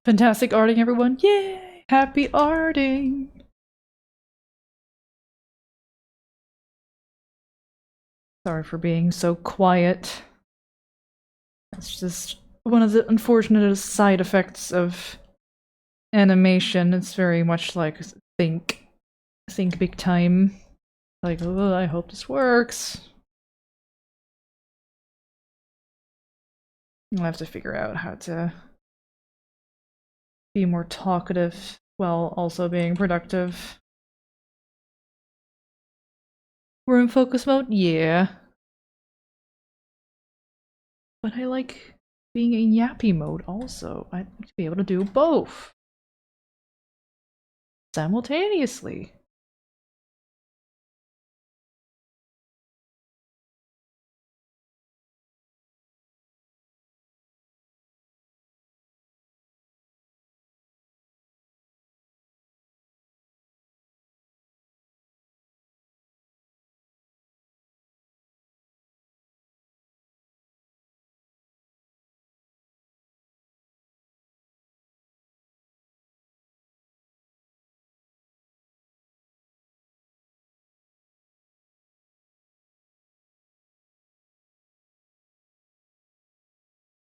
Fantastic arting, everyone. Yay! Happy arting! Sorry for being so quiet. It's just one of the unfortunate side effects of animation. It's very much like think big time. Like, oh, I hope this works. I'll have to figure out how to be more talkative while also being productive. We're in focus mode? Yeah. But I like being in yappy mode also. I'd like to be able to do both simultaneously.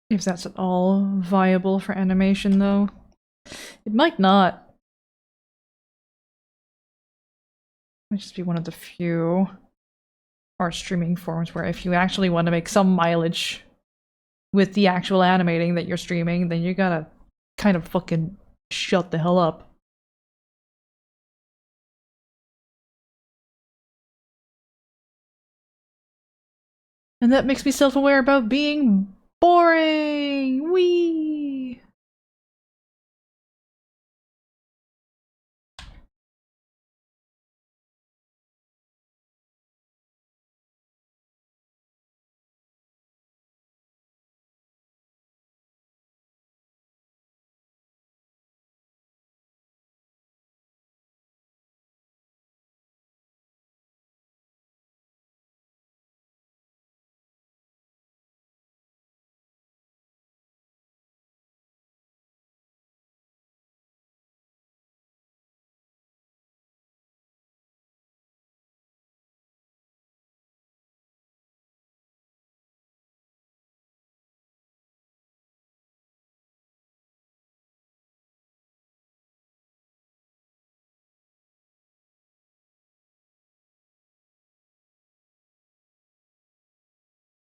If that's at all viable for animation, though. It might not. Might just be one of the few art streaming forms where if you actually want to make some mileage with the actual animating that you're streaming, then you gotta kind of fucking shut the hell up. And that makes me self-aware about being boring! Whee!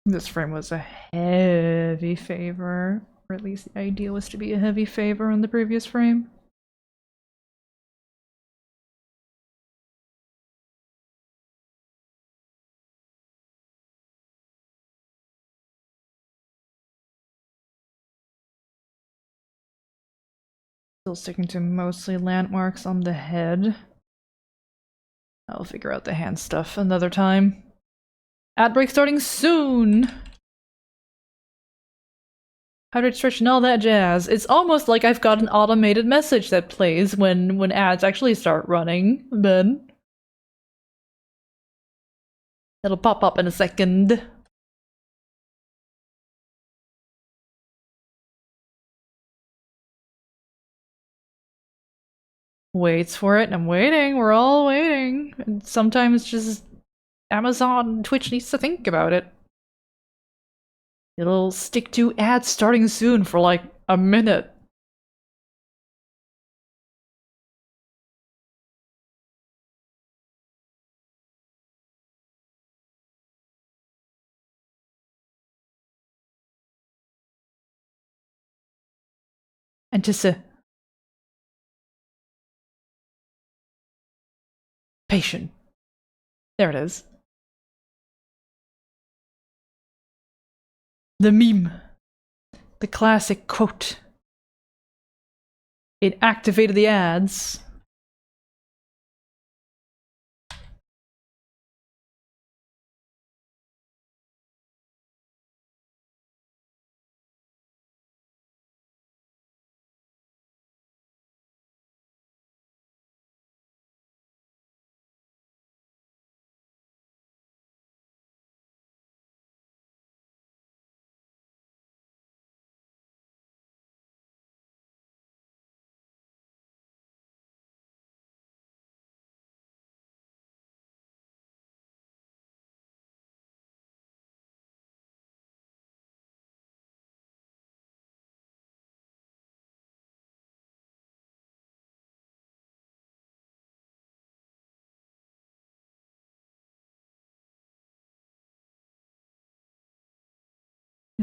This frame was a heavy favor, or at least the idea was to be a heavy favor on the previous frame. Still sticking to mostly landmarks on the head. I'll figure out the hand stuff another time. Ad break starting soon! Hydrate, stretch, and all that jazz. It's almost like I've got an automated message that plays when ads actually start running, then. It'll pop up in a second. Waits for it, and I'm waiting. We're all waiting. And sometimes just Amazon and Twitch needs to think about it. It'll stick to ads starting soon for like a minute. Anticipation. There it is. The meme. The classic quote. It activated the ads.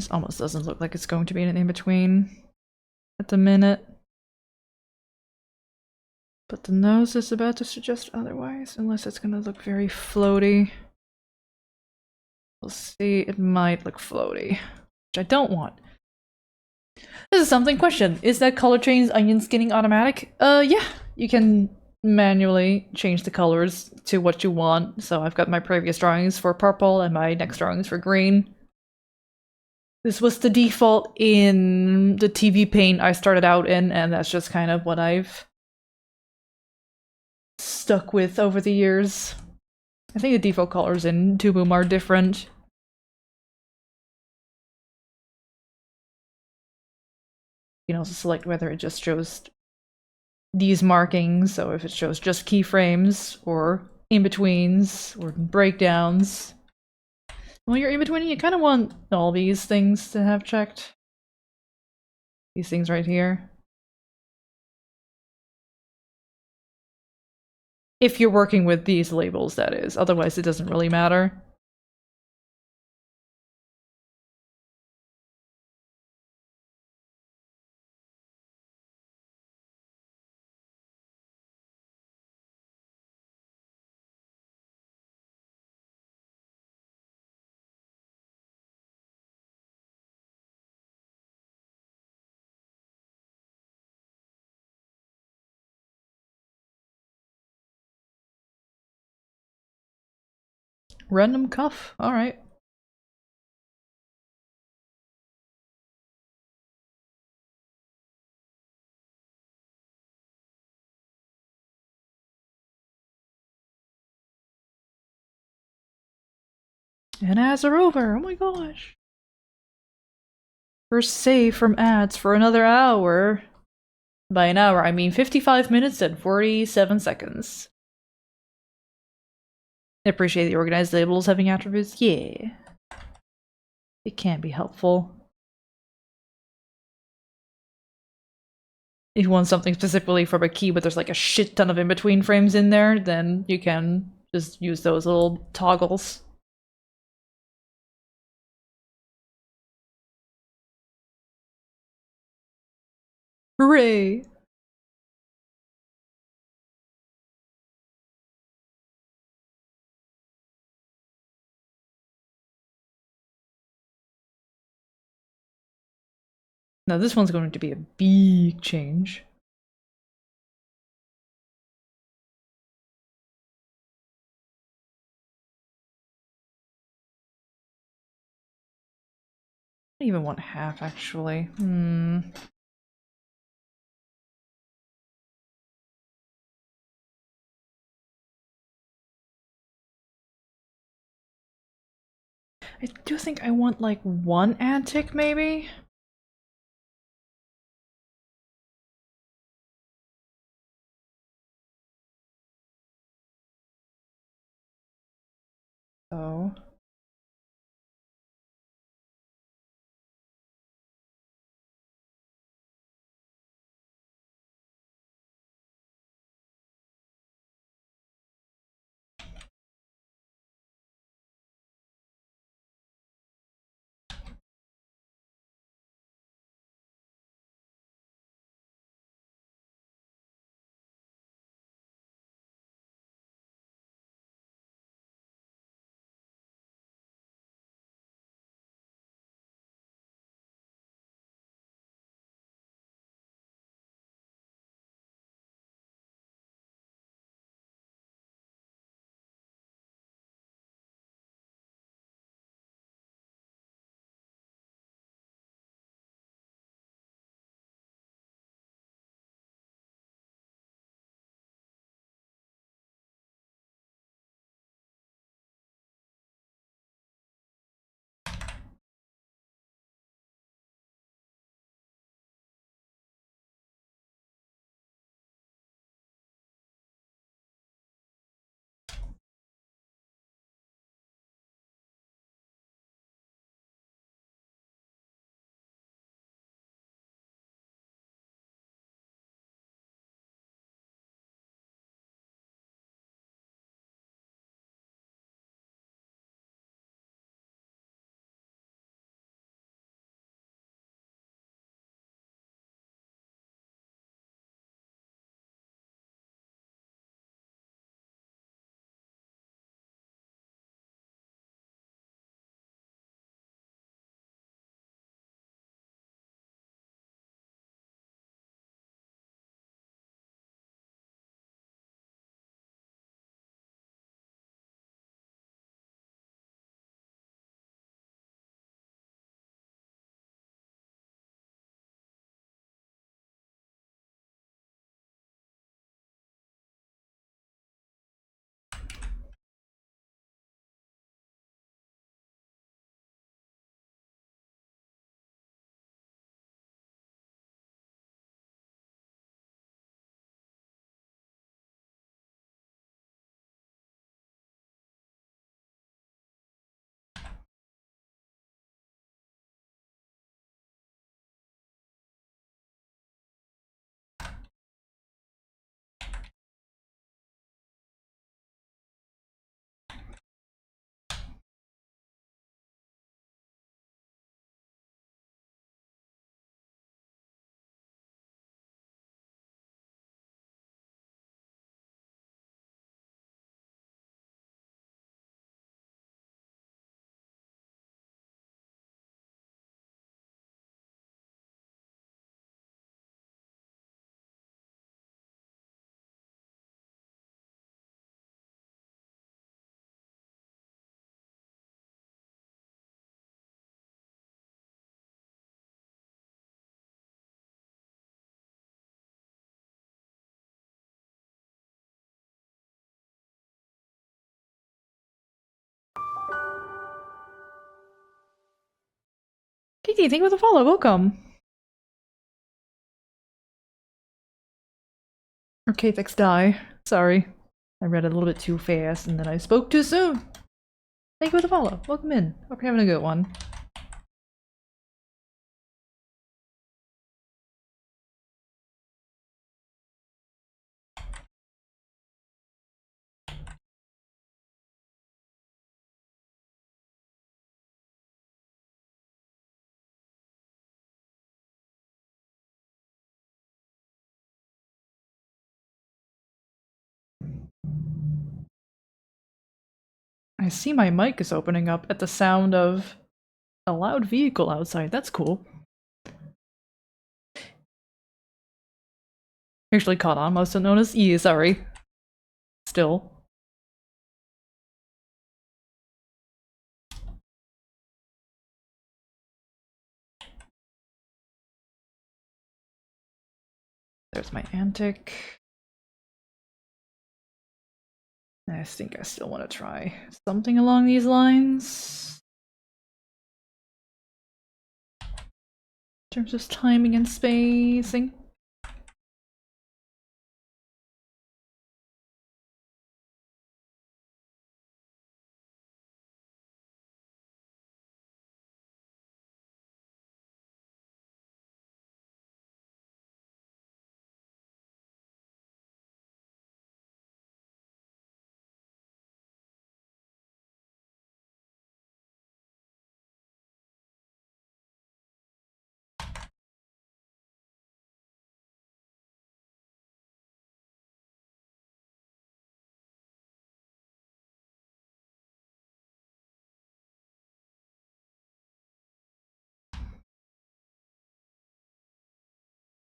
This almost doesn't look like it's going to be an in-between at the minute. But the nose is about to suggest otherwise, unless it's gonna look very floaty. We'll see, it might look floaty, which I don't want. This is something question. Is that color change onion skinning automatic? Yeah. You can manually change the colors to what you want. So I've got my previous drawings for purple and my next drawings for green. This was the default in the TV paint I started out in, and that's just kind of what I've stuck with over the years. I think the default colors in Tuboom are different. You can also select whether it just shows these markings, so if it shows just keyframes, or in-betweens, or breakdowns. When you're in-betweening, you kind of want all these things to have checked. These things right here. If you're working with these labels, that is. Otherwise, it doesn't really matter. Random cuff? Alright. And ads are over! Oh my gosh! First save from ads for another hour. By an hour, I mean 55 minutes and 47 seconds. I appreciate the organized labels having attributes. Yeah. It can be helpful. If you want something specifically from a key, but there's like a shit ton of in-between frames in there, then you can just use those little toggles. Hooray! Now this one's going to be a big change. I don't even want half, actually. I do think I want, like, one ad tick, maybe? Oh. Kiki, thank you for the follow. Welcome. Or Kfix die. Sorry. I read it a little bit too fast and then I spoke too soon. Thank you for the follow. Welcome in. Hope you're having a good one. I see my mic is opening up at the sound of a loud vehicle outside. That's cool. Actually caught on, must have noticed. Yeah, sorry. Still. There's my antic. I think I still want to try something along these lines. In terms of timing and spacing.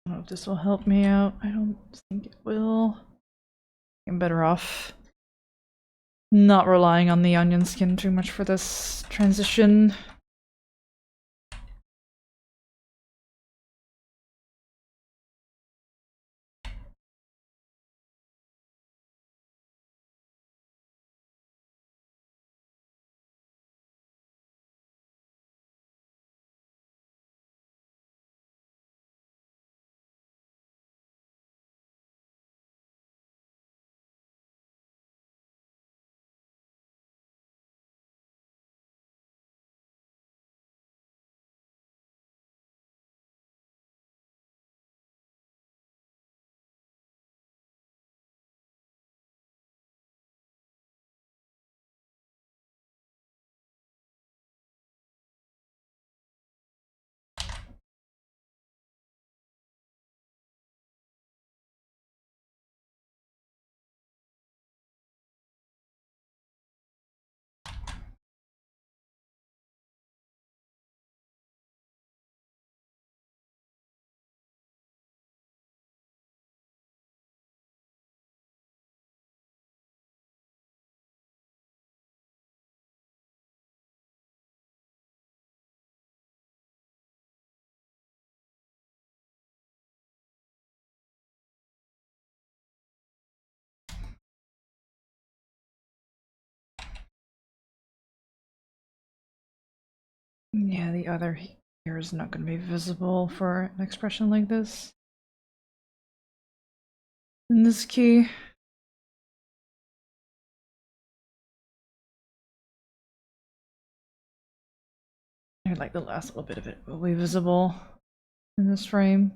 I don't know if this will help me out. I don't think it will. I'm better off not relying on the onion skin too much for this transition. Yeah, the other here is not going to be visible for an expression like this. In this key. I like the last little bit of it will be visible in this frame.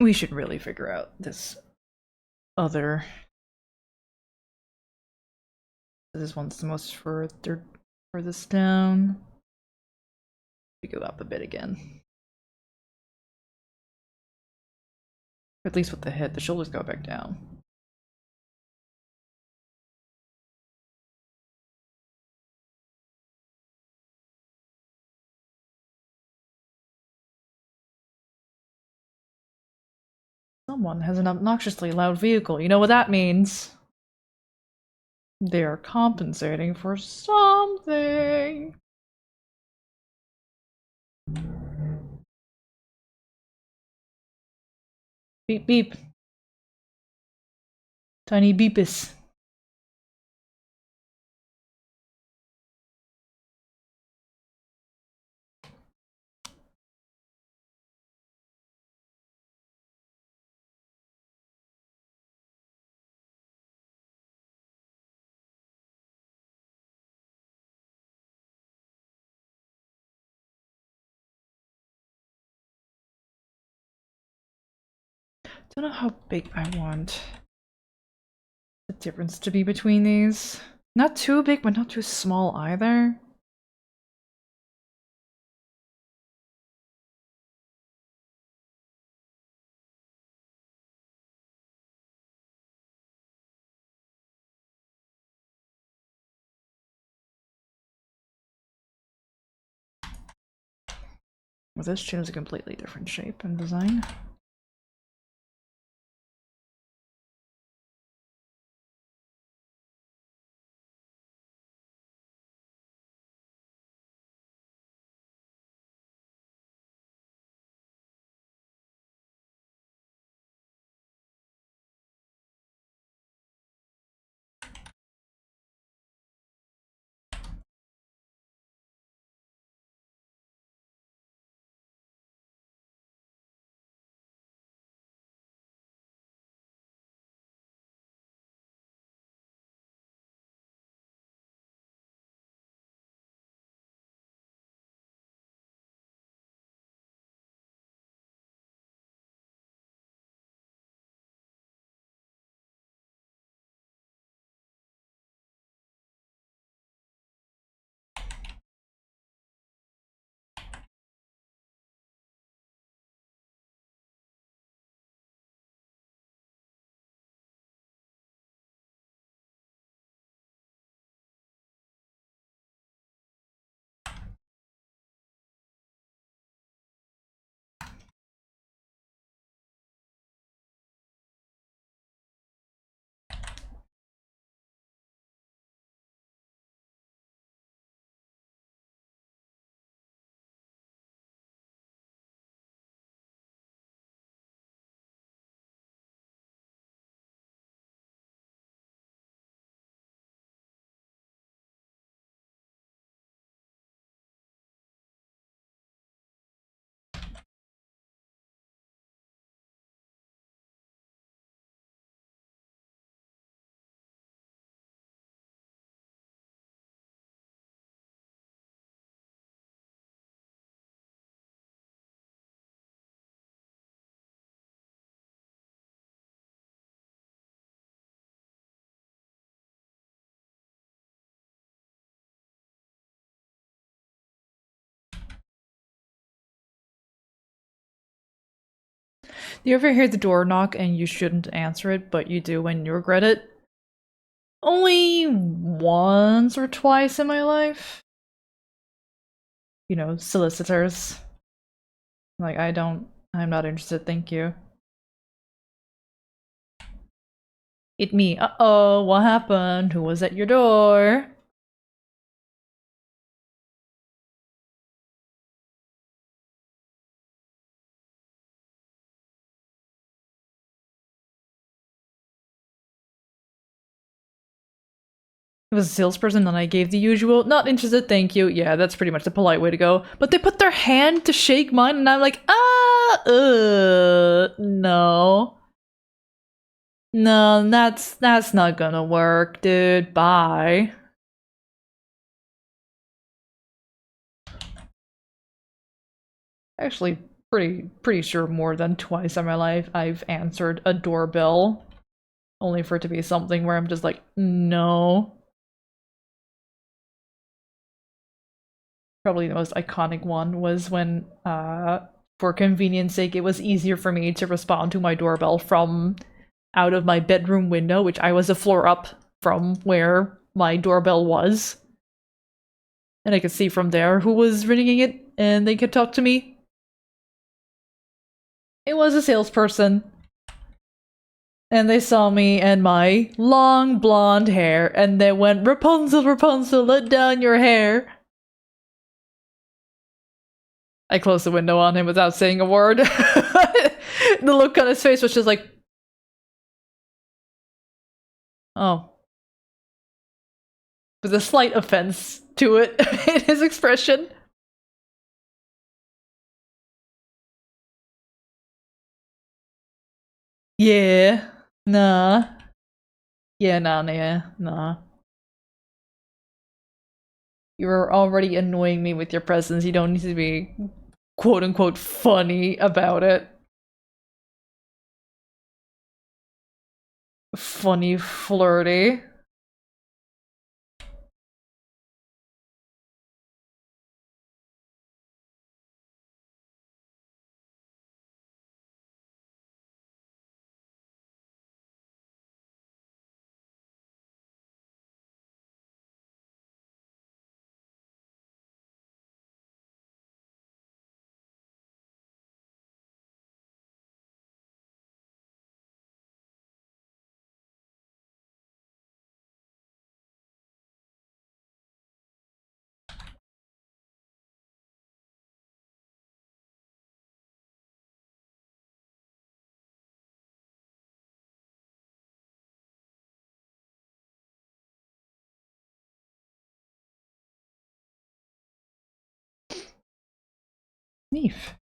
We should really figure out this other... This one's the most furthest down. We go up a bit again. At least with the head, the shoulders go back down. Someone has an obnoxiously loud vehicle. You know what that means? They are compensating for something. Beep beep. Tiny beepus. Don't know how big I want the difference to be between these. Not too big, but not too small either. Well, this chin is a completely different shape and design. Do you ever hear the door knock and you shouldn't answer it, but you do when you regret it? Only once or twice in my life. You know, solicitors. Like, I'm not interested, thank you. It me. Uh-oh, what happened? Who was at your door? It was a salesperson and I gave the usual, not interested, thank you. Yeah, that's pretty much the polite way to go. But they put their hand to shake mine and I'm like, no. No, that's not gonna work, dude. Bye. Actually pretty sure more than twice in my life I've answered a doorbell, only for it to be something where I'm just like, no. Probably the most iconic one was when, for convenience sake, it was easier for me to respond to my doorbell from out of my bedroom window, which I was a floor up from where my doorbell was. And I could see from there who was ringing it, and they could talk to me. It was a salesperson. And they saw me and my long blonde hair, and they went, "Rapunzel, Rapunzel, let down your hair." I closed the window on him without saying a word. The look on his face was just like, oh. With a slight offense to it in his expression. Yeah. Nah. Yeah, nah. You're already annoying me with your presence. You don't need to be quote-unquote funny about it. Funny, flirty. Neef.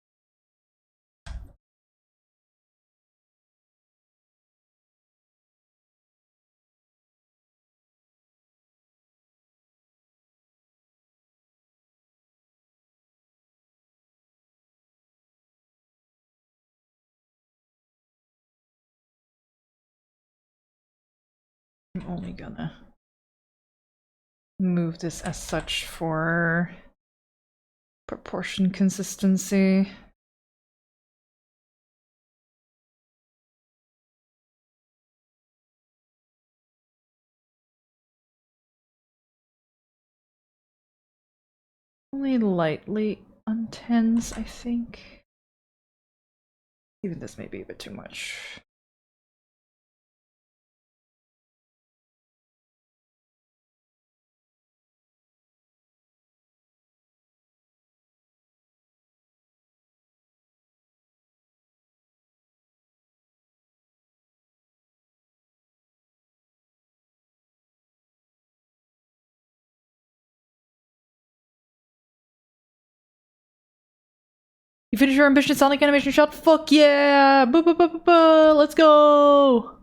I'm only gonna move this as such for proportion consistency. Only lightly untense, I think. Even this may be a bit too much. You finish your ambitious Sonic animation shot? Fuck yeah! Boo boo boo boo boo! Let's go!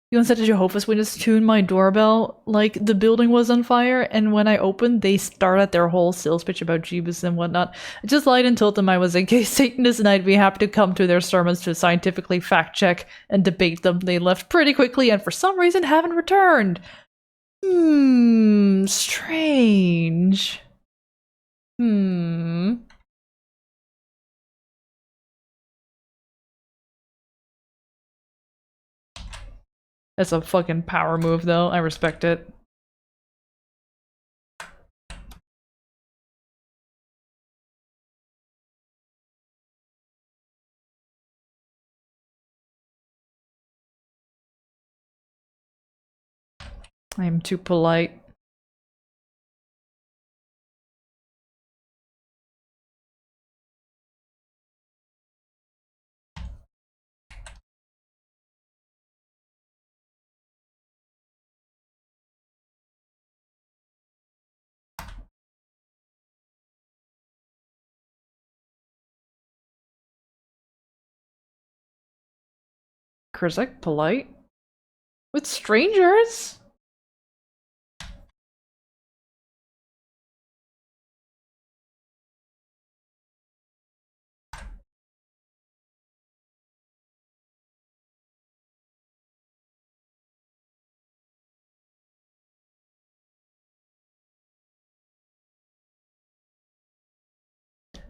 You once said to Jehovah's Witness tune my doorbell like the building was on fire, and when I opened, they started their whole sales pitch about Jeebus and whatnot. I just lied and told them I was a gay Satanist and I'd be happy to come to their sermons to scientifically fact check and debate them. They left pretty quickly and for some reason haven't returned. Strange. That's a fucking power move, though. I respect it. I am too polite. Curzec, polite? With strangers?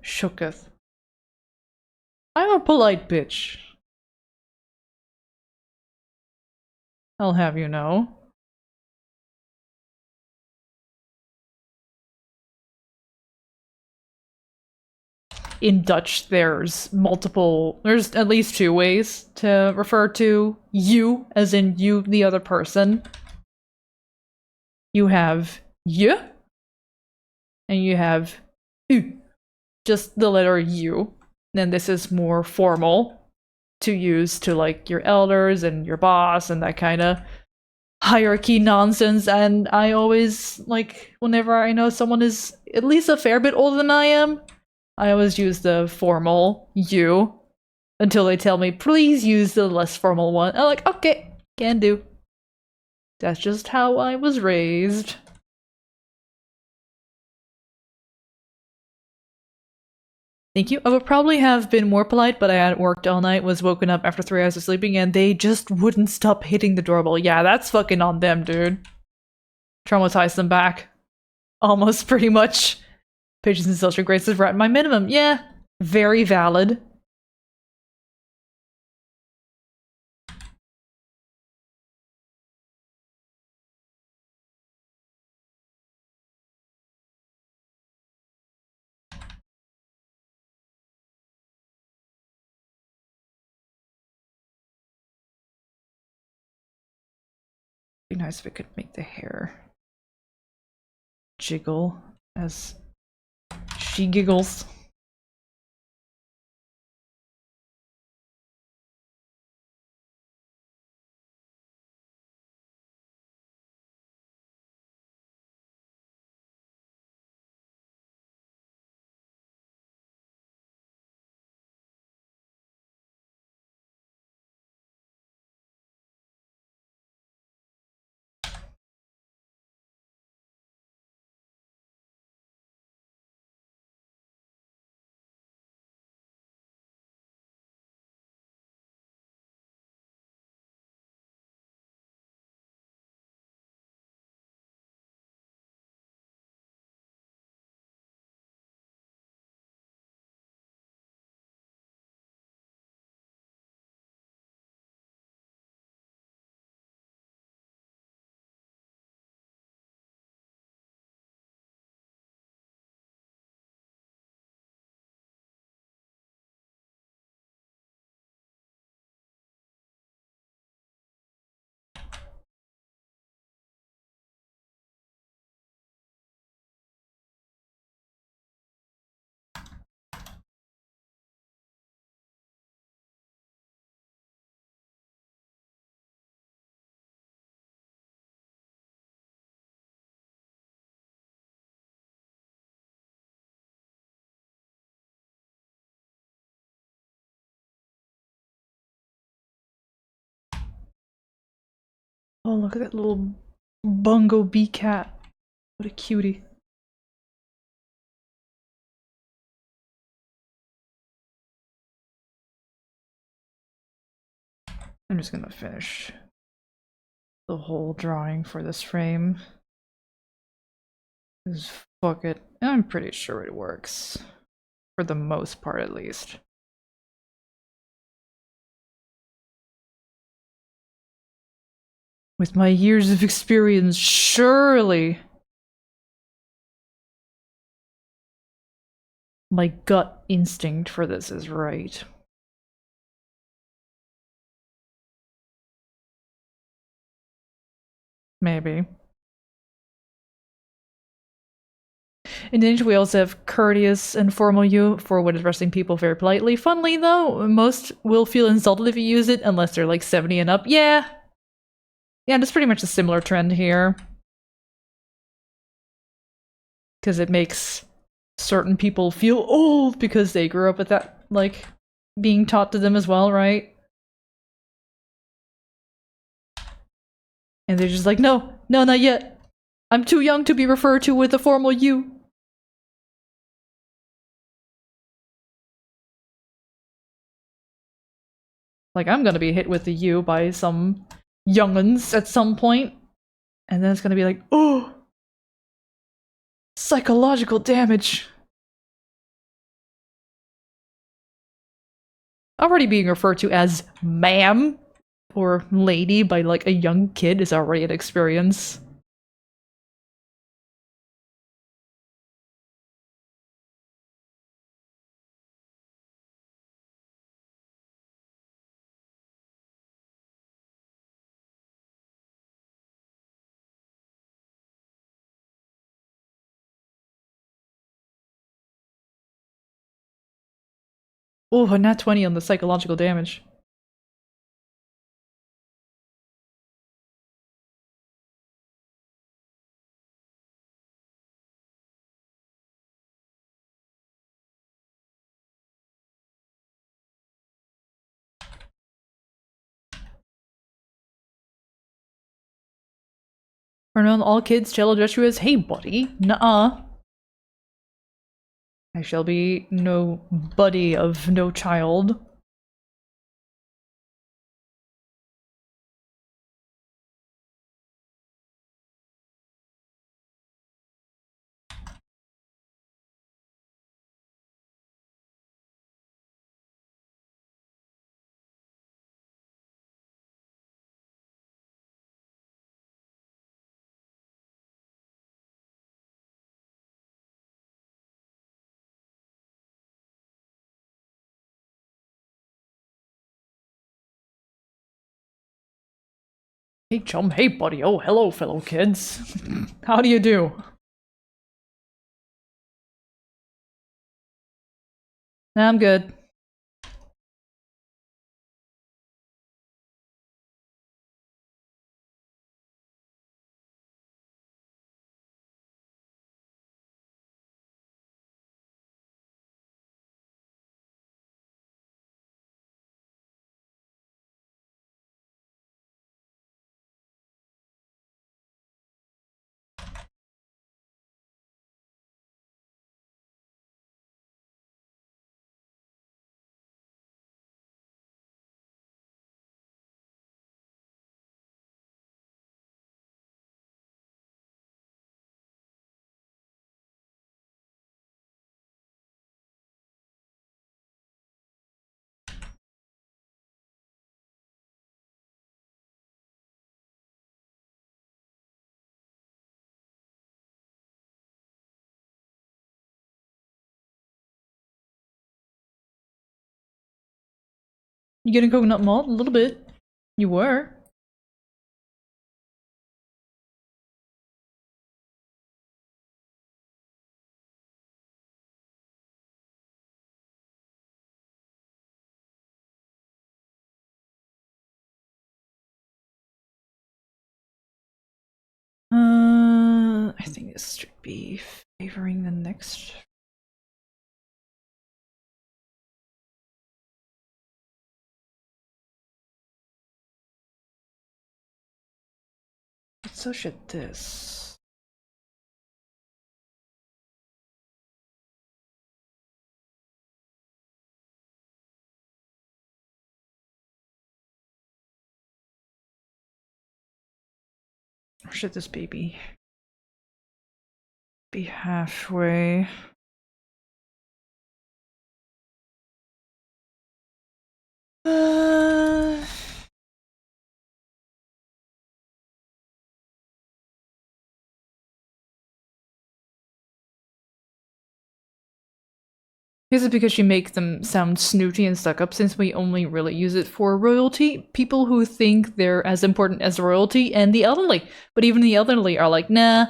shooketh. I'm a polite bitch. I'll have you know. In Dutch, there's at least two ways to refer to you, as in you, the other person. You have je, and you have u, just the letter u. Then this is more formal to use to like your elders and your boss and that kind of hierarchy nonsense. And I always, like, whenever I know someone is at least a fair bit older than I am, I always use the formal you until they tell me, please use the less formal one. I'm like, okay, can do. That's just how I was raised. Thank you. I would probably have been more polite, but I had worked all night, was woken up after 3 hours of sleeping, and they just wouldn't stop hitting the doorbell. Yeah, that's fucking on them, dude. Traumatized them back. Almost, pretty much. Patience and social graces were at my minimum. Yeah, very valid. Be nice if it could make the hair jiggle as she giggles. Oh, look at that little bungo bee cat. What a cutie. I'm just gonna finish the whole drawing for this frame. Because fuck it. I'm pretty sure it works. For the most part, at least. With my years of experience, surely my gut instinct for this is right. Maybe. In Danish, we also have courteous and formal you for when addressing people very politely. Funnily, though, most will feel insulted if you use it, unless they're like 70 and up. Yeah. Yeah, that's pretty much a similar trend here. Because it makes certain people feel old because they grew up with that, like, being taught to them as well, right? And they're just like, no, no, not yet. I'm too young to be referred to with a formal you. Like, I'm gonna be hit with the you by some younguns at some point, and then it's gonna be like, oh, psychological damage. Already being referred to as ma'am or lady by like a young kid is already an experience. Oh, a nat 20 on the psychological damage. Turn on all kids, Jello gesture is, hey buddy, nuh-uh. I shall be no buddy of no child. Hey chum, hey buddy, oh hello fellow kids. How do you do? I'm good. You getting coconut malt? A little bit. You were. I think this should be favoring the next. So should this. Or should this baby be halfway? Is it because you make them sound snooty and stuck up since we only really use it for royalty? People who think they're as important as royalty and the elderly. But even the elderly are like, nah.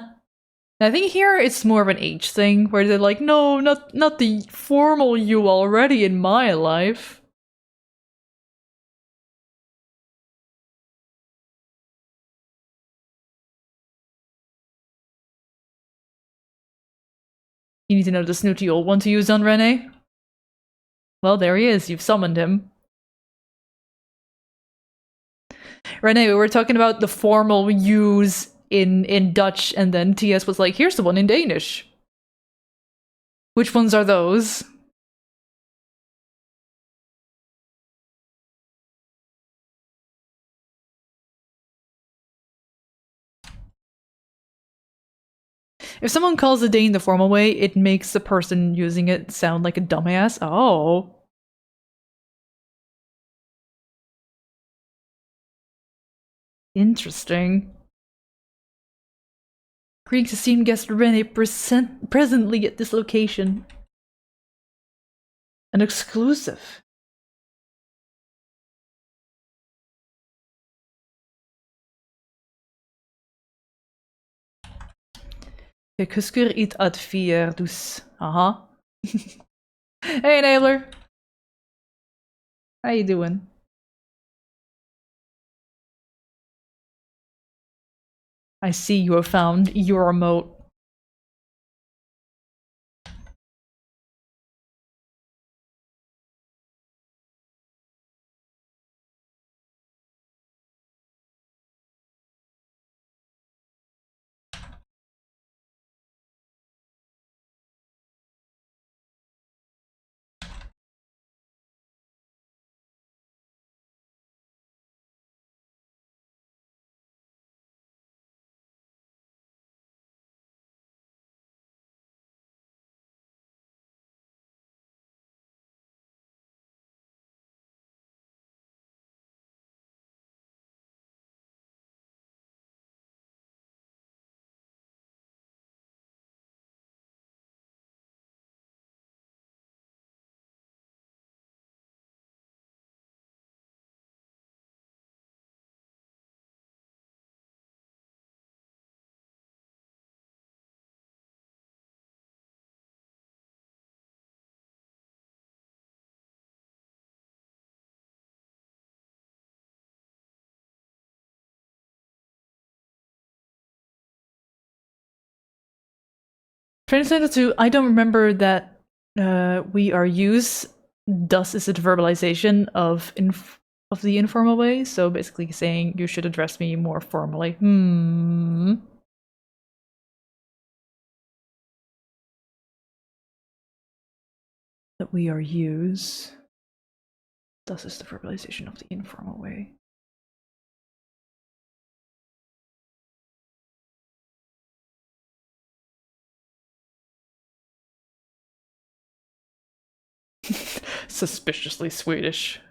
I think here it's more of an age thing where they're like, no, not the formal you already in my life. You need to know the snooty old one to use on Rene? Well, there he is. You've summoned him. Rene, we were talking about the formal use in Dutch, and then TS was like, here's the one in Danish. Which ones are those? If someone calls a Dane the formal way, it makes the person using it sound like a dumbass. Oh. Interesting. Greek esteemed guest Rene presently at this location. An exclusive. De kusker iets uit 4, dus aha. Hey Nailer. How you doing? I see you have found your remote. Translated to, I don't remember that we are use, thus is it verbalization of the informal way, so basically saying you should address me more formally. That we are use, thus is the verbalization of the informal way. Suspiciously Swedish.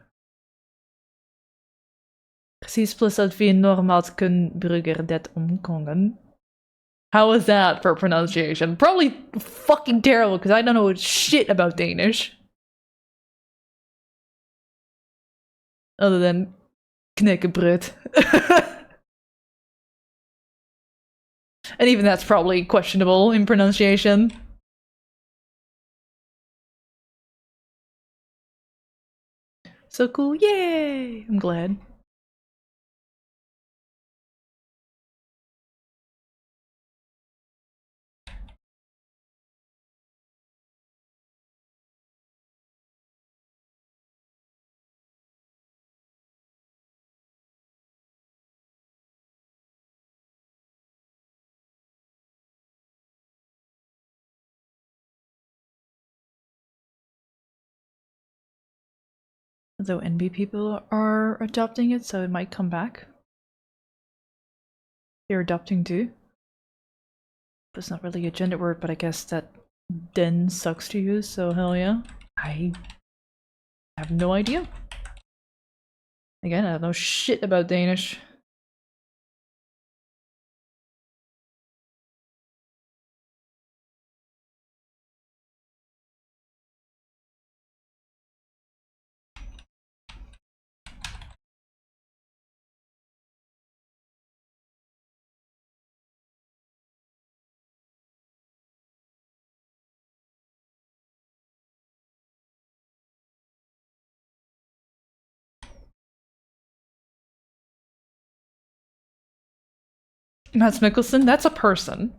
Precies plus dat vi normalt kun brugger det omkongen. How was that for pronunciation? Probably fucking terrible because I don't know shit about Danish. Other than knekkebrut. And even that's probably questionable in pronunciation. So cool, yay! I'm glad. Though NB people are adopting it, so it might come back. They're adopting too. That's not really a gender word, but I guess that den sucks to use, so hell yeah. I have no idea. Again, I know shit about Danish. Mads Mikkelsen, that's a person.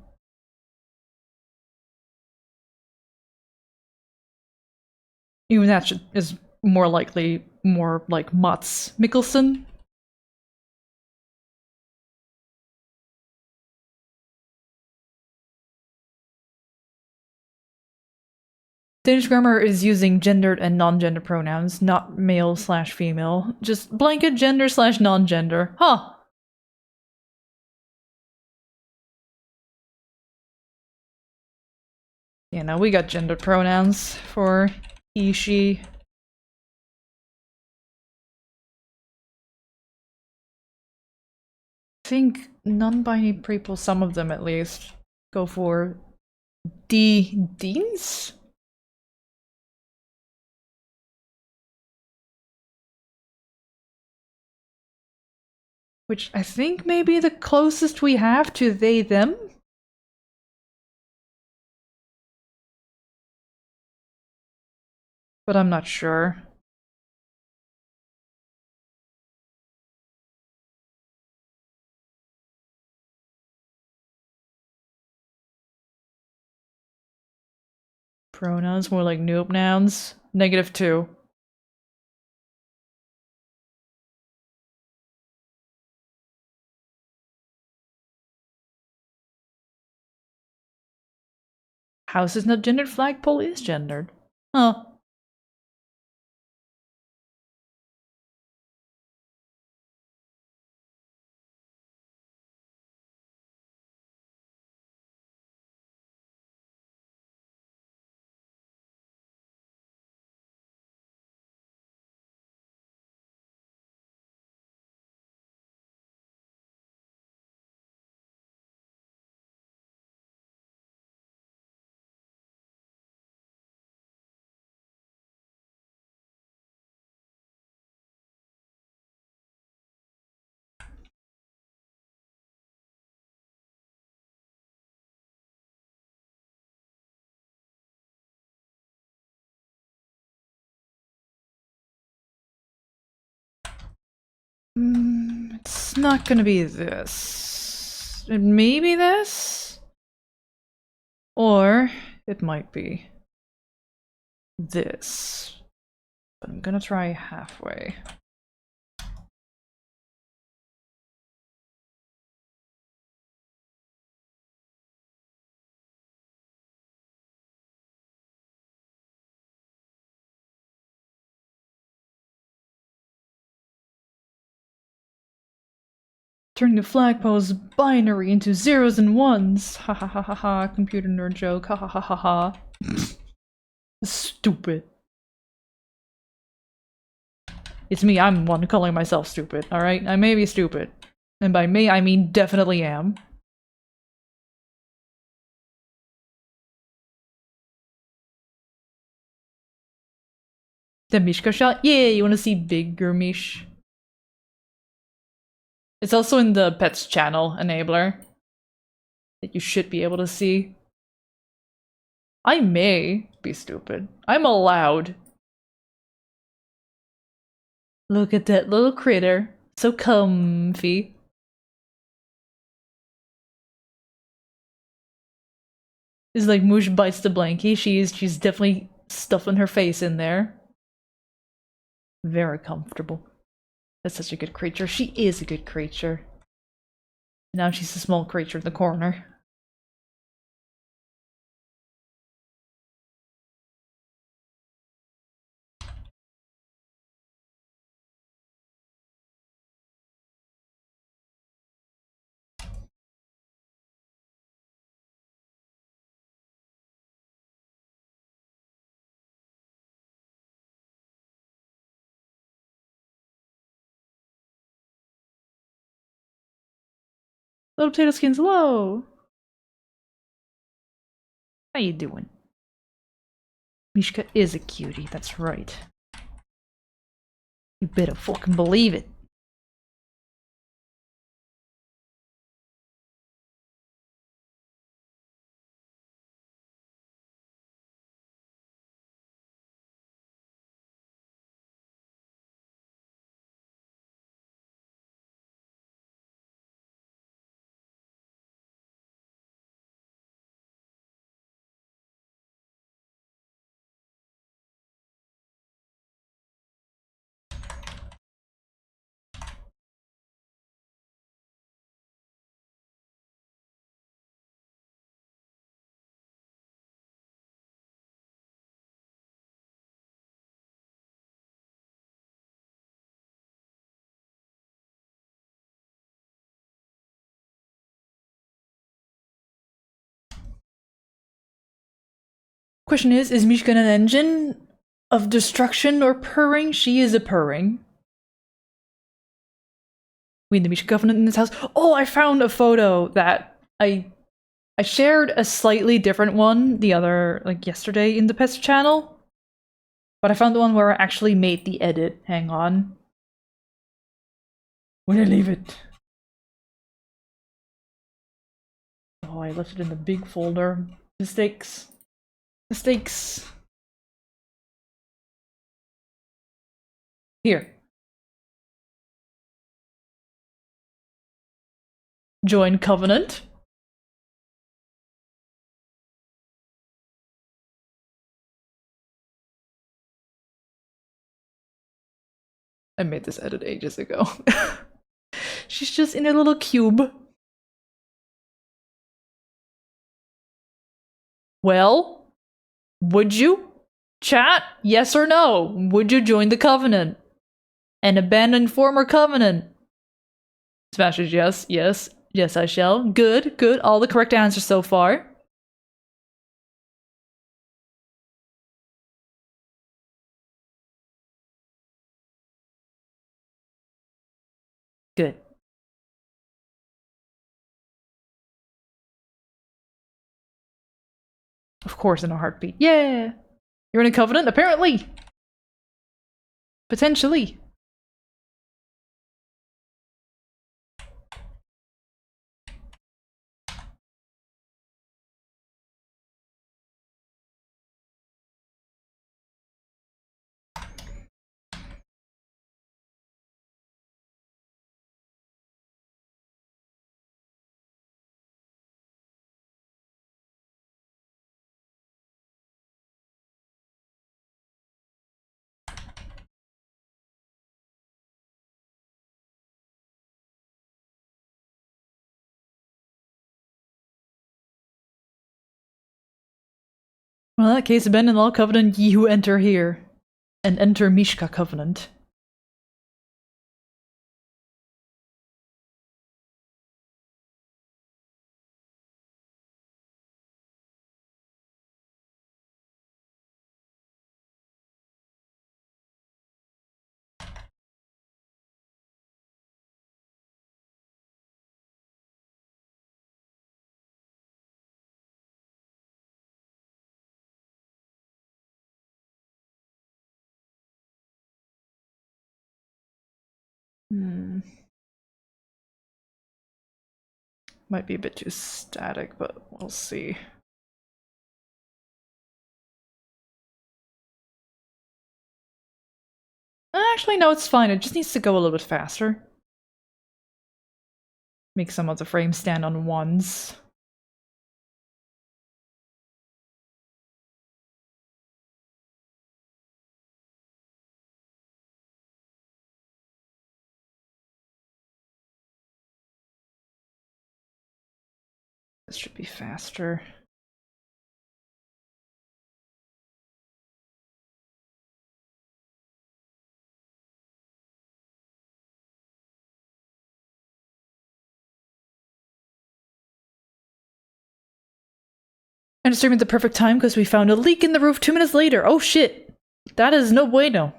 Even that is more likely more like Mats Mikkelsen. Danish grammar is using gendered and non-gender pronouns, not male/female. Just blanket gender/non-gender. Huh. Yeah, now we got gendered pronouns for he, she. think non-binary people, some of them at least, go for Deans? Which I think may be the closest we have to they, them. But I'm not sure. Pronouns, more like nope nouns. -2. House is not gendered, flagpole is gendered. Huh. It's not gonna be this. It may be this? Or it might be this. But I'm gonna try halfway. Turning the flagpole's binary into zeros and ones. Ha ha ha ha ha. Computer nerd joke. Ha ha ha ha ha. Stupid. It's me, I'm one calling myself stupid, alright? I may be stupid. And by me, I mean definitely am. The Mishka shot? Yeah, you wanna see bigger Mish? It's also in the Pets channel enabler that you should be able to see. I may be stupid. I'm allowed. Look at that little critter. So comfy. It's like Moosh bites the blankie. She's definitely stuffing her face in there. Very comfortable. That's such a good creature. She is a good creature. Now she's a small creature in the corner. Little potato skins, hello! How you doing? Mishka is a cutie, that's right. You better fucking believe it. Question is Mishka an engine of destruction or purring? She is a purring. We in the Misha Covenant in this house. Oh, I found a photo that I shared a slightly different one the other, like yesterday in the Pest channel. But I found the one where I actually made the edit. Hang on. Where did I leave it? Oh, I left it in the big folder. Mistakes. Mistakes. Here. Join Covenant. I made this edit ages ago. She's just in a little cube. Well, would you? Chat? Yes or no? Would you join the Covenant? And abandon former Covenant? Smashes yes, yes, yes I shall. Good, good. All the correct answers so far. Good. Of course, in a heartbeat. Yeah! You're in a Covenant, apparently! Potentially. Well, in that case, abandon all Covenant, ye who enter here. And enter Mishka Covenant. Might be a bit too static, but we'll see. Actually, no, it's fine. It just needs to go a little bit faster. Make some of the frames stand on ones. This should be faster. And it's streaming at the perfect time because we found a leak in the roof 2 minutes later. Oh shit! That is no bueno.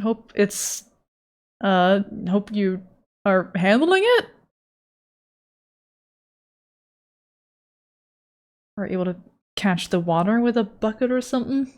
Hope it's... hope you are handling it? Or able to catch the water with a bucket or something?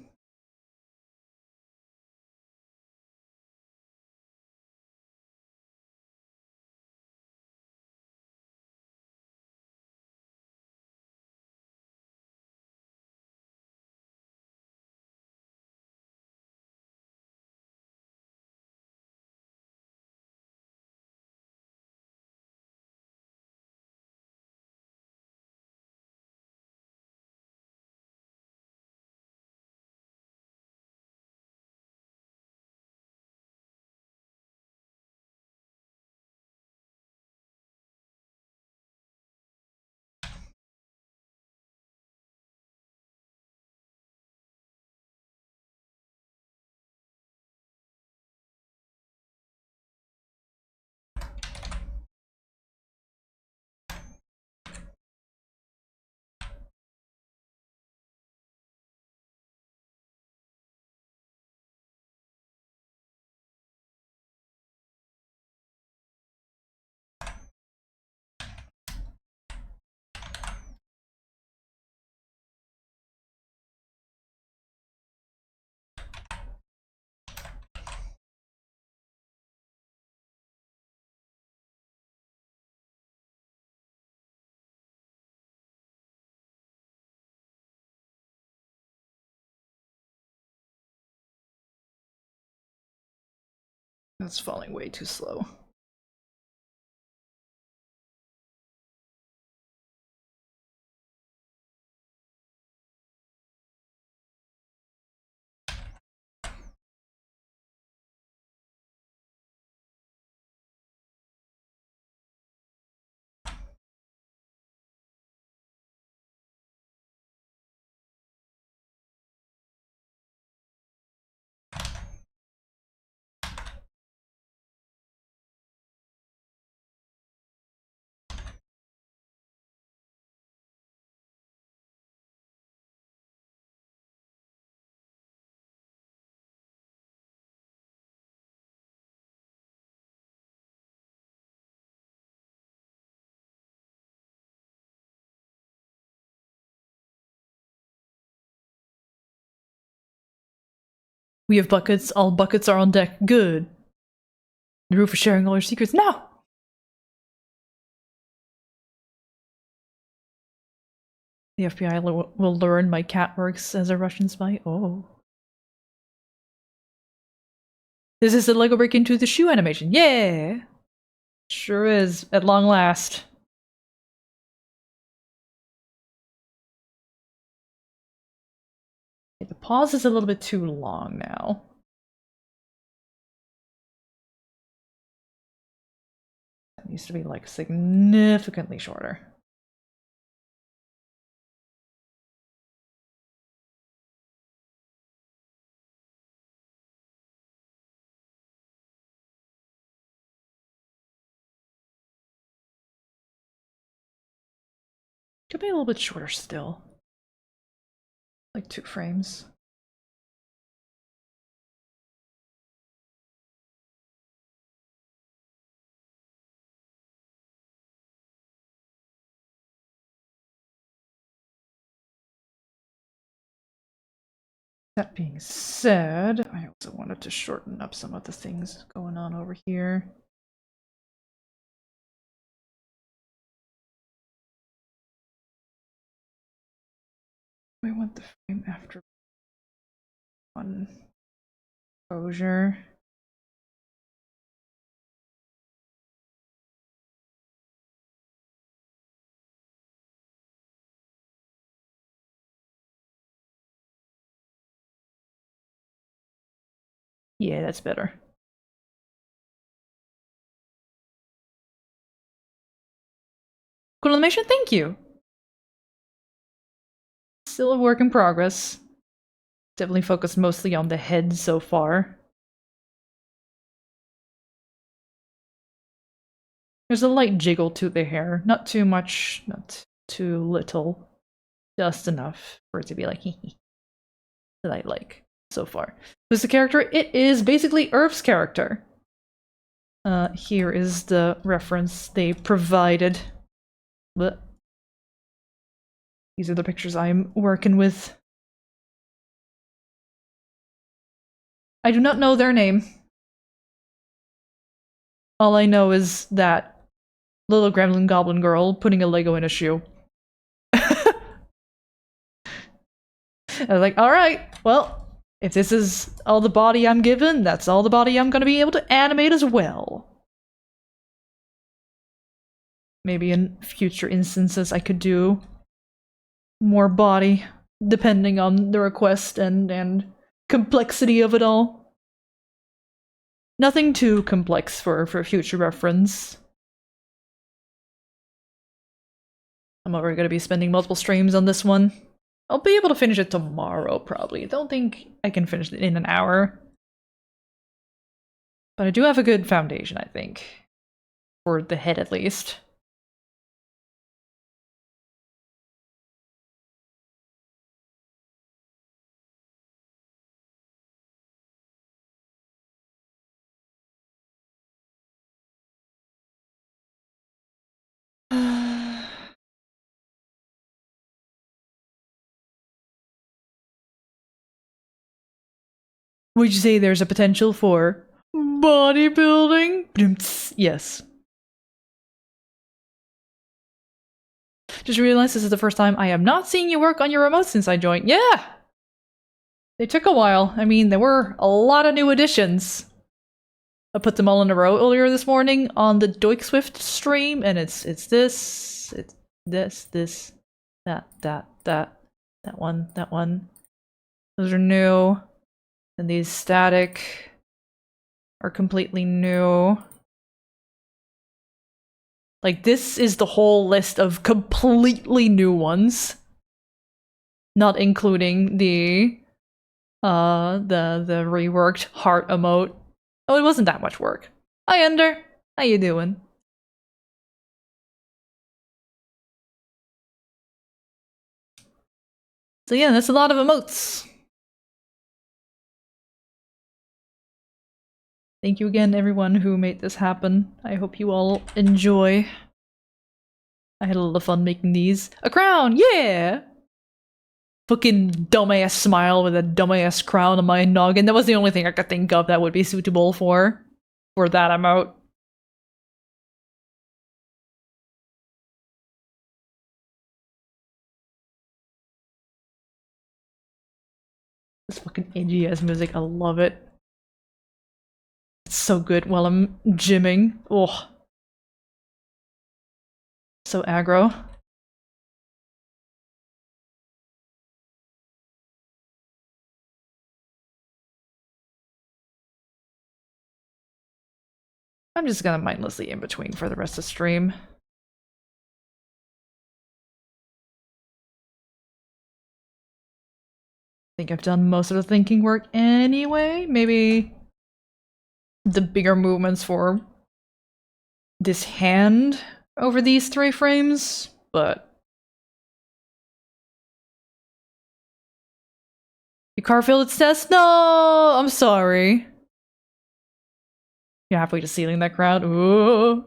It's falling way too slow. We have buckets. All buckets are on deck. Good. The roof is sharing all your secrets. No! The FBI will learn my cat works as a Russian spy. Oh. This is the Lego break into the shoe animation. Yeah! Sure is, at long last. Okay, the pause is a little bit too long now. It needs to be, like, significantly shorter. Could be a little bit shorter still. Like 2 frames. That being said, I also wanted to shorten up some of the things going on over here. We want the frame after one exposure. Yeah, that's better. Cool animation, thank you! Still a work in progress. Definitely focused mostly on the head so far. There's a light jiggle to the hair. Not too much, not too little. Just enough for it to be like, hee that I like so far. Who's the character? It is basically Irv's character. Here is the reference they provided. But these are the pictures I'm working with. I do not know their name. All I know is that little gremlin goblin girl putting a Lego in a shoe. I was like, alright, well, if this is all the body I'm given, that's all the body I'm gonna be able to animate as well. Maybe in future instances I could do more body, depending on the request and complexity of it all. Nothing too complex for future reference. I'm already gonna be spending multiple streams on this one. I'll be able to finish it tomorrow, probably. Don't think I can finish it in an hour. But I do have a good foundation, I think. For the head, at least. Would you say there's a potential for bodybuilding? Yes. Just realized this is the first time I am not seeing you work on your remote since I joined. Yeah! They took a while. I mean, there were a lot of new additions. I put them all in a row earlier this morning on the Doik Swift stream, and it's this, that one. Those are new. And these static are completely new. Like, this is the whole list of completely new ones. Not including the reworked heart emote. Oh, it wasn't that much work. Hi, Ender. How you doing? So yeah, that's a lot of emotes. Thank you again, everyone who made this happen. I hope you all enjoy. I had a lot of fun making these. A crown, yeah! Fucking dumbass smile with a dumbass crown on my noggin. That was the only thing I could think of that would be suitable for that emote. This fucking edgy ass music, I love it. It's so good while I'm gymming. Oh. So aggro. I'm just gonna mindlessly in between for the rest of the stream. I think I've done most of the thinking work anyway. Maybe the bigger movements for this hand over these 3 frames, but your car failed its test? No! I'm sorry. You're halfway to sealing that crowd? Ooh.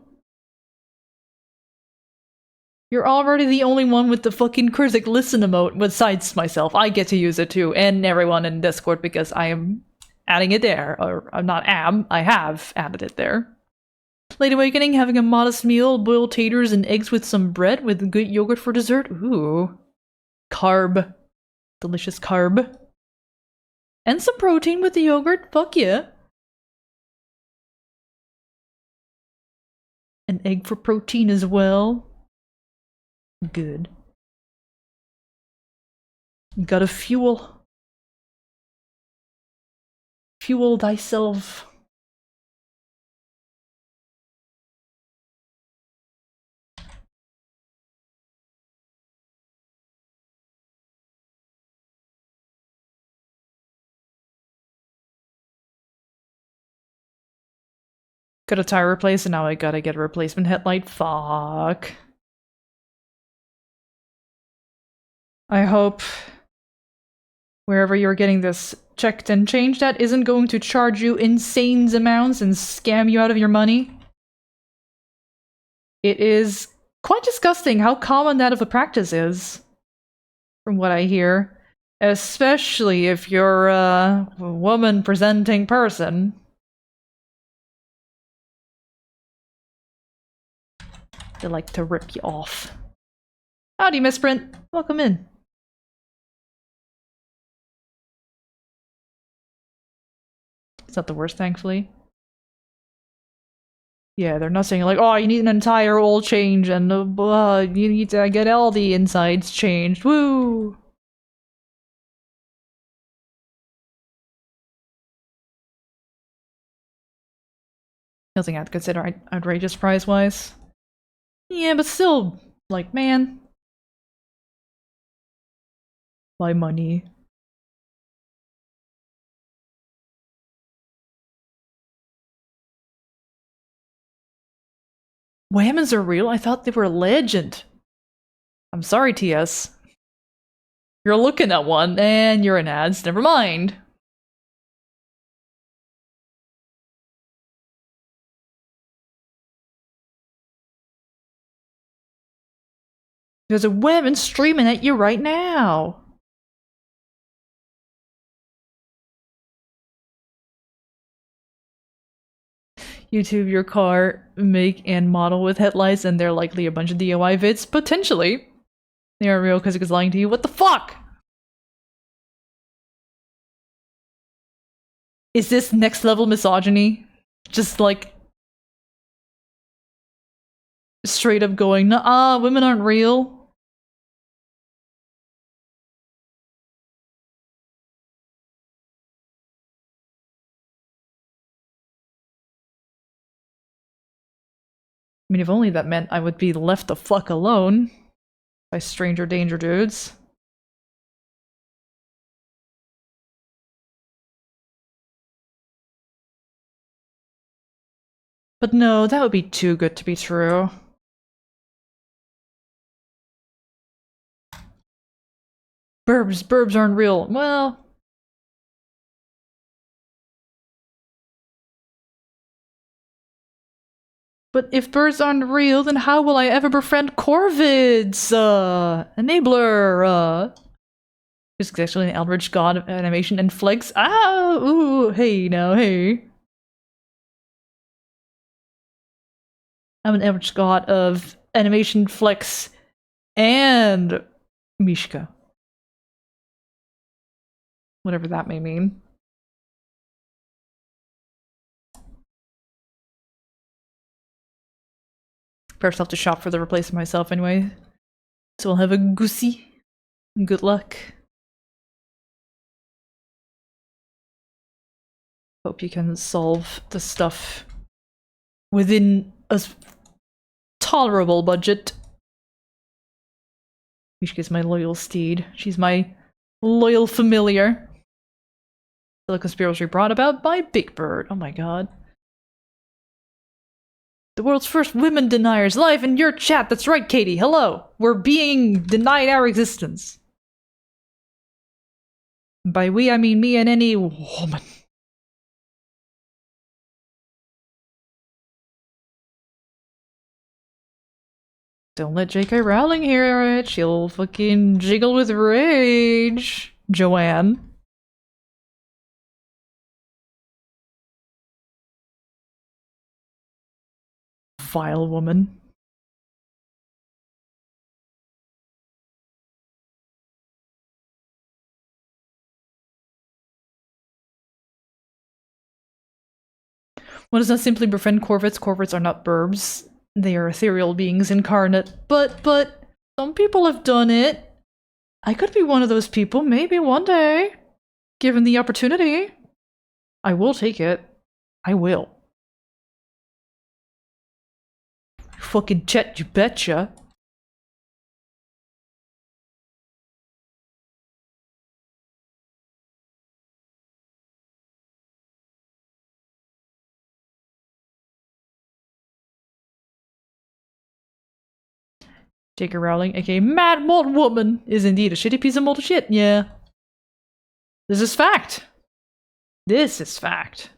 You're already the only one with the fucking Curzec listen emote besides myself. I get to use it too, and everyone in Discord because I am adding it there. Or I'm not I have added it there. Late Awakening, having a modest meal, boiled taters and eggs with some bread with good yogurt for dessert. Ooh. Carb. Delicious carb. And some protein with the yogurt. Fuck yeah. An egg for protein as well. Good. You gotta fuel. Fuel thyself. Got a tire replaced and now I gotta get a replacement headlight. Fuck. I hope wherever you're getting this checked and changed at isn't going to charge you insane amounts and scam you out of your money. It is quite disgusting how common that of a practice is, from what I hear. Especially if you're a woman-presenting person. They like to rip you off. Howdy, Misprint. Welcome in. It's not the worst, thankfully. Yeah, they're not saying like, oh, you need an entire oil change and you need to get all the insides changed. Woo! Nothing I'd consider outrageous price-wise. Yeah, but still, like, man. My money. Whammons are real? I thought they were a legend. I'm sorry, TS. You're looking at one, and you're in ads. Never mind. There's a Whammon streaming at you right now. YouTube your car, make and model with headlights, and they're likely a bunch of DIY vids. Potentially. They aren't real because it's lying to you. What the fuck? Is this next level misogyny? Just like straight up going, "Nah, women aren't real." I mean, if only that meant I would be left the fuck alone by stranger danger dudes. But no, that would be too good to be true. Burbs aren't real. Well... But if birds aren't real, then how will I ever befriend Corvids? Enabler, Who's actually an eldritch god of animation and flex. Ah, ooh, hey now, hey. I'm an eldritch god of animation, flex, and Mishka. Whatever that may mean. Perhaps I'll have to shop for the replacement myself anyway. So I'll have a goosey. Good luck. Hope you can solve the stuff within a tolerable budget. Mishka's my loyal steed. She's my loyal familiar. The conspiracy brought about by Big Bird. Oh my god. The world's first women deniers live in your chat. That's right, Katie. Hello. We're being denied our existence. By we, I mean me and any woman. Don't let J.K. Rowling hear it. She'll fucking jiggle with rage. Joanne. Vile woman. One does not simply befriend Corvids. Corvids are not burbs. They are ethereal beings incarnate. But some people have done it. I could be one of those people, maybe one day. Given the opportunity. I will take it. I will. Fucking Chet, you betcha. J.K. Rowling, aka Mad Mold Woman, is indeed a shitty piece of mold shit, yeah. This is fact. This is fact.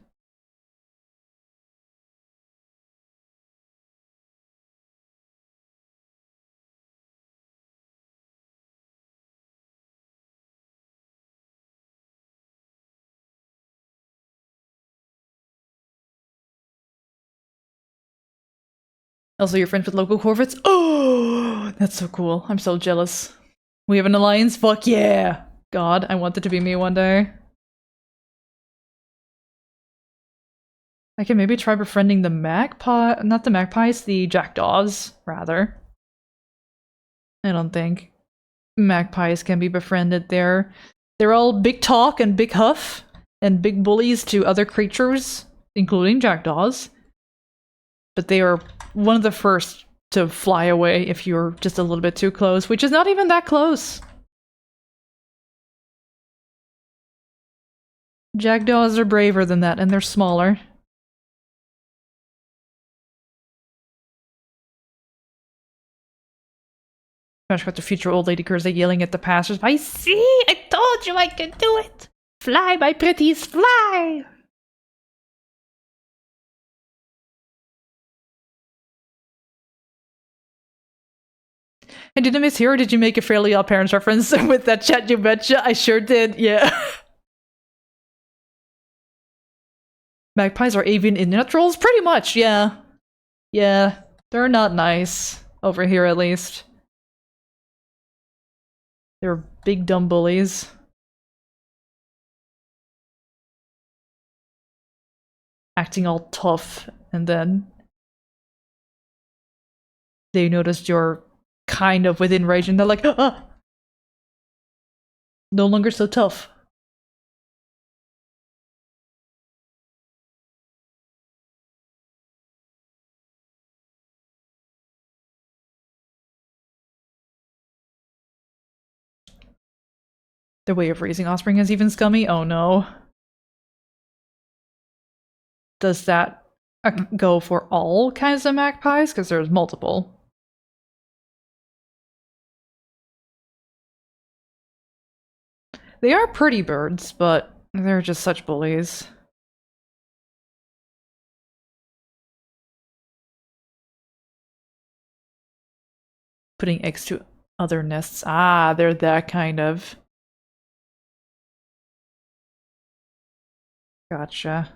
Also, you're friends with local Corvids? Oh, that's so cool. I'm so jealous. We have an alliance? Fuck yeah! God, I want it to be me one day. I can maybe try befriending the magpie- not the magpies, the jackdaws, rather. I don't think magpies can be befriended. They're all big talk and big huff, and big bullies to other creatures, including jackdaws. But they are one of the first to fly away if you're just a little bit too close, which is not even that close. Jackdaws are braver than that, and they're smaller. Gosh, got the future old lady Curzec yelling at the passers-by. See, I told you I could do it! Fly, my pretties, fly! And did I miss here, or did you make a Fairly Odd Parents reference with that chat, you betcha? I sure did, yeah. Magpies are avian internet trolls? Pretty much, yeah. Yeah, they're not nice. Over here, at least. They're big dumb bullies. acting all tough, and then they noticed you're kind of within range, and they're like, ah! No longer so tough. Their way of raising offspring is even scummy? Oh no. Does that go for all kinds of magpies? Because there's multiple. They are pretty birds, but they're just such bullies. Putting eggs to other nests. Ah, they're that kind of. Gotcha.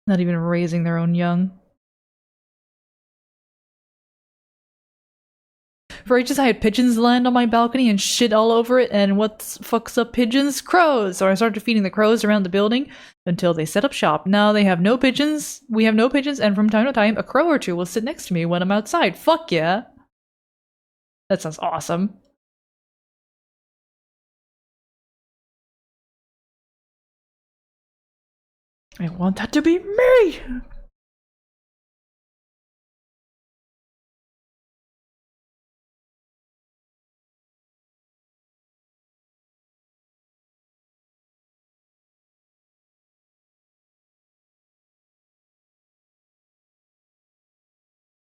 Not even raising their own young. For ages, I had pigeons land on my balcony and shit all over it, and what fucks up pigeons? Crows! So I started feeding the crows around the building until they set up shop. Now they have no pigeons. We have no pigeons, and from time to time, a crow or two will sit next to me when I'm outside. Fuck yeah! That sounds awesome. I want that to be me!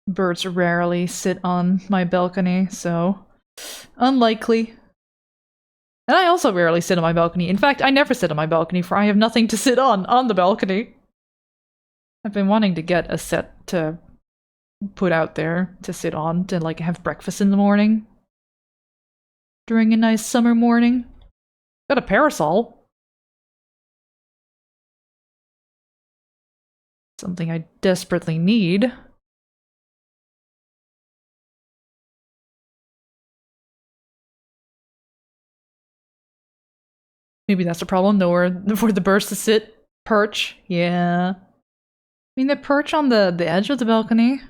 Birds rarely sit on my balcony, so unlikely. And I also rarely sit on my balcony. In fact, I never sit on my balcony, for I have nothing to sit on the balcony. I've been wanting to get a set to put out there to sit on, to like have breakfast in the morning. During a nice summer morning. Got a parasol. Something I desperately need. Maybe that's the problem. Nowhere for the birds to sit. Perch. Yeah. I mean, they perch on the edge of the balcony.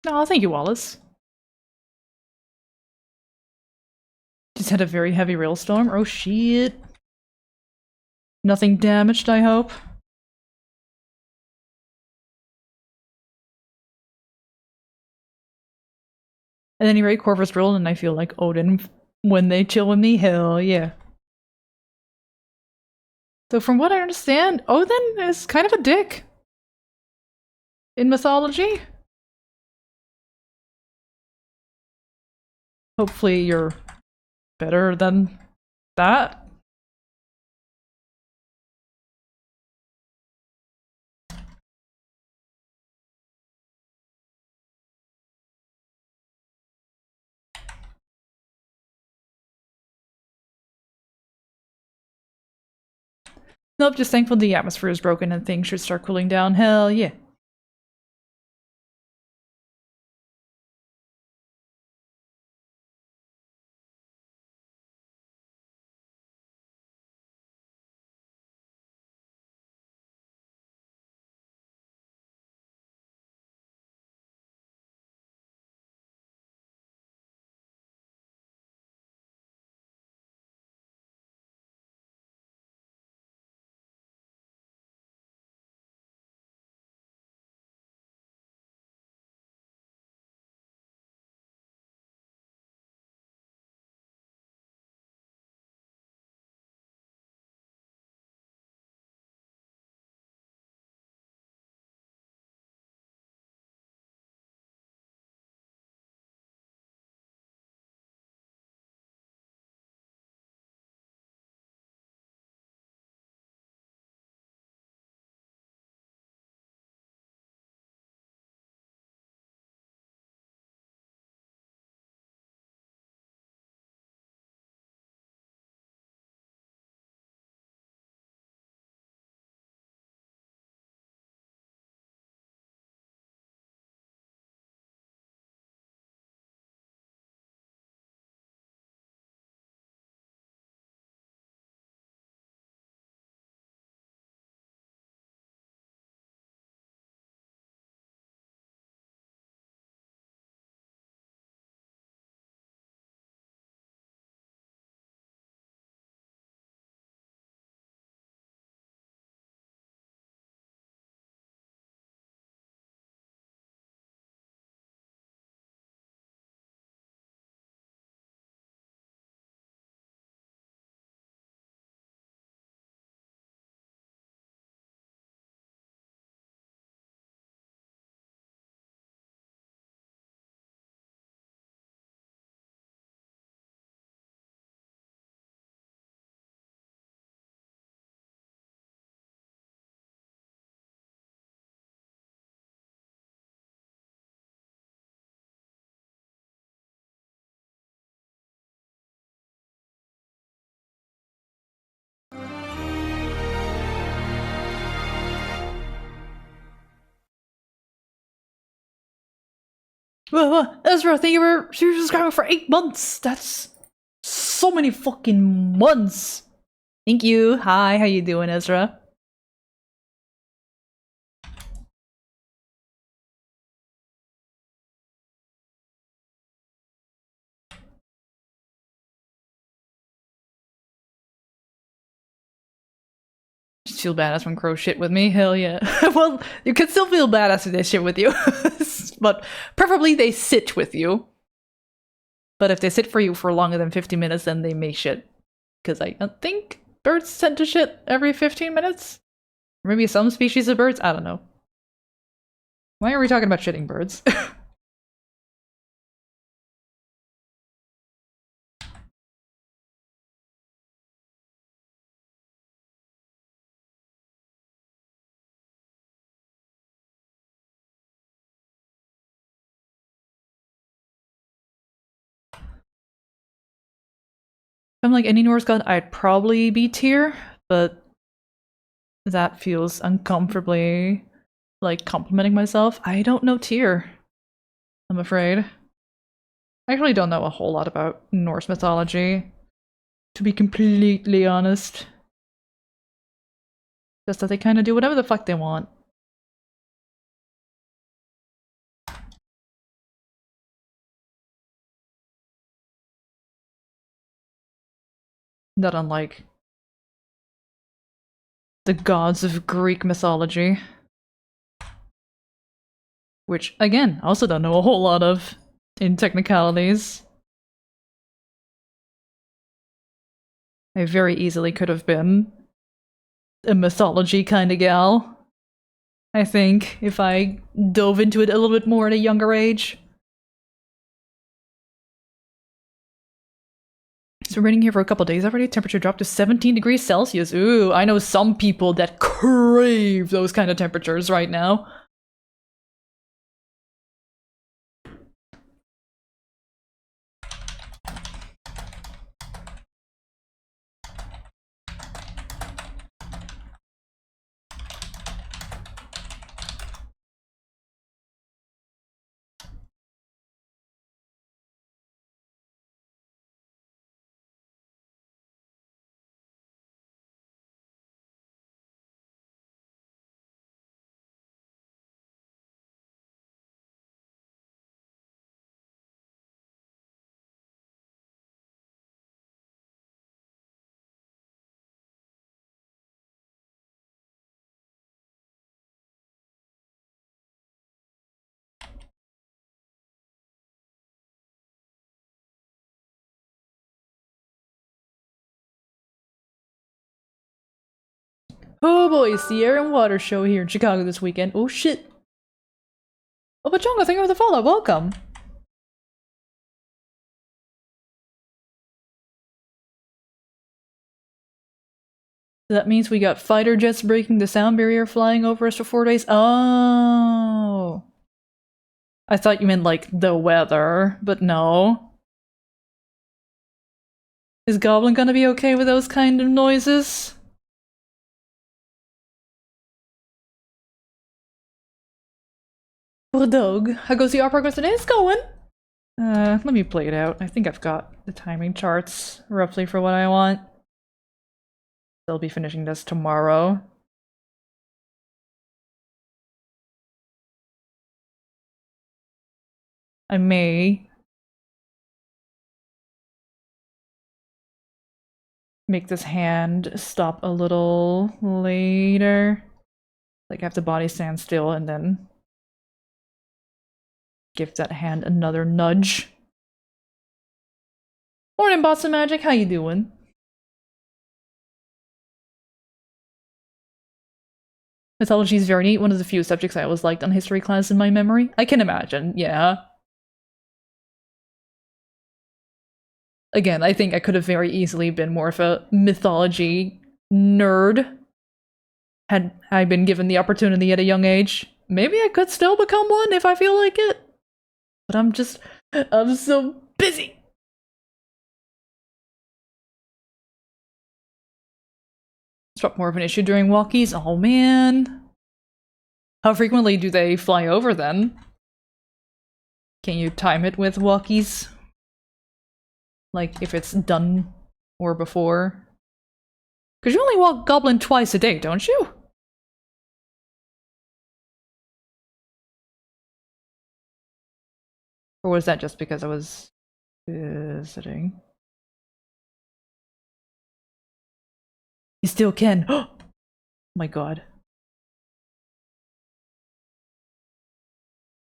Oh, thank you, Wallace. Just had a very heavy railstorm. Oh shit. Nothing damaged, I hope. At any rate, Corvus drilled, and I feel like Odin when they chill with me. Hell yeah. So from what I understand, Odin is kind of a dick. in mythology. Hopefully you're better than that. Nope, just thankful the atmosphere is broken and things should start cooling down. Hell yeah. Ezra, thank you for subscribing for 8 months. That's so many fucking months. Thank you. Hi, how you doing, Ezra? Just feel badass when crows shit with me. Hell yeah. Well, you can still feel badass if they shit with you. But preferably they sit with you. But if they sit for you for longer than 50 minutes, then they may shit. Because I think birds tend to shit every 15 minutes? Maybe some species of birds? I don't know. Why are we talking about shitting birds? If I'm like any Norse god, I'd probably be Tyr, but that feels uncomfortably like complimenting myself. I don't know Tyr, I'm afraid. I actually don't know a whole lot about Norse mythology, to be completely honest. Just that they kind of do whatever the fuck they want. Not unlike the gods of Greek mythology. Which, again, I also don't know a whole lot of in technicalities. I very easily could have been a mythology kind of gal. I think, if I dove into it a little bit more at a younger age. So we're waiting here for a couple days already. Temperature dropped to 17 degrees Celsius. Ooh, I know some people that crave those kind of temperatures right now. Oh boy, it's the Air and Water Show here in Chicago this weekend. Oh shit. Oh, Pachonga, thank you for the follow. Welcome. That means we got fighter jets breaking the sound barrier flying over us for 4 days. Oh. I thought you meant like the weather, but no. Is Goblin gonna be okay with those kind of noises? Poor dog. How goes the art progress today? It's going. Let me play it out. I think I've got the timing charts roughly for what I want. I'll be finishing this tomorrow. I may make this hand stop a little later. Like have the body stand still and then give that hand another nudge. Morning, Bots of Magic, how you doing? Mythology is very neat, one of the few subjects I always liked on history class in my memory. I can imagine, yeah. Again, I think I could have very easily been more of a mythology nerd had I been given the opportunity at a young age. Maybe I could still become one if I feel like it. But I'm so busy. It's not more of an issue during walkies. Oh man. How frequently do they fly over then? Can you time it with walkies? Like if it's done or before? Because you only walk Goblin twice a day, don't you? Or was that just because I was visiting? You still can. Oh my god.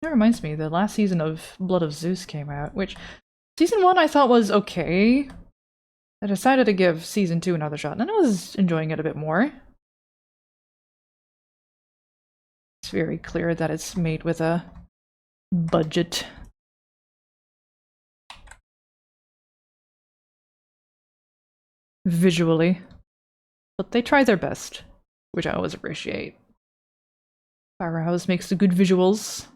That reminds me, the last season of Blood of Zeus came out, which season 1 I thought was okay. I decided to give season 2 another shot, and I was enjoying it a bit more. It's very clear that it's made with a budget. Visually. But they try their best, which I always appreciate. Firehouse makes the good visuals.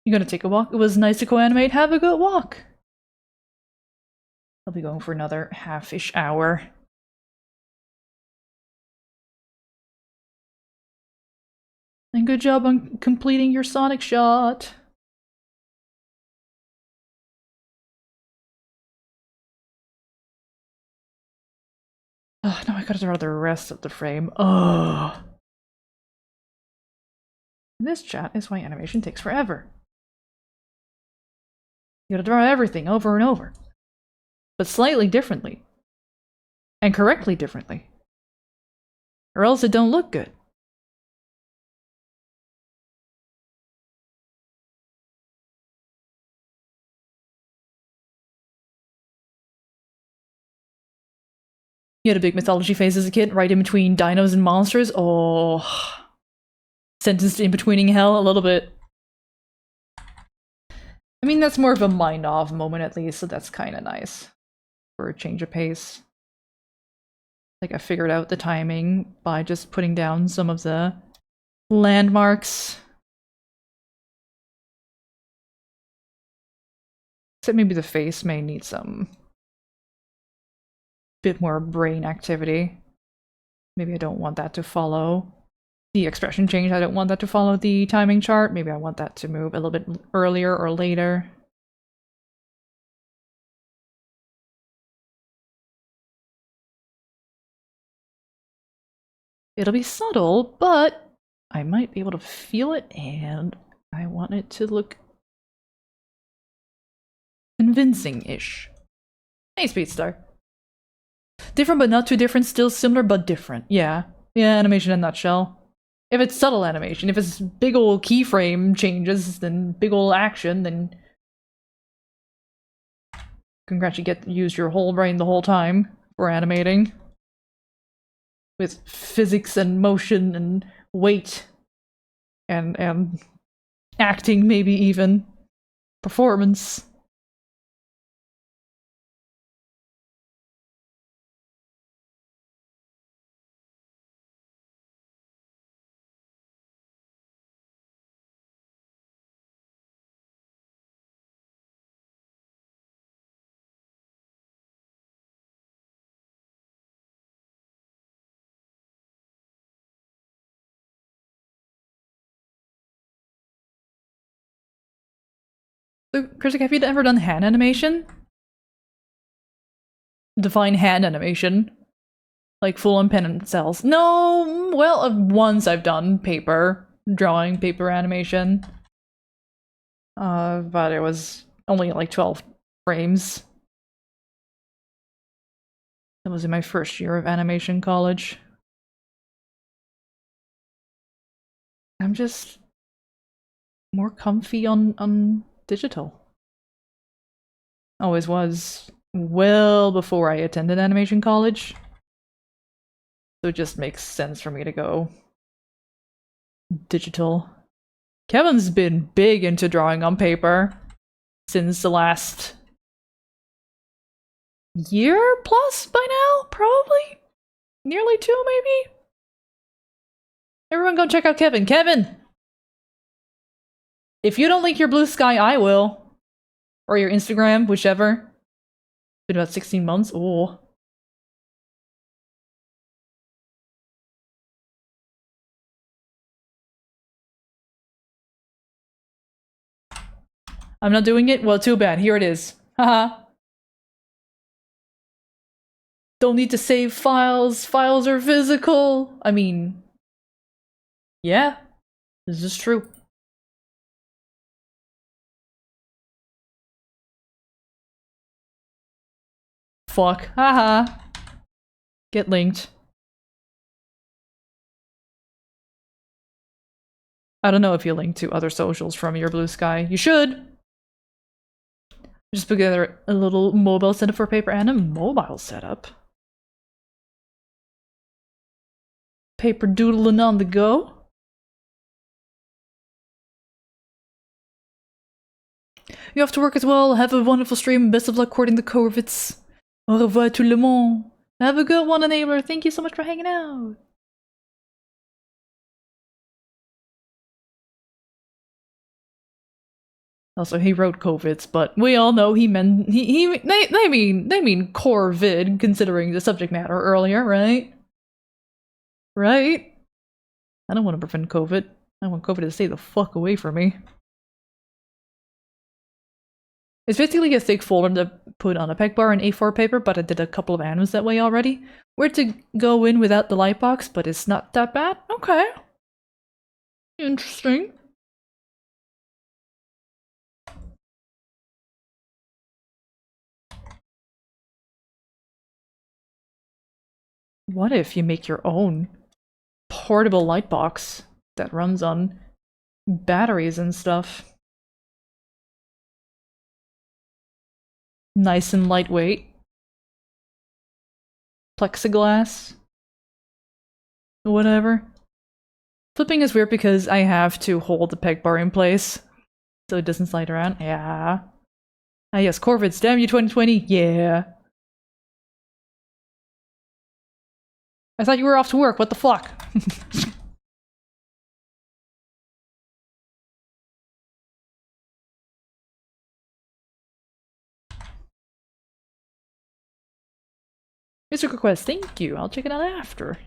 You gonna take a walk? It was nice to co-animate. Have a good walk! I'll be going for another half-ish hour. And good job on completing your Sonic shot. Oh, now I gotta draw the rest of the frame. Oh. This chat is why animation takes forever. You gotta draw everything over and over. But slightly differently. And correctly differently. Or else it don't look good. You had a big mythology phase as a kid, right in between dinos and monsters? Oh. Sentenced in betweening hell a little bit. I mean, that's more of a mind-off moment at least, so that's kind of nice. For a change of pace. Like, I figured out the timing by just putting down some of the landmarks. Except maybe the face may need some bit more brain activity. Maybe I don't want that to follow the expression change. I don't want that to follow the timing chart. Maybe I want that to move a little bit earlier or later. It'll be subtle, but I might be able to feel it, and I want it to look convincing-ish. Hey, Speedstar. Different but not too different, still similar but different. Yeah. Yeah, animation in a nutshell. If it's subtle animation, if it's big ol' keyframe changes, then big ol' action, then congrats, you get to use your whole brain the whole time for animating. With physics and motion and weight and acting, maybe even performance. So, Curzec, have you ever done hand animation? Define hand animation. Like full-on pen and cells. No, well, once I've done paper, drawing, paper animation. But it was only like 12 frames. That was in my first year of animation college. I'm just more comfy on digital. Always was. Well before I attended animation college. So it just makes sense for me to go digital. Kevin's been big into drawing on paper since the last year plus by now, probably? Nearly 2, maybe? Everyone go check out Kevin. Kevin! If you don't link your Blue Sky, I will. Or your Instagram, whichever. Been about 16 months. Oh. I'm not doing it? Well, too bad. Here it is. Haha. Don't need to save files. Files are physical. I mean... yeah. This is true. Fuck. Haha. Get linked. I don't know if you link to other socials from your Blue Sky. You should! Just put together a little mobile setup for paper and a mobile setup. Paper doodling on the go. You have to work as well. Have a wonderful stream. Best of luck courting the Corvets. Au revoir tout le monde. Have a good one, Enabler. Thank you so much for hanging out. Also, he wrote Corvets, but we all know he meant they mean Corvid, considering the subject matter earlier, right? Right? I don't want to prevent COVID. I want COVID to stay the fuck away from me. It's basically a thick folder to put on a peg bar and A4 paper, but I did a couple of animes that way already. Where to go in without the light box, but it's not that bad? Okay. Interesting. What if you make your own portable light box that runs on batteries and stuff? Nice and lightweight. Plexiglass. Whatever. Flipping is weird because I have to hold the peg bar in place so it doesn't slide around. Yeah. Ah yes, Corvids, damn you 2020, yeah. I thought you were off to work, what the fuck? Mr. Request, thank you, I'll check it out after.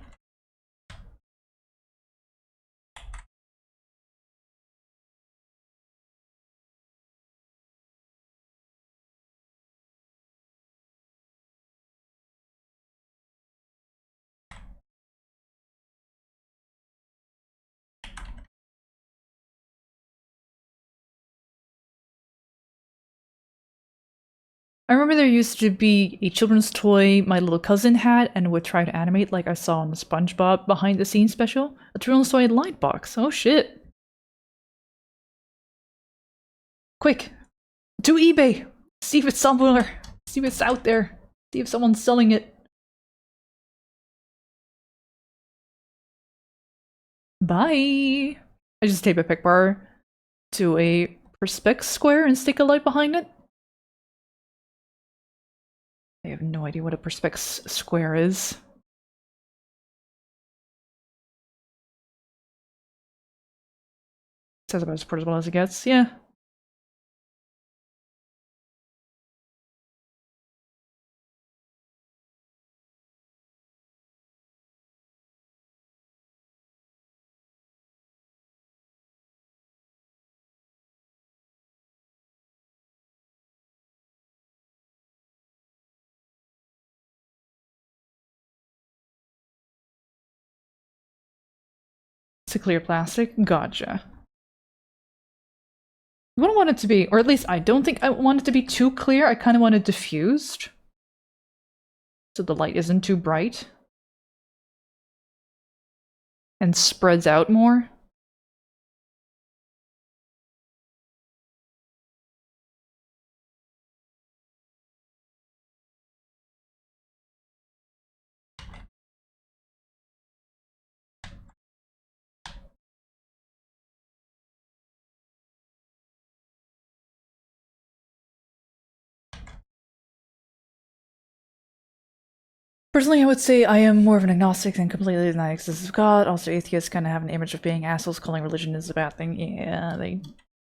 I remember there used to be a children's toy my little cousin had and would try to animate like I saw in the SpongeBob behind the scenes special. A children's toy light box. Oh shit. Quick! To eBay! See if it's somewhere! See if it's out there! See if someone's selling it. Bye! I just tape a pick bar to a Perspex square and stick a light behind it. I have no idea what a Perspex square is. Sounds about as portable as it gets, yeah. It's a clear plastic? Gotcha. I don't want it to be, or at least I don't think I want it to be too clear. I kind of want it diffused. So the light isn't too bright. And spreads out more. Personally, I would say I am more of an agnostic than completely an agnostic of God. Also, atheists kind of have an image of being assholes, calling religion is a bad thing. Yeah,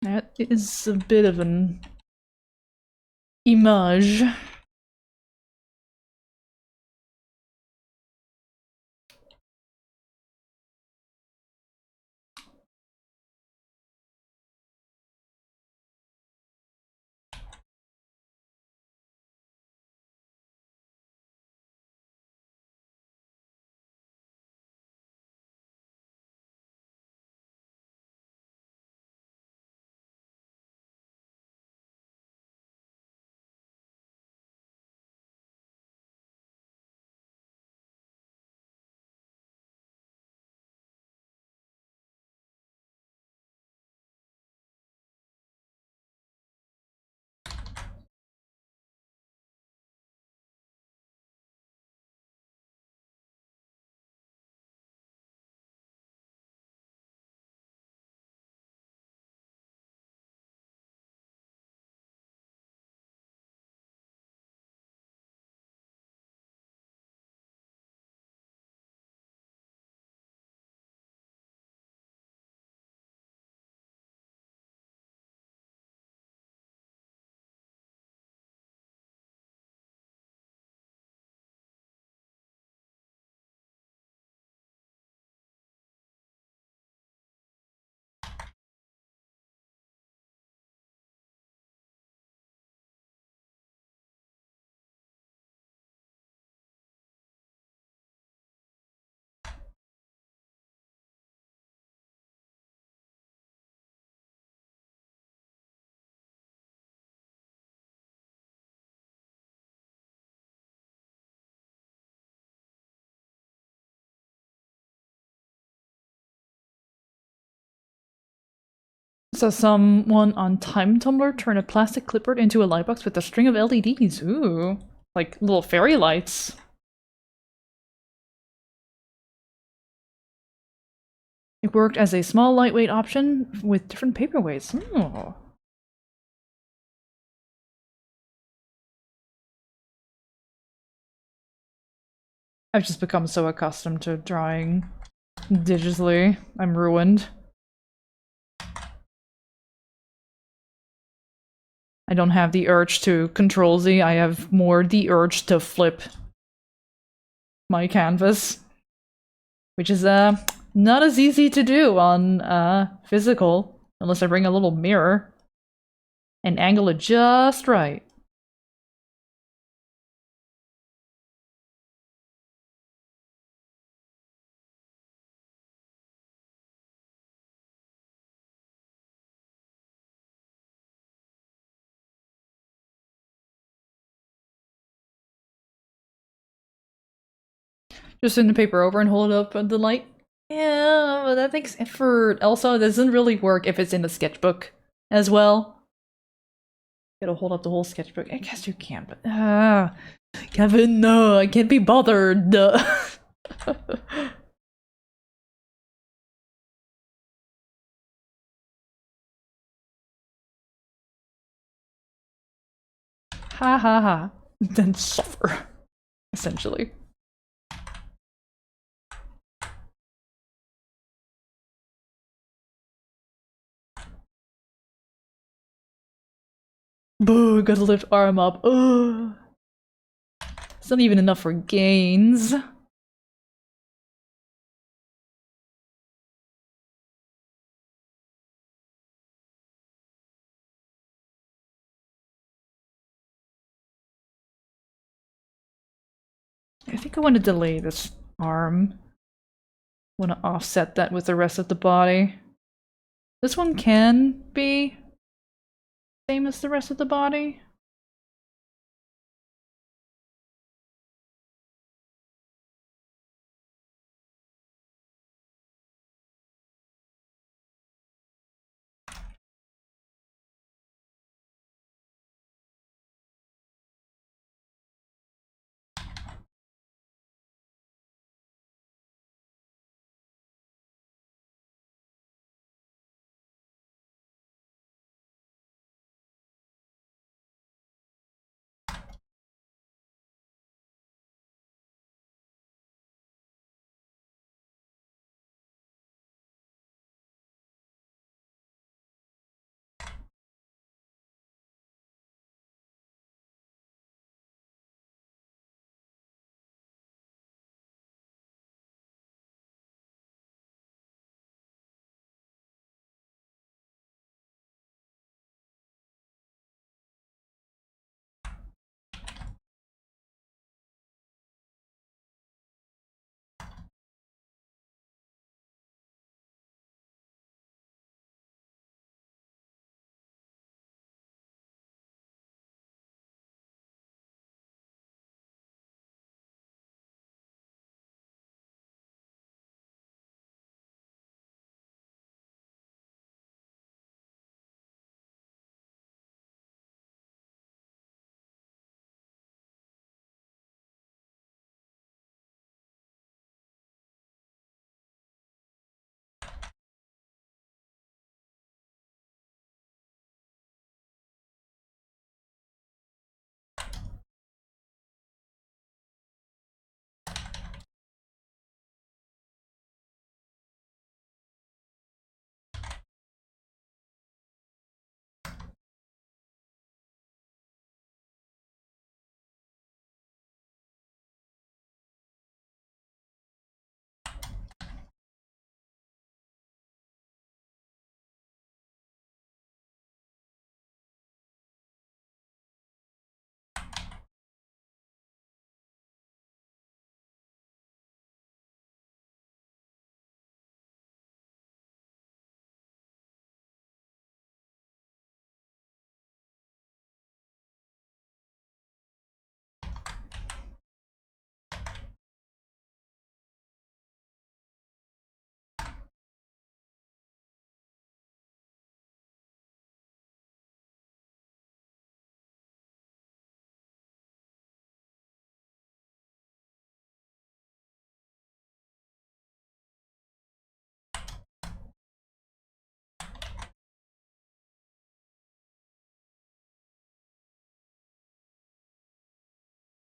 that is a bit of an image. So someone on Time Tumbler turned a plastic clipboard into a light box with a string of LEDs. Ooh. Like little fairy lights. It worked as a small lightweight option with different paperweights. Ooh. I've just become so accustomed to drawing digitally. I'm ruined. I don't have the urge to Control Z, I have more the urge to flip my canvas. Which is, not as easy to do on, physical, unless I bring a little mirror and angle it just right. Just turn the paper over and hold it up at the light. Yeah, but that makes effort. Also, it doesn't really work if it's in the sketchbook as well. Gotta hold up the whole sketchbook. I guess you can, but Kevin, no, I can't be bothered. Ha ha ha. Then suffer, essentially. Boo, gotta lift arm up. Ugh. It's not even enough for gains. I think I want to delay this arm. I want to offset that with the rest of the body. This one can be same as the rest of the body.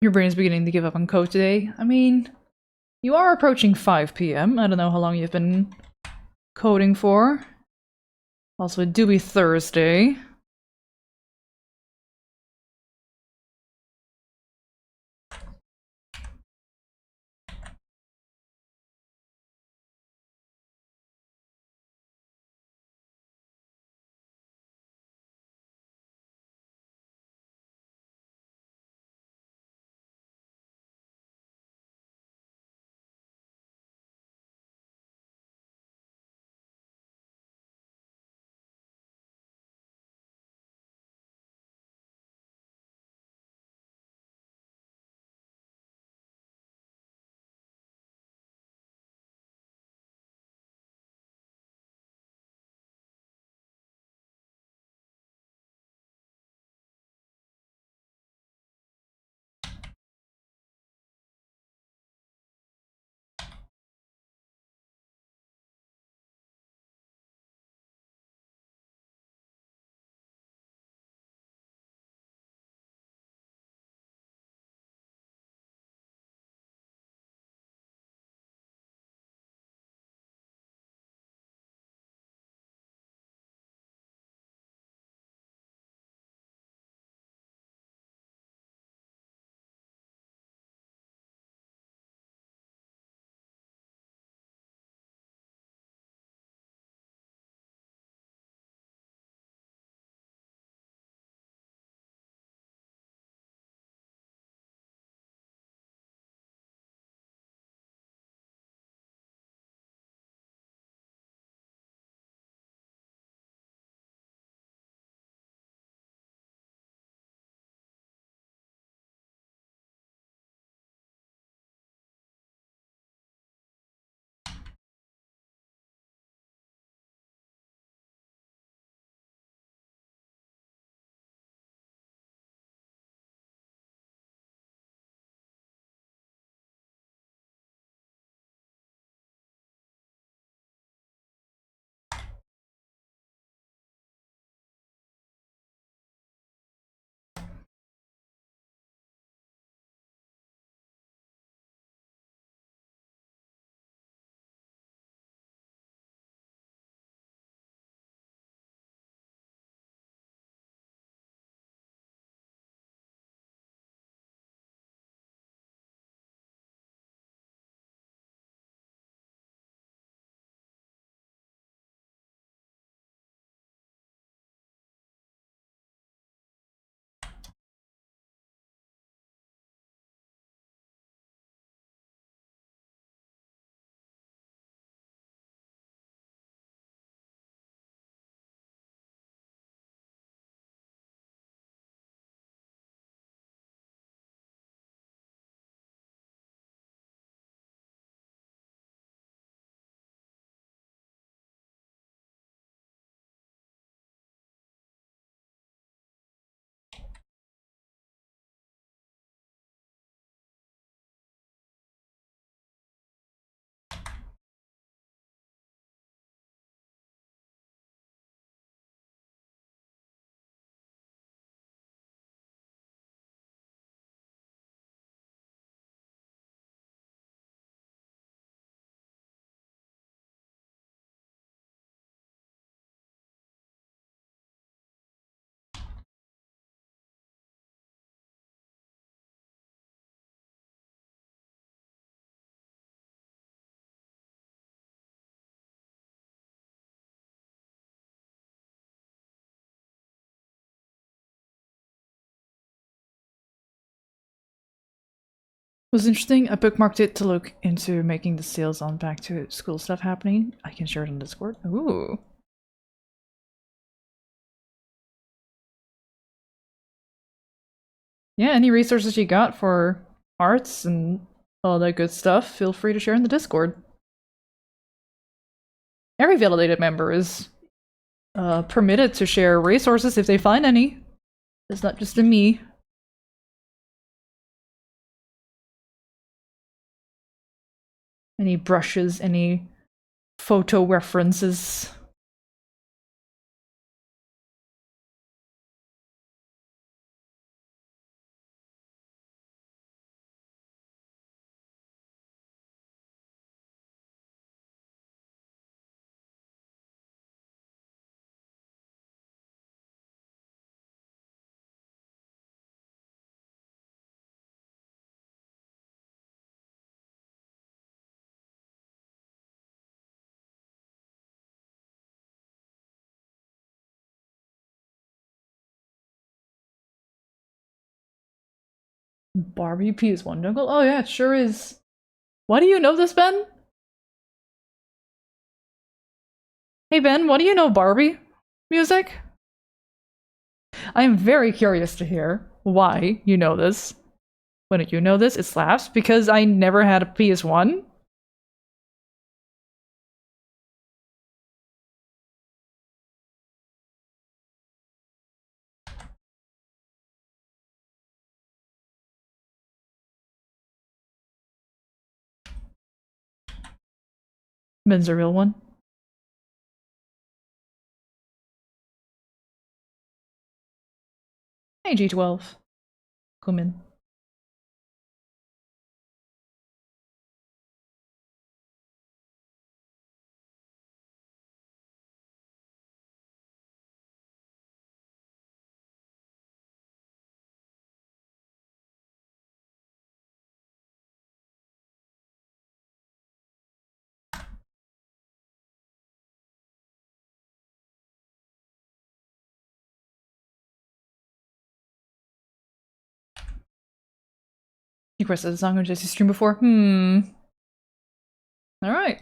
Your brain's beginning to give up on code today. I mean, you are approaching 5 p.m. I don't know how long you've been coding for. Also, it do be Thursday. Was interesting. I bookmarked it to look into making the sales on back to school stuff happening. I can share it on Discord. Ooh. Yeah, any resources you got for arts and all that good stuff, feel free to share in the Discord. Every validated member is permitted to share resources if they find any. It's not just a me. Any brushes, any photo references. Barbie PS1 jungle? Oh yeah, it sure is. Why do you know this, Ben? Hey Ben, what do you know Barbie music? I am very curious to hear why you know this. When you know this, it slaps because I never had a PS1. Ben's a real one. Hey G12. Come in. You requested a song on Jesse's stream before? Alright.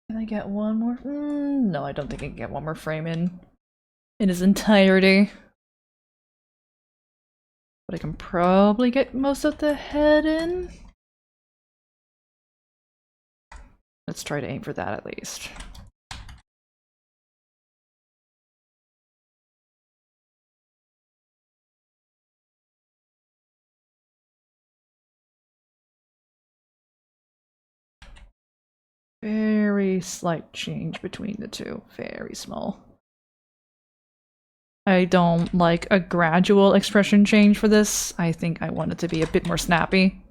Can I get one more? No, I don't think I can get one more frame in its entirety. But I can probably get most of the head in. Let's try to aim for that at least. Very slight change between the two. Very small. I don't like a gradual expression change for this. I think I want it to be a bit more snappy.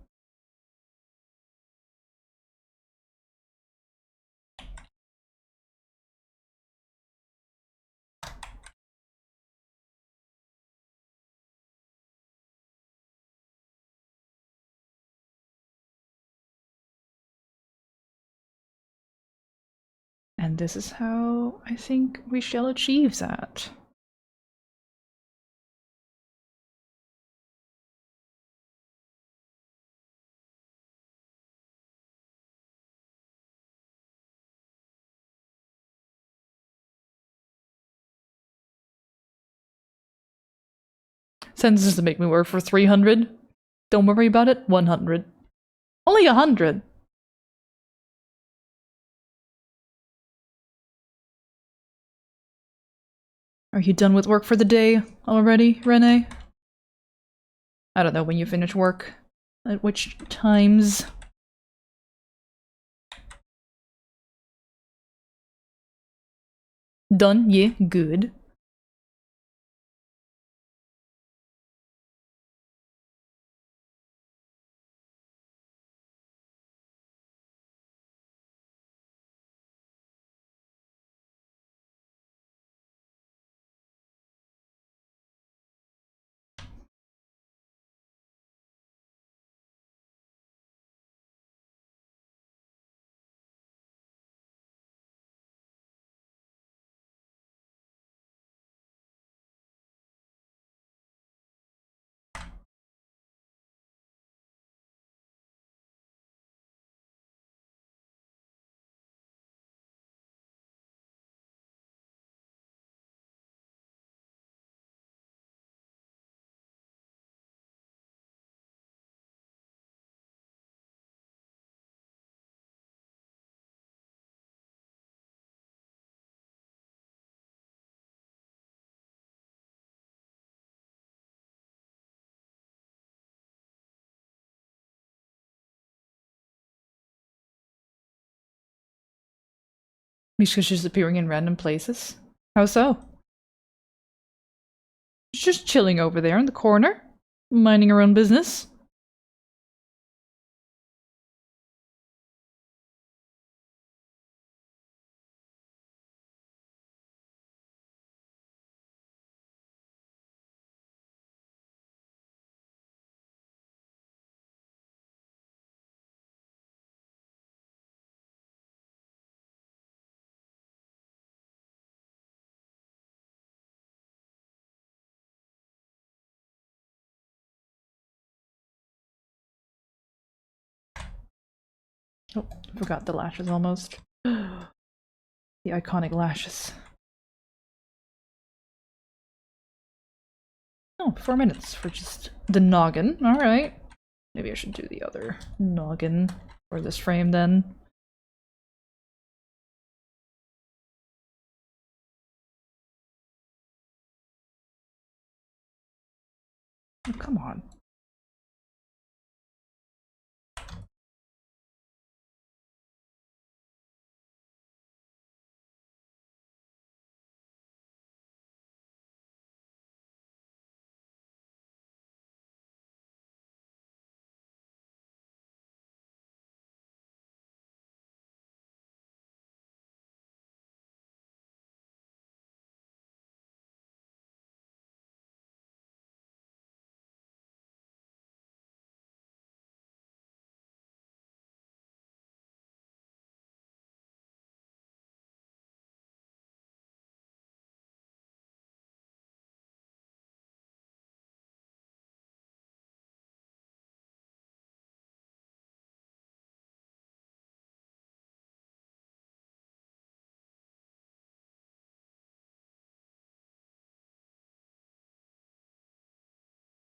And this is how I think we shall achieve that. Sentences to make me work for 300. Don't worry about it. 100. Only 100. Are you done with work for the day already, Renee? I don't know when you finish work. At which times? Done? Yeah, good. Because she's appearing in random places. How so? She's just chilling over there in the corner, minding her own business. Oh, forgot the lashes almost. The iconic lashes. Oh, 4 minutes for just the noggin. Alright. Maybe I should do the other noggin for this frame then. Oh, come on.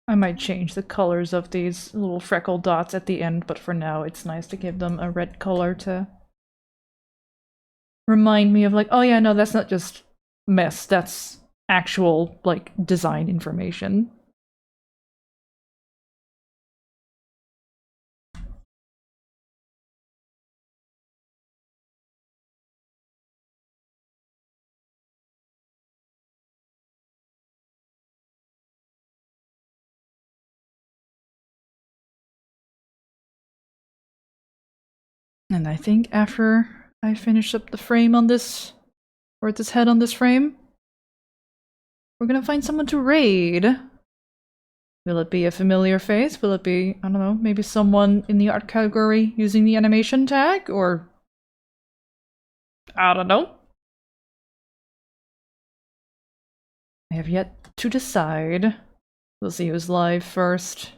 I might change the colors of these little freckle dots at the end, but for now it's nice to give them a red color to remind me of like, oh yeah, no, that's not just mess, that's actual, like, design information. And I think after I finish up the frame on this, or this head on this frame, we're gonna find someone to raid. Will it be a familiar face? Will it be, I don't know, maybe someone in the art category using the animation tag? Or I don't know. I have yet to decide. We'll see who's live first.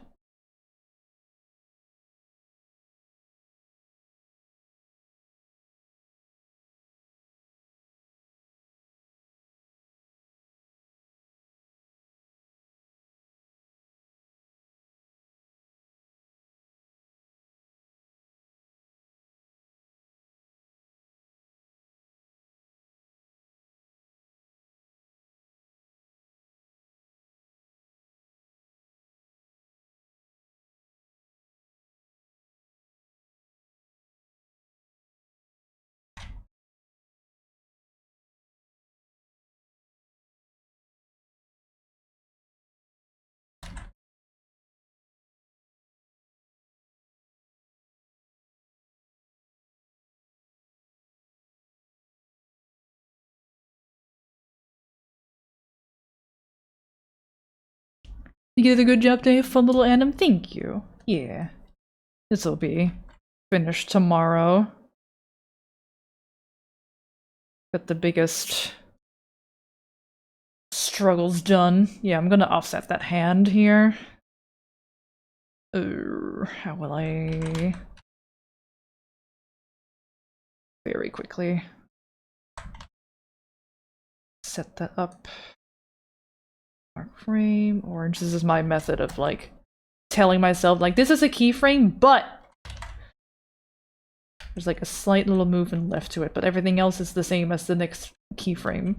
You did a good job today, fun little anim. Thank you. Yeah. This'll be finished tomorrow. Got the biggest struggles done. Yeah, I'm gonna offset that hand here. How will I? Very quickly. Set that up. Dark frame, orange. This is my method of like telling myself like this is a keyframe, but there's like a slight little movement left to it, but everything else is the same as the next keyframe.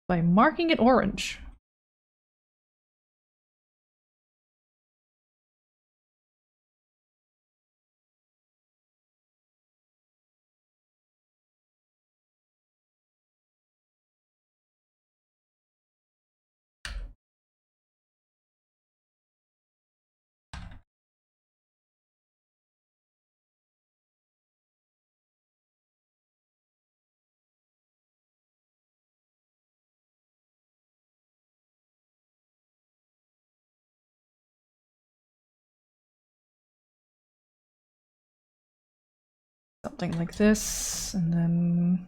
By marking it orange. Something like this, and then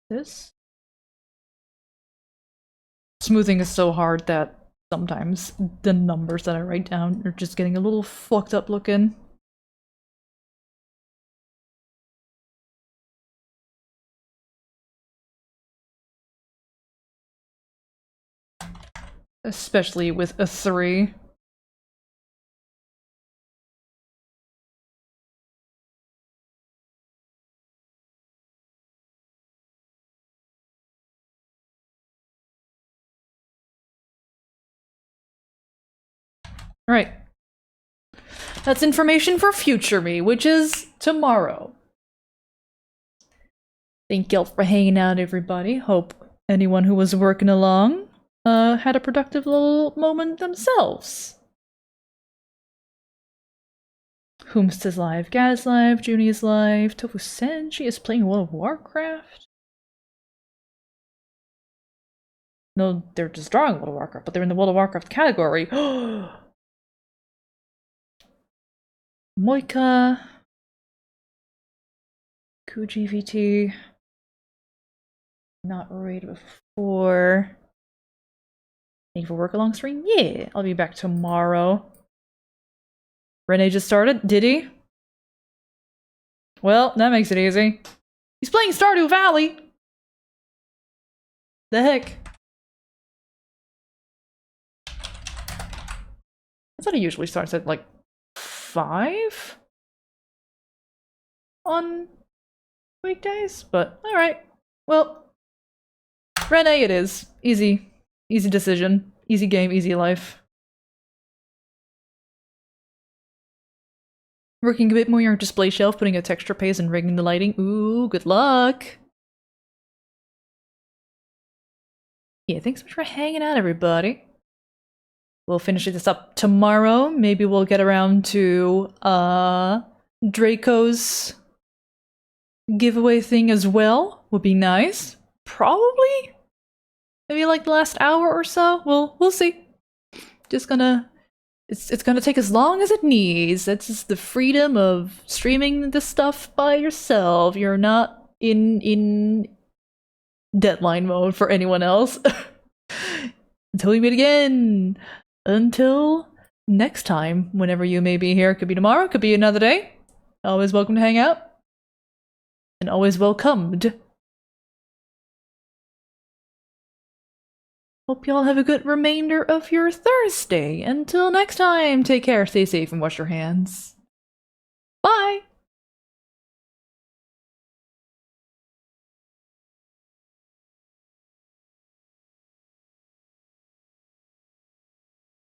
this. Smoothing is so hard that sometimes the numbers that I write down are just getting a little fucked up looking. Especially with a 3. Alright. That's information for future me, which is tomorrow. Thank y'all for hanging out, everybody. Hope anyone who was working along had a productive little moment themselves. Whomst is live, Gaz live, Junie is live, Tofu Senshi is playing World of Warcraft. No, they're just drawing World of Warcraft, but they're in the World of Warcraft category. Moika. KujiVT. Not rated before. Thank you for work along stream. Yeah, I'll be back tomorrow. Rene just started? Did he? Well, that makes it easy. He's playing Stardew Valley! The heck? I thought he usually starts at like 5 on weekdays, but alright. Well, Rene it is. Easy. Easy decision. Easy game, easy life. Working a bit more on your display shelf, putting a texture paste and rigging the lighting. Ooh, good luck! Yeah, thanks so much for hanging out, everybody. We'll finish this up tomorrow. Maybe we'll get around to Draco's giveaway thing as well. Would be nice. Probably? Maybe like the last hour or so? We'll see. Just gonna... It's gonna take as long as it needs. That's just the freedom of streaming this stuff by yourself. You're not in deadline mode for anyone else. Until we meet again! Until next time, whenever you may be here. Could be tomorrow, could be another day. Always welcome to hang out. And always welcomed. Hope y'all have a good remainder of your Thursday. Until next time, take care, stay safe, and wash your hands. Bye!